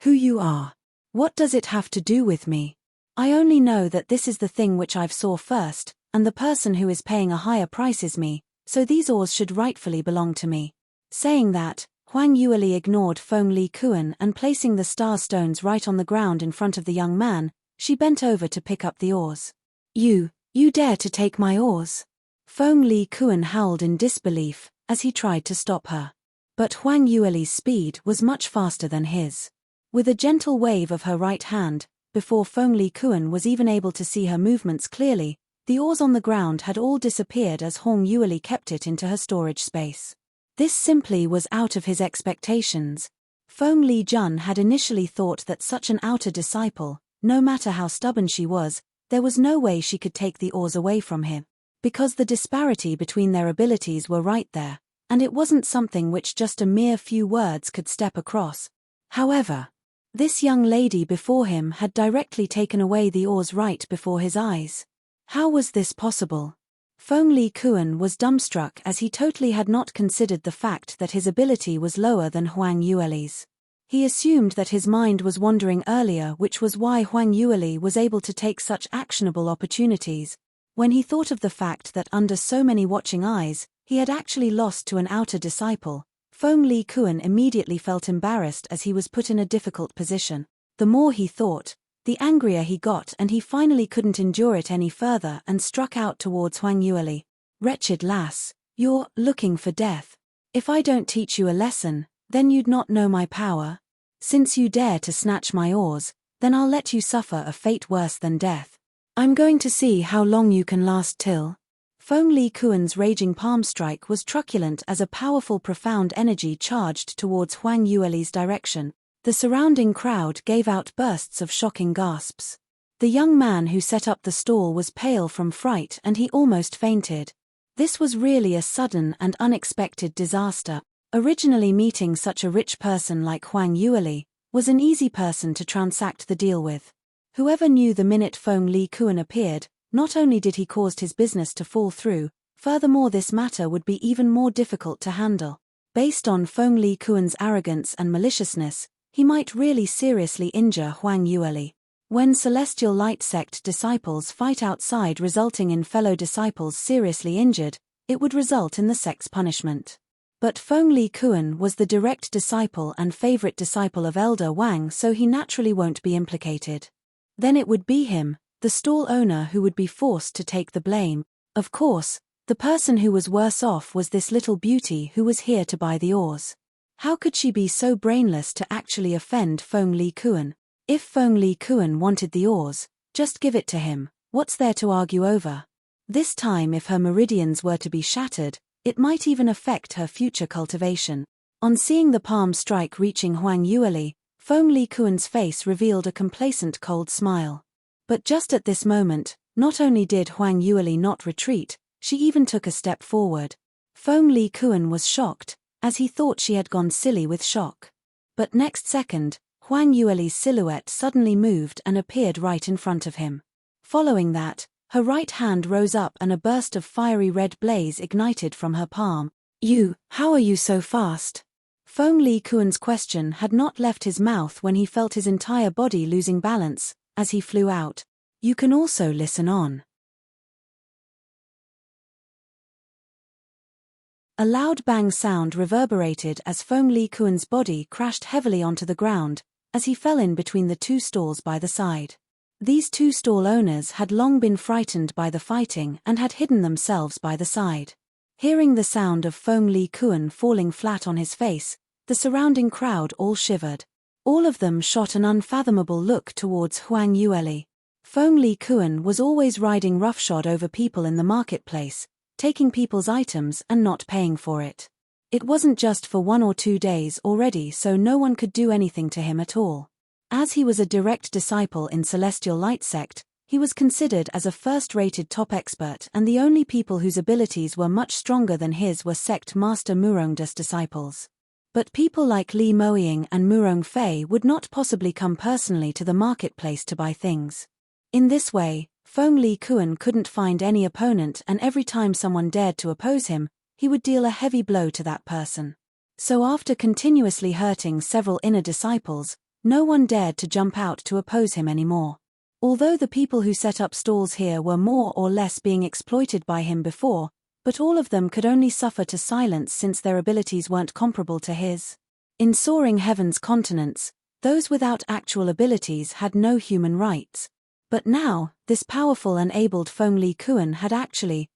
A: Who you are. What does it have to do with me? I only know that this is the thing which I've saw first, and the person who is paying a higher price is me, so these ores should rightfully belong to me. Saying that, Huang Yueli ignored Feng Li Kuan and placing the star stones right on the ground in front of the young man, she bent over to pick up the ores. You dare to take my ores? Feng Li Kuan howled in disbelief, as he tried to stop her. But Huang Yueli's speed was much faster than his. With a gentle wave of her right hand, before Feng Li Kuan was even able to see her movements clearly, the ores on the ground had all disappeared as Huang Yueli kept it into her storage space. This simply was out of his expectations. Feng Li Jun had initially thought that such an outer disciple, no matter how stubborn she was, there was no way she could take the ores away from him, because the disparity between their abilities were right there, and it wasn't something which just a mere few words could step across. However, this young lady before him had directly taken away the ores right before his eyes. How was this possible? Feng Li Kuan was dumbstruck, as he totally had not considered the fact that his ability was lower than Huang Yueli's. He assumed that his mind was wandering earlier, which was why Huang Yueli was able to take such actionable opportunities. When he thought of the fact that under so many watching eyes, he had actually lost to an outer disciple, Feng Li Kuan immediately felt embarrassed, as he was put in a difficult position. The more he thought, the angrier he got, and he finally couldn't endure it any further and struck out towards Huang Yueli. Wretched lass, you're looking for death. If I don't teach you a lesson, then you'd not know my power. Since you dare to snatch my ores, then I'll let you suffer a fate worse than death. I'm going to see how long you can last till. Feng Li Kuan's raging palm strike was truculent as a powerful profound energy charged towards Huang Yueli's direction. The surrounding crowd gave out bursts of shocking gasps. The young man who set up the stall was pale from fright, and he almost fainted. This was really a sudden and unexpected disaster. Originally, meeting such a rich person like Huang Yueli was an easy person to transact the deal with. Whoever knew the minute Feng Li Kuan appeared, not only did he cause his business to fall through, furthermore this matter would be even more difficult to handle. Based on Feng Li Kuan's arrogance and maliciousness, he might really seriously injure Huang Yueli. When Celestial Light Sect disciples fight outside, resulting in fellow disciples seriously injured, it would result in the sect's punishment. But Feng Li Kuan was the direct disciple and favorite disciple of Elder Wang, so he naturally won't be implicated. Then it would be him, the stall owner, who would be forced to take the blame. Of course, the person who was worse off was this little beauty who was here to buy the ores. How could she be so brainless to actually offend Feng Li Kuan? If Feng Li Kuan wanted the ores, just give it to him. What's there to argue over? This time, if her meridians were to be shattered, it might even affect her future cultivation. On seeing the palm strike reaching Huang Yueli, Feng Li Kuan's face revealed a complacent cold smile. But just at this moment, not only did Huang Yueli not retreat, she even took a step forward. Feng Li Kuan was shocked, as he thought she had gone silly with shock. But next second, Huang Yueli's silhouette suddenly moved and appeared right in front of him. Following that, her right hand rose up and a burst of fiery red blaze ignited from her palm. How are you so fast? Feng Li Kuan's question had not left his mouth when he felt his entire body losing balance, as he flew out. You can also listen on. A loud bang sound reverberated as Feng Li Kuan's body crashed heavily onto the ground, as he fell in between the two stalls by the side. These two stall owners had long been frightened by the fighting and had hidden themselves by the side. Hearing the sound of Feng Li Kuan falling flat on his face, the surrounding crowd all shivered. All of them shot an unfathomable look towards Huang Yueli. Feng Li Kuan was always riding roughshod over people in the marketplace, taking people's items and not paying for it. It wasn't just for 1 or 2 days already, so no one could do anything to him at all. As he was a direct disciple in Celestial Light sect, he was considered as a first-rated top expert, and the only people whose abilities were much stronger than his were sect master Murongda's disciples. But people like Li Moying and Murong Fei would not possibly come personally to the marketplace to buy things. In this way, Feng Li Kuan couldn't find any opponent, and every time someone dared to oppose him, he would deal a heavy blow to that person. So after continuously hurting several inner disciples, no one dared to jump out to oppose him anymore. Although the people who set up stalls here were more or less being exploited by him before, but all of them could only suffer to silence since their abilities weren't comparable to his. In soaring heaven's continents, those without actual abilities had no human rights. But now, this powerful and abled Feng Li Kuan had actually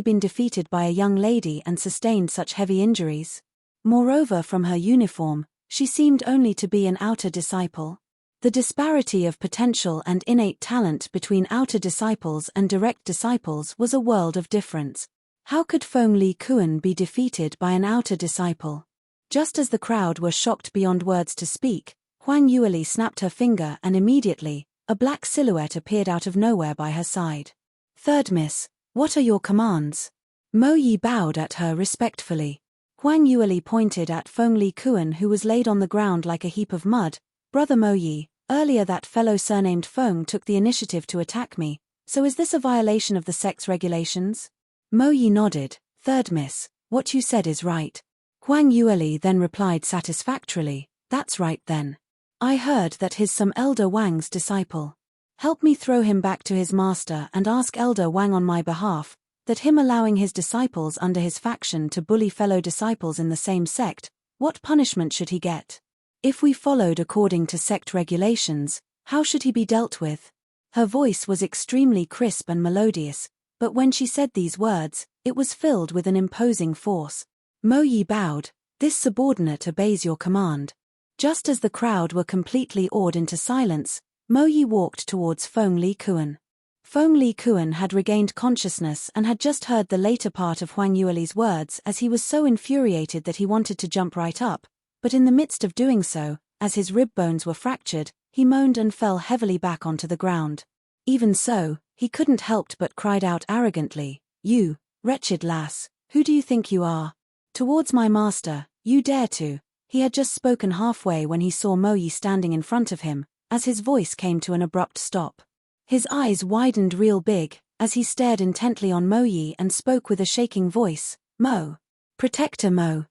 A: been defeated by a young lady and sustained such heavy injuries. Moreover, from her uniform, she seemed only to be an outer disciple. The disparity of potential and innate talent between outer disciples and direct disciples was a world of difference. How could Feng Li Kuan be defeated by an outer disciple? Just as the crowd were shocked beyond words to speak, Huang Yueli snapped her finger and immediately, a black silhouette appeared out of nowhere by her side. "Third Miss, what are your commands?" Mo Yi bowed at her respectfully. Huang Yueli pointed at Feng Li Kuan, who was laid on the ground like a heap of mud. "Brother Mo Yi, earlier that fellow surnamed Feng took the initiative to attack me, so is this a violation of the sect's regulations?" Mo Yi nodded. "Third Miss, what you said is right." Huang Yueli then replied satisfactorily, "That's right then. I heard that he's some Elder Wang's disciple. Help me throw him back to his master and ask Elder Wang on my behalf, that him allowing his disciples under his faction to bully fellow disciples in the same sect, what punishment should he get? If we followed according to sect regulations, how should he be dealt with?" Her voice was extremely crisp and melodious, but when she said these words, it was filled with an imposing force. Mo Yi bowed. "This subordinate obeys your command." Just as the crowd were completely awed into silence, Mo Yi walked towards Feng Li Kuan. Feng Li Kuan had regained consciousness and had just heard the later part of Huang Yueli's words, as he was so infuriated that he wanted to jump right up, but in the midst of doing so, as his rib bones were fractured, he moaned and fell heavily back onto the ground. Even so, he couldn't help but cried out arrogantly, "You, wretched lass, who do you think you are? Towards my master, you dare to..." He had just spoken halfway when he saw Mo Yi standing in front of him, as his voice came to an abrupt stop. His eyes widened real big, as he stared intently on Mo Yi and spoke with a shaking voice, "Mo. Protector Mo,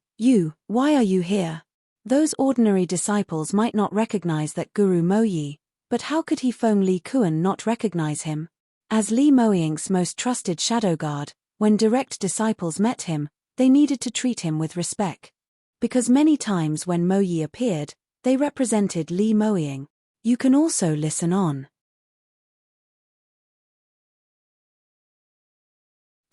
A: why are you here?" Those ordinary disciples might not recognize that Guru Mo Yi, but how could he Feng Li Kuan not recognize him? As Li Moying's most trusted shadow guard, when direct disciples met him, they needed to treat him with respect. Because many times when Mo Yi appeared, they represented Li Moying. You can also listen on.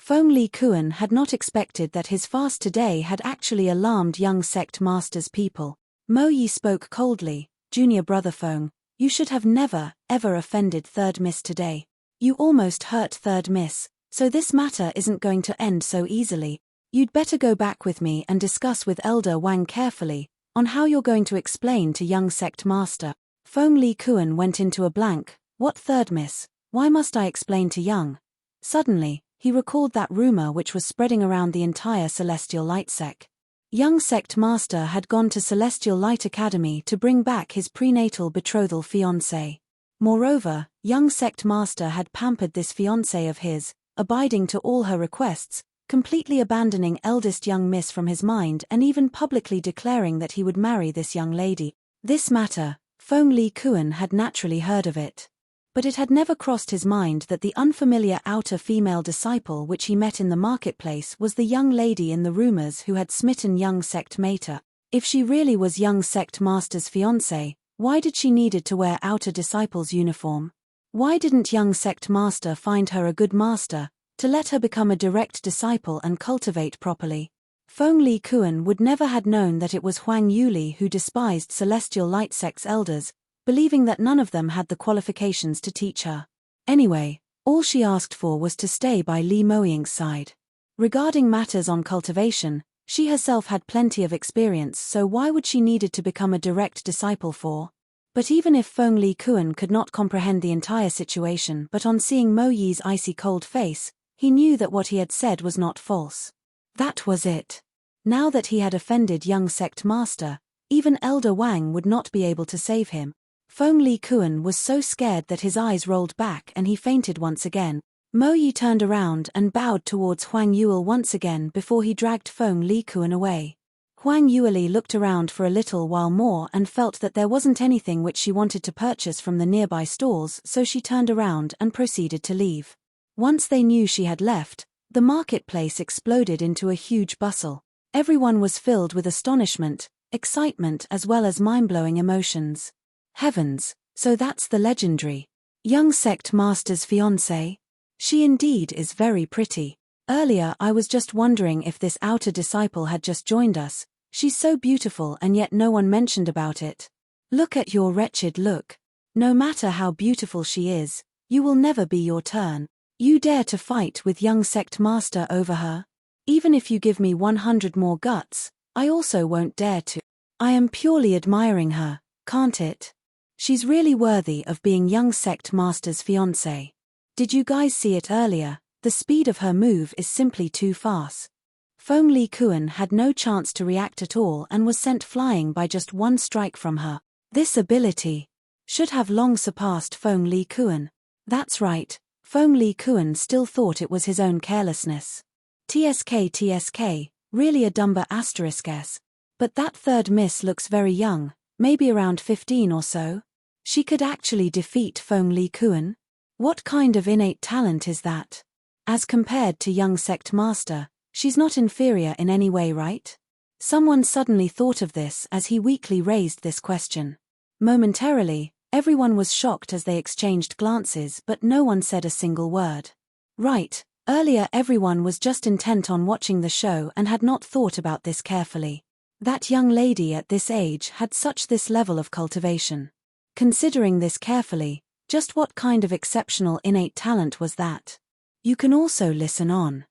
A: Feng Li Kuan had not expected that his fast today had actually alarmed young sect master's people. Mo Yi spoke coldly, "Junior brother Feng, you should have never, ever offended Third Miss today. You almost hurt Third Miss, so this matter isn't going to end so easily. You'd better go back with me and discuss with Elder Wang carefully, on how you're going to explain to young sect master." Feng Li Kuan went into a blank. "What Third Miss? Why must I explain to young?" Suddenly, he recalled that rumor which was spreading around the entire Celestial Light sect. Young sect master had gone to Celestial Light Academy to bring back his prenatal betrothal fiancée. Moreover, young sect master had pampered this fiancée of his, abiding to all her requests, completely abandoning eldest young miss from his mind and even publicly declaring that he would marry this young lady. This matter, Feng Li Kuan had naturally heard of it. But it had never crossed his mind that the unfamiliar outer female disciple which he met in the marketplace was the young lady in the rumors who had smitten young sect mater. If she really was young sect master's fiancée, why did she needed to wear outer disciple's uniform? Why didn't young sect master find her a good master, to let her become a direct disciple and cultivate properly? Feng Li Kuan would never had known that it was Huang Yuli who despised celestial light sect's elders, believing that none of them had the qualifications to teach her. Anyway, all she asked for was to stay by Li Moying's side. Regarding matters on cultivation, she herself had plenty of experience, so why would she needed to become a direct disciple for? But even if Feng Li Kuan could not comprehend the entire situation, but on seeing Mo Yi's icy cold face, he knew that what he had said was not false. That was it. Now that he had offended young sect master, even Elder Wang would not be able to save him. Feng Li Kuan was so scared that his eyes rolled back and he fainted once again. Mo Yi turned around and bowed towards Huang Yuel once again before he dragged Feng Li Kuan away. Huang Yueli looked around for a little while more and felt that there wasn't anything which she wanted to purchase from the nearby stalls, so she turned around and proceeded to leave. Once they knew she had left, the marketplace exploded into a huge bustle. Everyone was filled with astonishment, excitement as well as mind-blowing emotions. Heavens, so that's the legendary young sect master's fiancée? She indeed is very pretty. Earlier I was just wondering if this outer disciple had just joined us. She's so beautiful and yet no one mentioned about it. Look at your wretched look. No matter how beautiful she is, you will never be your turn. You dare to fight with young sect master over her? Even if you give me 100 more guts, I also won't dare to. I am purely admiring her, can't it? She's really worthy of being young sect master's fiancée. Did you guys see it earlier? The speed of her move is simply too fast. Feng Li Kuan had no chance to react at all and was sent flying by just one strike from her. This ability should have long surpassed Feng Li Kuan. That's right, Feng Li Kuan still thought it was his own carelessness. TSK, really a Dumber asterisk S. But that third miss looks very young, maybe around 15 or so. She could actually defeat Feng Li Kuan? What kind of innate talent is that? As compared to young sect master, she's not inferior in any way, right? Someone suddenly thought of this as he weakly raised this question. Momentarily, everyone was shocked as they exchanged glances, but no one said a single word. Right, earlier everyone was just intent on watching the show and had not thought about this carefully. That young lady at this age had such this level of cultivation. Considering this carefully, just what kind of exceptional innate talent was that? You can also listen on.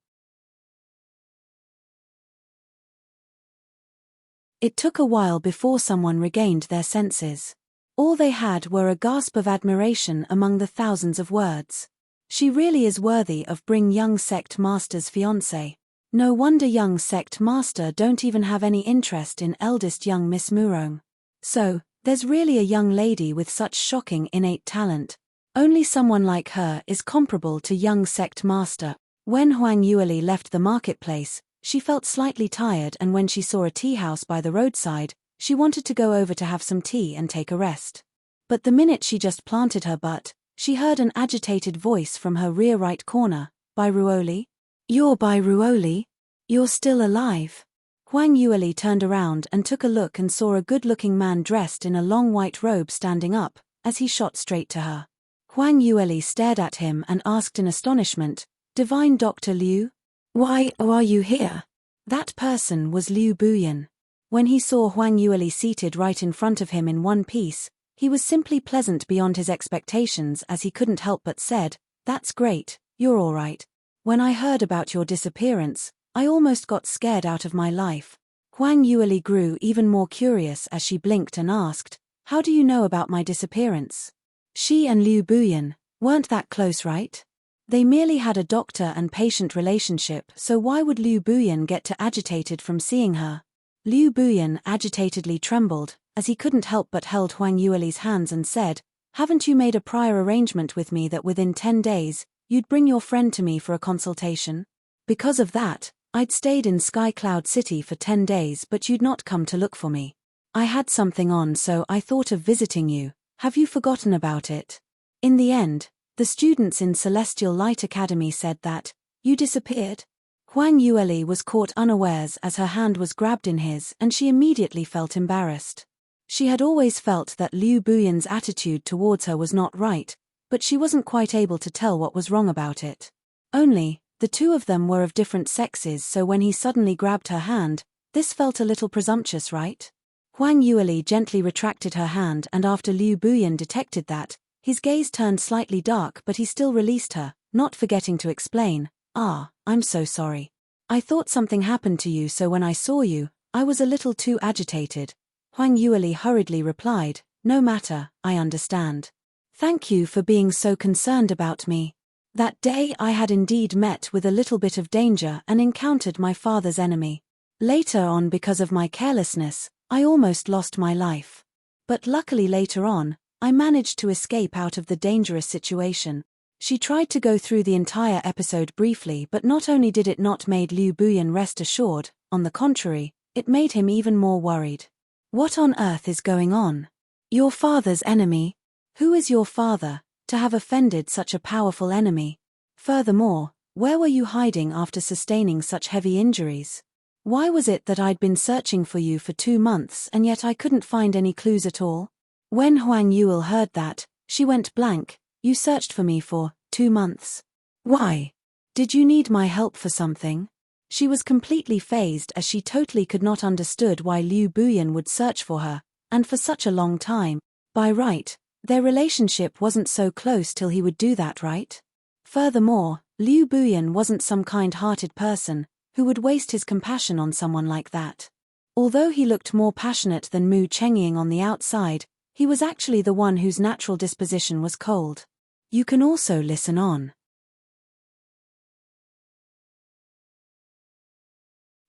A: It took a while before someone regained their senses. All they had were a gasp of admiration among the thousands of words. She really is worthy of bring young sect master's fiancé. No wonder young sect master don't even have any interest in eldest young Miss Murong. So, there's really a young lady with such shocking innate talent. Only someone like her is comparable to young sect master. When Huang Yueli left the marketplace, she felt slightly tired, and when she saw a tea house by the roadside, she wanted to go over to have some tea and take a rest. But the minute she just planted her butt, she heard an agitated voice from her rear right corner. Bai Ruoli? You're Bai Ruoli? You're still alive? Huang Yueli turned around and took a look and saw a good-looking man dressed in a long white robe standing up, as he shot straight to her. Huang Yueli stared at him and asked in astonishment, "Divine Dr. Liu? Why are you here?" That person was Liu Buyan. When he saw Huang Yueli seated right in front of him in one piece, he was simply pleasant beyond his expectations as he couldn't help but said, "That's great, you're all right. When I heard about your disappearance, I almost got scared out of my life." Huang Yueli grew even more curious as she blinked and asked, "How do you know about my disappearance?" She and Liu Buyan weren't that close, right? They merely had a doctor and patient relationship, so why would Liu Buyan get too agitated from seeing her? Liu Buyan agitatedly trembled, as he couldn't help but held Huang Yueli's hands and said, "Haven't you made a prior arrangement with me that within 10 days, you'd bring your friend to me for a consultation? Because of that, I'd stayed in Sky Cloud City for 10 days, but you'd not come to look for me. I had something on, so I thought of visiting you. Have you forgotten about it?" In the end, the students in Celestial Light Academy said that, "You disappeared?" Huang Yueli was caught unawares as her hand was grabbed in his, and she immediately felt embarrassed. She had always felt that Liu Buyan's attitude towards her was not right, but she wasn't quite able to tell what was wrong about it. Only, the two of them were of different sexes, so when he suddenly grabbed her hand, this felt a little presumptuous, right? Huang Yueli gently retracted her hand, and after Liu Buyan detected that, his gaze turned slightly dark, but he still released her, not forgetting to explain, I'm so sorry. I thought something happened to you, so when I saw you, I was a little too agitated. Huang Yueli hurriedly replied, no matter, I understand. Thank you for being so concerned about me. That day I had indeed met with a little bit of danger and encountered my father's enemy. Later on, because of my carelessness, I almost lost my life. But luckily later on, I managed to escape out of the dangerous situation. She tried to go through the entire episode briefly, but not only did it not make Liu Buyan rest assured, on the contrary, it made him even more worried. What on earth is going on? Your father's enemy? Who is your father, to have offended such a powerful enemy? Furthermore, where were you hiding after sustaining such heavy injuries? Why was it that I'd been searching for you for 2 months and yet I couldn't find any clues at all? When Huang Yuel heard that, she went blank. You searched for me for 2 months. Why? Did you need my help for something? She was completely phased, as she totally could not understood why Liu Buyan would search for her, and for such a long time. By right, their relationship wasn't so close till he would do that, right? Furthermore, Liu Buyan wasn't some kind-hearted person who would waste his compassion on someone like that. Although he looked more passionate than Mu Chengying on the outside, he was actually the one whose natural disposition was cold. You can also listen on.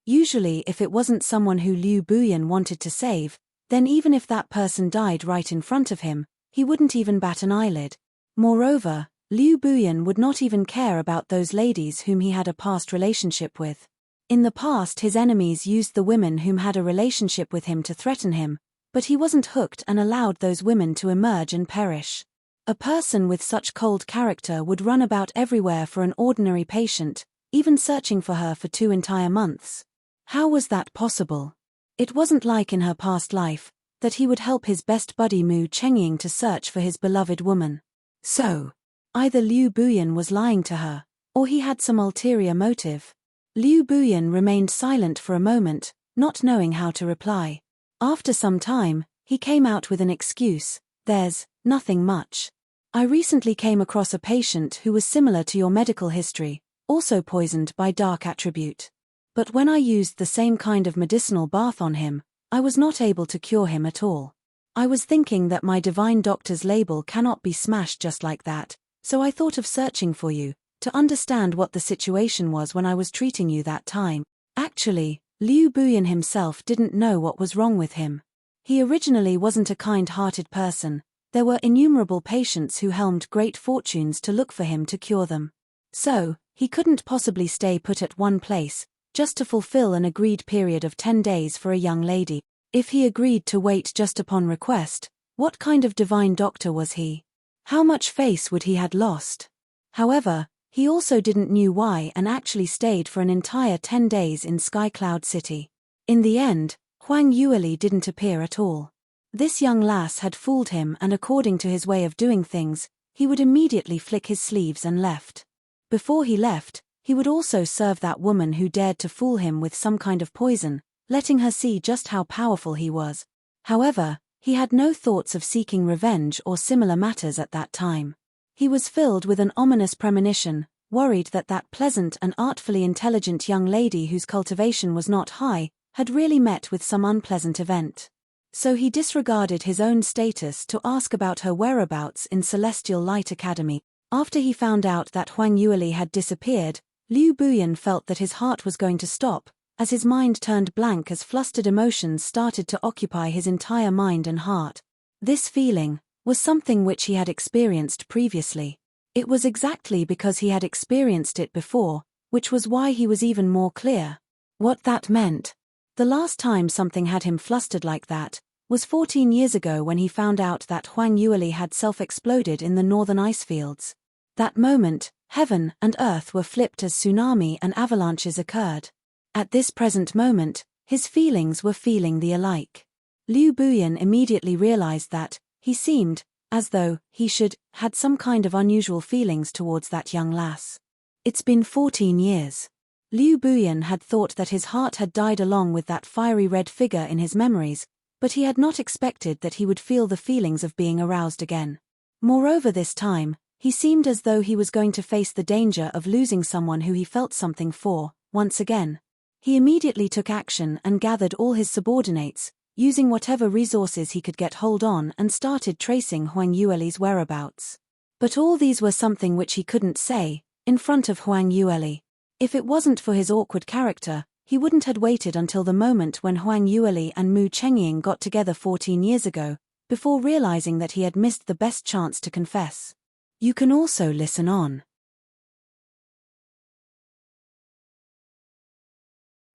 A: Usually if it wasn't someone who Liu Buyan wanted to save, then even if that person died right in front of him, he wouldn't even bat an eyelid. Moreover, Liu Buyan would not even care about those ladies whom he had a past relationship with. In the past his enemies used the women whom had a relationship with him to threaten him, but he wasn't hooked and allowed those women to emerge and perish. A person with such cold character would run about everywhere for an ordinary patient, even searching for her for 2 entire months. How was that possible? It wasn't like in her past life, that he would help his best buddy Mu Chengying to search for his beloved woman. So, either Liu Buyan was lying to her, or he had some ulterior motive. Liu Buyan remained silent for a moment, not knowing how to reply. After some time, he came out with an excuse. There's nothing much. I recently came across a patient who was similar to your medical history, also poisoned by dark attribute. But when I used the same kind of medicinal bath on him, I was not able to cure him at all. I was thinking that my divine doctor's label cannot be smashed just like that, so I thought of searching for you, to understand what the situation was when I was treating you that time. Actually, Liu Buyan himself didn't know what was wrong with him. He originally wasn't a kind-hearted person. There were innumerable patients who helmed great fortunes to look for him to cure them. So, he couldn't possibly stay put at one place, just to fulfill an agreed period of 10 days for a young lady. If he agreed to wait just upon request, what kind of divine doctor was he? How much face would he had lost? However, he also didn't knew why and actually stayed for an entire 10 days in Sky Cloud City. In the end, Huang Yueli didn't appear at all. This young lass had fooled him, and according to his way of doing things, he would immediately flick his sleeves and left. Before he left, he would also serve that woman who dared to fool him with some kind of poison, letting her see just how powerful he was. However, he had no thoughts of seeking revenge or similar matters at that time. He was filled with an ominous premonition, worried that that pleasant and artfully intelligent young lady whose cultivation was not high, had really met with some unpleasant event. So he disregarded his own status to ask about her whereabouts in Celestial Light Academy. After he found out that Huang Yueli had disappeared, Liu Buyan felt that his heart was going to stop, as his mind turned blank as flustered emotions started to occupy his entire mind and heart. This feeling was something which he had experienced previously. It was exactly because he had experienced it before, which was why he was even more clear what that meant. The last time something had him flustered like that was 14 years ago, when he found out that Huang Yueli had self-exploded in the northern ice fields. That moment, heaven and earth were flipped as tsunami and avalanches occurred. At this present moment, his feelings were feeling the alike. Liu Buyan immediately realized that he seemed As though he had some kind of unusual feelings towards that young lass. It's been 14 years. Liu Buyan had thought that his heart had died along with that fiery red figure in his memories, but he had not expected that he would feel the feelings of being aroused again. Moreover, this time, he seemed as though he was going to face the danger of losing someone who he felt something for, once again. He immediately took action and gathered all his subordinates, using whatever resources he could get hold on, and started tracing Huang Yueli's whereabouts. But all these were something which he couldn't say, in front of Huang Yueli. If it wasn't for his awkward character, he wouldn't have waited until the moment when Huang Yueli and Mu Chengying got together 14 years ago, before realizing that he had missed the best chance to confess. You can also listen on.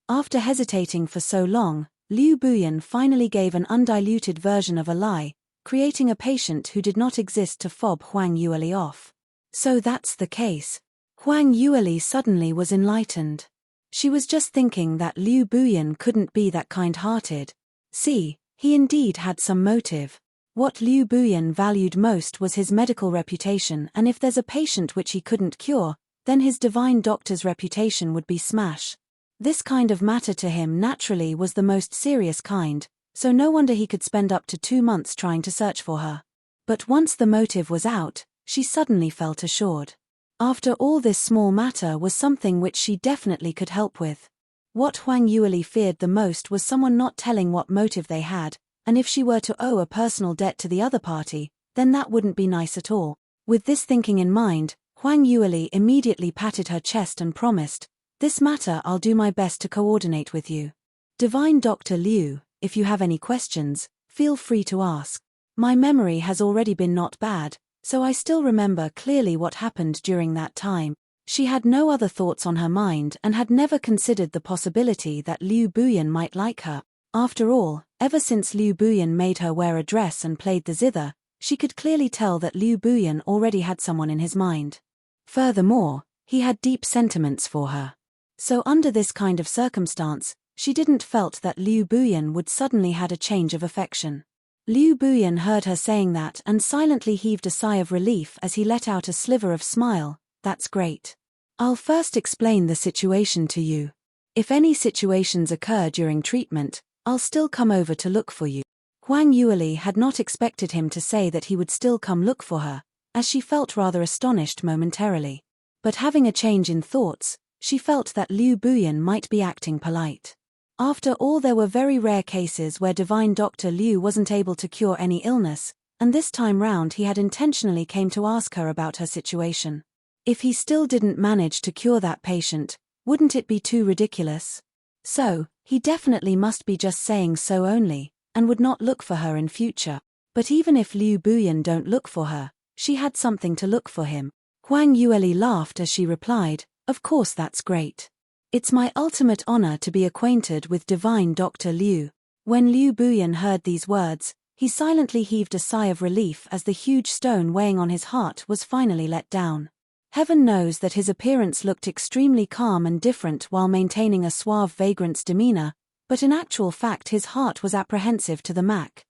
A: After hesitating for so long, Liu Buyan finally gave an undiluted version of a lie, creating a patient who did not exist to fob Huang Yueli off. So that's the case. Huang Yueli suddenly was enlightened. She was just thinking that Liu Buyan couldn't be that kind-hearted. See, he indeed had some motive. What Liu Buyan valued most was his medical reputation, and if there's a patient which he couldn't cure, then his divine doctor's reputation would be smash. This kind of matter to him naturally was the most serious kind, so no wonder he could spend up to 2 months trying to search for her. But once the motive was out, she suddenly felt assured. After all, this small matter was something which she definitely could help with. What Huang Yueli feared the most was someone not telling what motive they had, and if she were to owe a personal debt to the other party, then that wouldn't be nice at all. With this thinking in mind, Huang Yueli immediately patted her chest and promised, "This matter I'll do my best to coordinate with you. Divine Dr. Liu, if you have any questions, feel free to ask. My memory has already been not bad, so I still remember clearly what happened during that time." She had no other thoughts on her mind and had never considered the possibility that Liu Buyan might like her. After all, ever since Liu Buyan made her wear a dress and played the zither, she could clearly tell that Liu Buyan already had someone in his mind. Furthermore, he had deep sentiments for her. So under this kind of circumstance, she didn't felt that Liu Buyan would suddenly had a change of affection. Liu Buyan heard her saying that and silently heaved a sigh of relief as he let out a sliver of smile. "That's great. I'll first explain the situation to you. If any situations occur during treatment, I'll still come over to look for you." Huang Yueli had not expected him to say that he would still come look for her, as she felt rather astonished momentarily. But having a change in thoughts, she felt that Liu Buyan might be acting polite. After all, there were very rare cases where divine Dr. Liu wasn't able to cure any illness, and this time round he had intentionally came to ask her about her situation. If he still didn't manage to cure that patient, wouldn't it be too ridiculous? So, he definitely must be just saying so only, and would not look for her in future. But even if Liu Buyan don't look for her, she had something to look for him. Huang Yueli laughed as she replied, "Of course, that's great. It's my ultimate honor to be acquainted with divine Dr. Liu." When Liu Buyan heard these words, he silently heaved a sigh of relief as the huge stone weighing on his heart was finally let down. Heaven knows that his appearance looked extremely calm and different while maintaining a suave vagrant's demeanor, but in actual fact his heart was apprehensive to the max.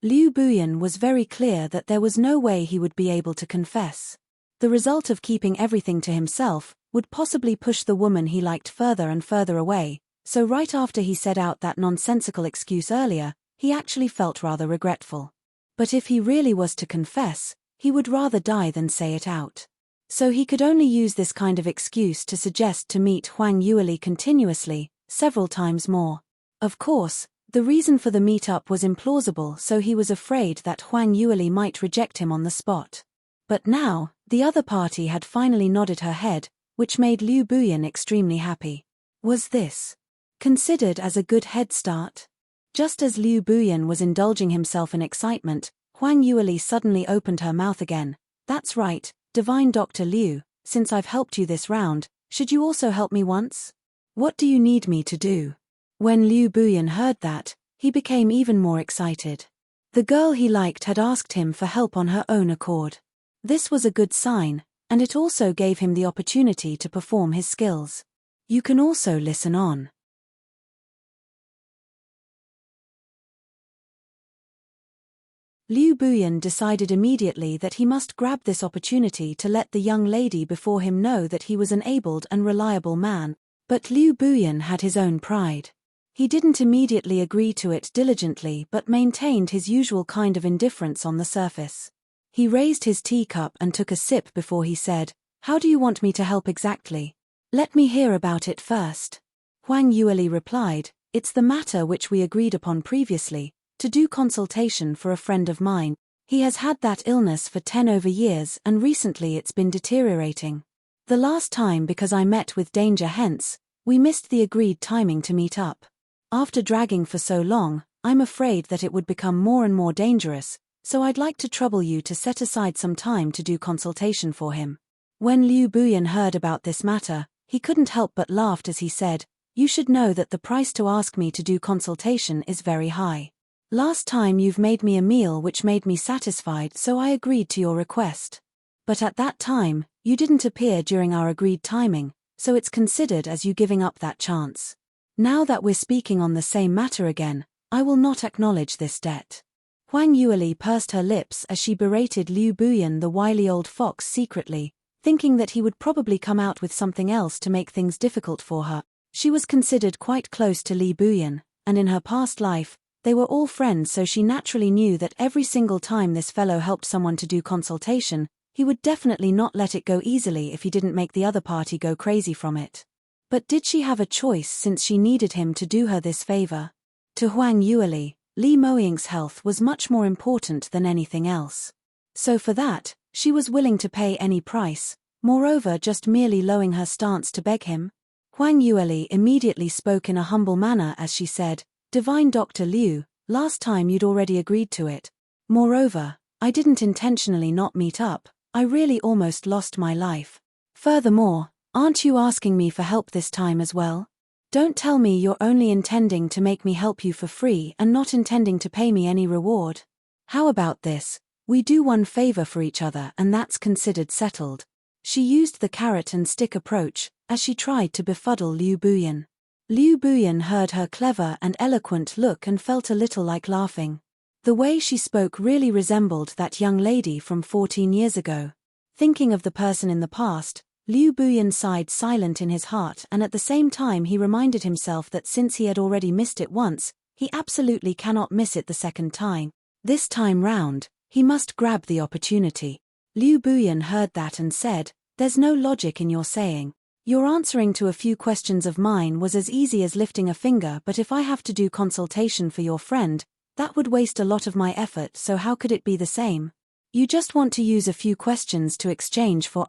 A: Liu Buyan was very clear that there was no way he would be able to confess. The result of keeping everything to himself would possibly push the woman he liked further and further away, so right after he said out that nonsensical excuse earlier, he actually felt rather regretful. But if he really was to confess, he would rather die than say it out. So he could only use this kind of excuse to suggest to meet Huang Yueli continuously, several times more. Of course, the reason for the meet-up was implausible, so he was afraid that Huang Yueli might reject him on the spot. But now, the other party had finally nodded her head, which made Liu Buyan extremely happy. Was this considered as a good head start? Just as Liu Buyan was indulging himself in excitement, Huang Yueli suddenly opened her mouth again. "That's right, divine Dr. Liu, since I've helped you this round, should you also help me once? What do you need me to do?" When Liu Buyan heard that, he became even more excited. The girl he liked had asked him for help on her own accord. This was a good sign, and it also gave him the opportunity to perform his skills. You can also listen on. Liu Buyan decided immediately that he must grab this opportunity to let the young lady before him know that he was an abled and reliable man. But Liu Buyan had his own pride. He didn't immediately agree to it diligently but maintained his usual kind of indifference on the surface. He raised his teacup and took a sip before he said, "How do you want me to help exactly? Let me hear about it first." Huang Yueli replied, "It's the matter which we agreed upon previously, to do consultation for a friend of mine. He has had that illness for 10 over years and recently it's been deteriorating. The last time because I met with danger hence, we missed the agreed timing to meet up. After dragging for so long, I'm afraid that it would become more and more dangerous, so I'd like to trouble you to set aside some time to do consultation for him." When Liu Buyan heard about this matter, he couldn't help but laughed as he said, "You should know that the price to ask me to do consultation is very high. Last time you've made me a meal which made me satisfied, so I agreed to your request. But at that time, you didn't appear during our agreed timing, so it's considered as you giving up that chance. Now that we're speaking on the same matter again, I will not acknowledge this debt." Huang Yueli pursed her lips as she berated Liu Buyan the wily old fox secretly, thinking that he would probably come out with something else to make things difficult for her. She was considered quite close to Li Buyan, and in her past life, they were all friends, so she naturally knew that every single time this fellow helped someone to do consultation, he would definitely not let it go easily if he didn't make the other party go crazy from it. But did she have a choice since she needed him to do her this favor? To Huang Yueli, Li Moying's health was much more important than anything else. So for that, she was willing to pay any price, moreover just merely lowering her stance to beg him. Huang Yueli immediately spoke in a humble manner as she said, "Divine Dr. Liu, last time you'd already agreed to it. Moreover, I didn't intentionally not meet up, I really almost lost my life. Furthermore, aren't you asking me for help this time as well? Don't tell me you're only intending to make me help you for free and not intending to pay me any reward. How about this? We do one favor for each other and that's considered settled." She used the carrot and stick approach, as she tried to befuddle Liu Buyan. Liu Buyan heard her clever and eloquent look and felt a little like laughing. The way she spoke really resembled that young lady from 14 years ago. Thinking of the person in the past, Liu Buyan sighed silent in his heart, and at the same time he reminded himself that since he had already missed it once, he absolutely cannot miss it the second time. This time round, he must grab the opportunity. Liu Buyan heard that and said, "There's no logic in your saying. Your answering to a few questions of mine was as easy as lifting a finger, but if I have to do consultation for your friend, that would waste a lot of my effort, so how could it be the same? You just want to use a few questions to exchange for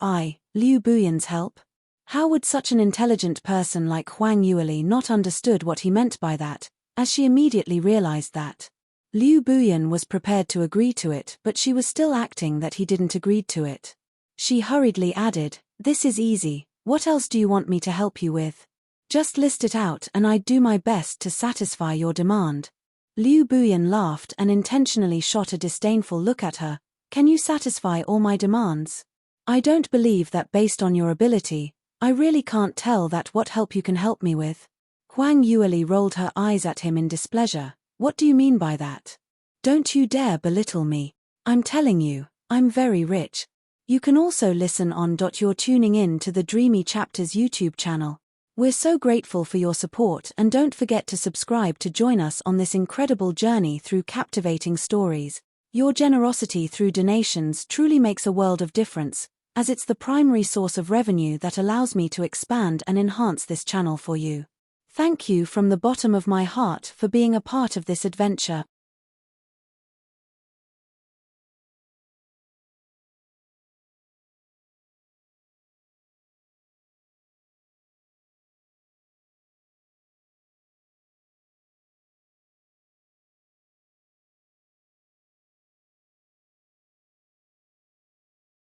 A: Liu Buyan's help?" How would such an intelligent person like Huang Yueli not understood what he meant by that, as she immediately realized that Liu Buyan was prepared to agree to it, but she was still acting that he didn't agree to it. She hurriedly added, "This is easy. What else do you want me to help you with? Just list it out and I'd do my best to satisfy your demand." Liu Buyan laughed and intentionally shot a disdainful look at her. "Can you satisfy all my demands? I don't believe that based on your ability, I really can't tell that what help you can help me with." Huang Yueli rolled her eyes at him in displeasure. "What do you mean by that? Don't you dare belittle me. I'm telling you, I'm very rich. You can also listen on. You're tuning in to the Dreamy Chapters YouTube channel. We're so grateful for your support and don't forget to subscribe to join us on this incredible journey through captivating stories. Your generosity through donations truly makes a world of difference, as it's the primary source of revenue that allows me to expand and enhance this channel for you. Thank you from the bottom of my heart for being a part of this adventure.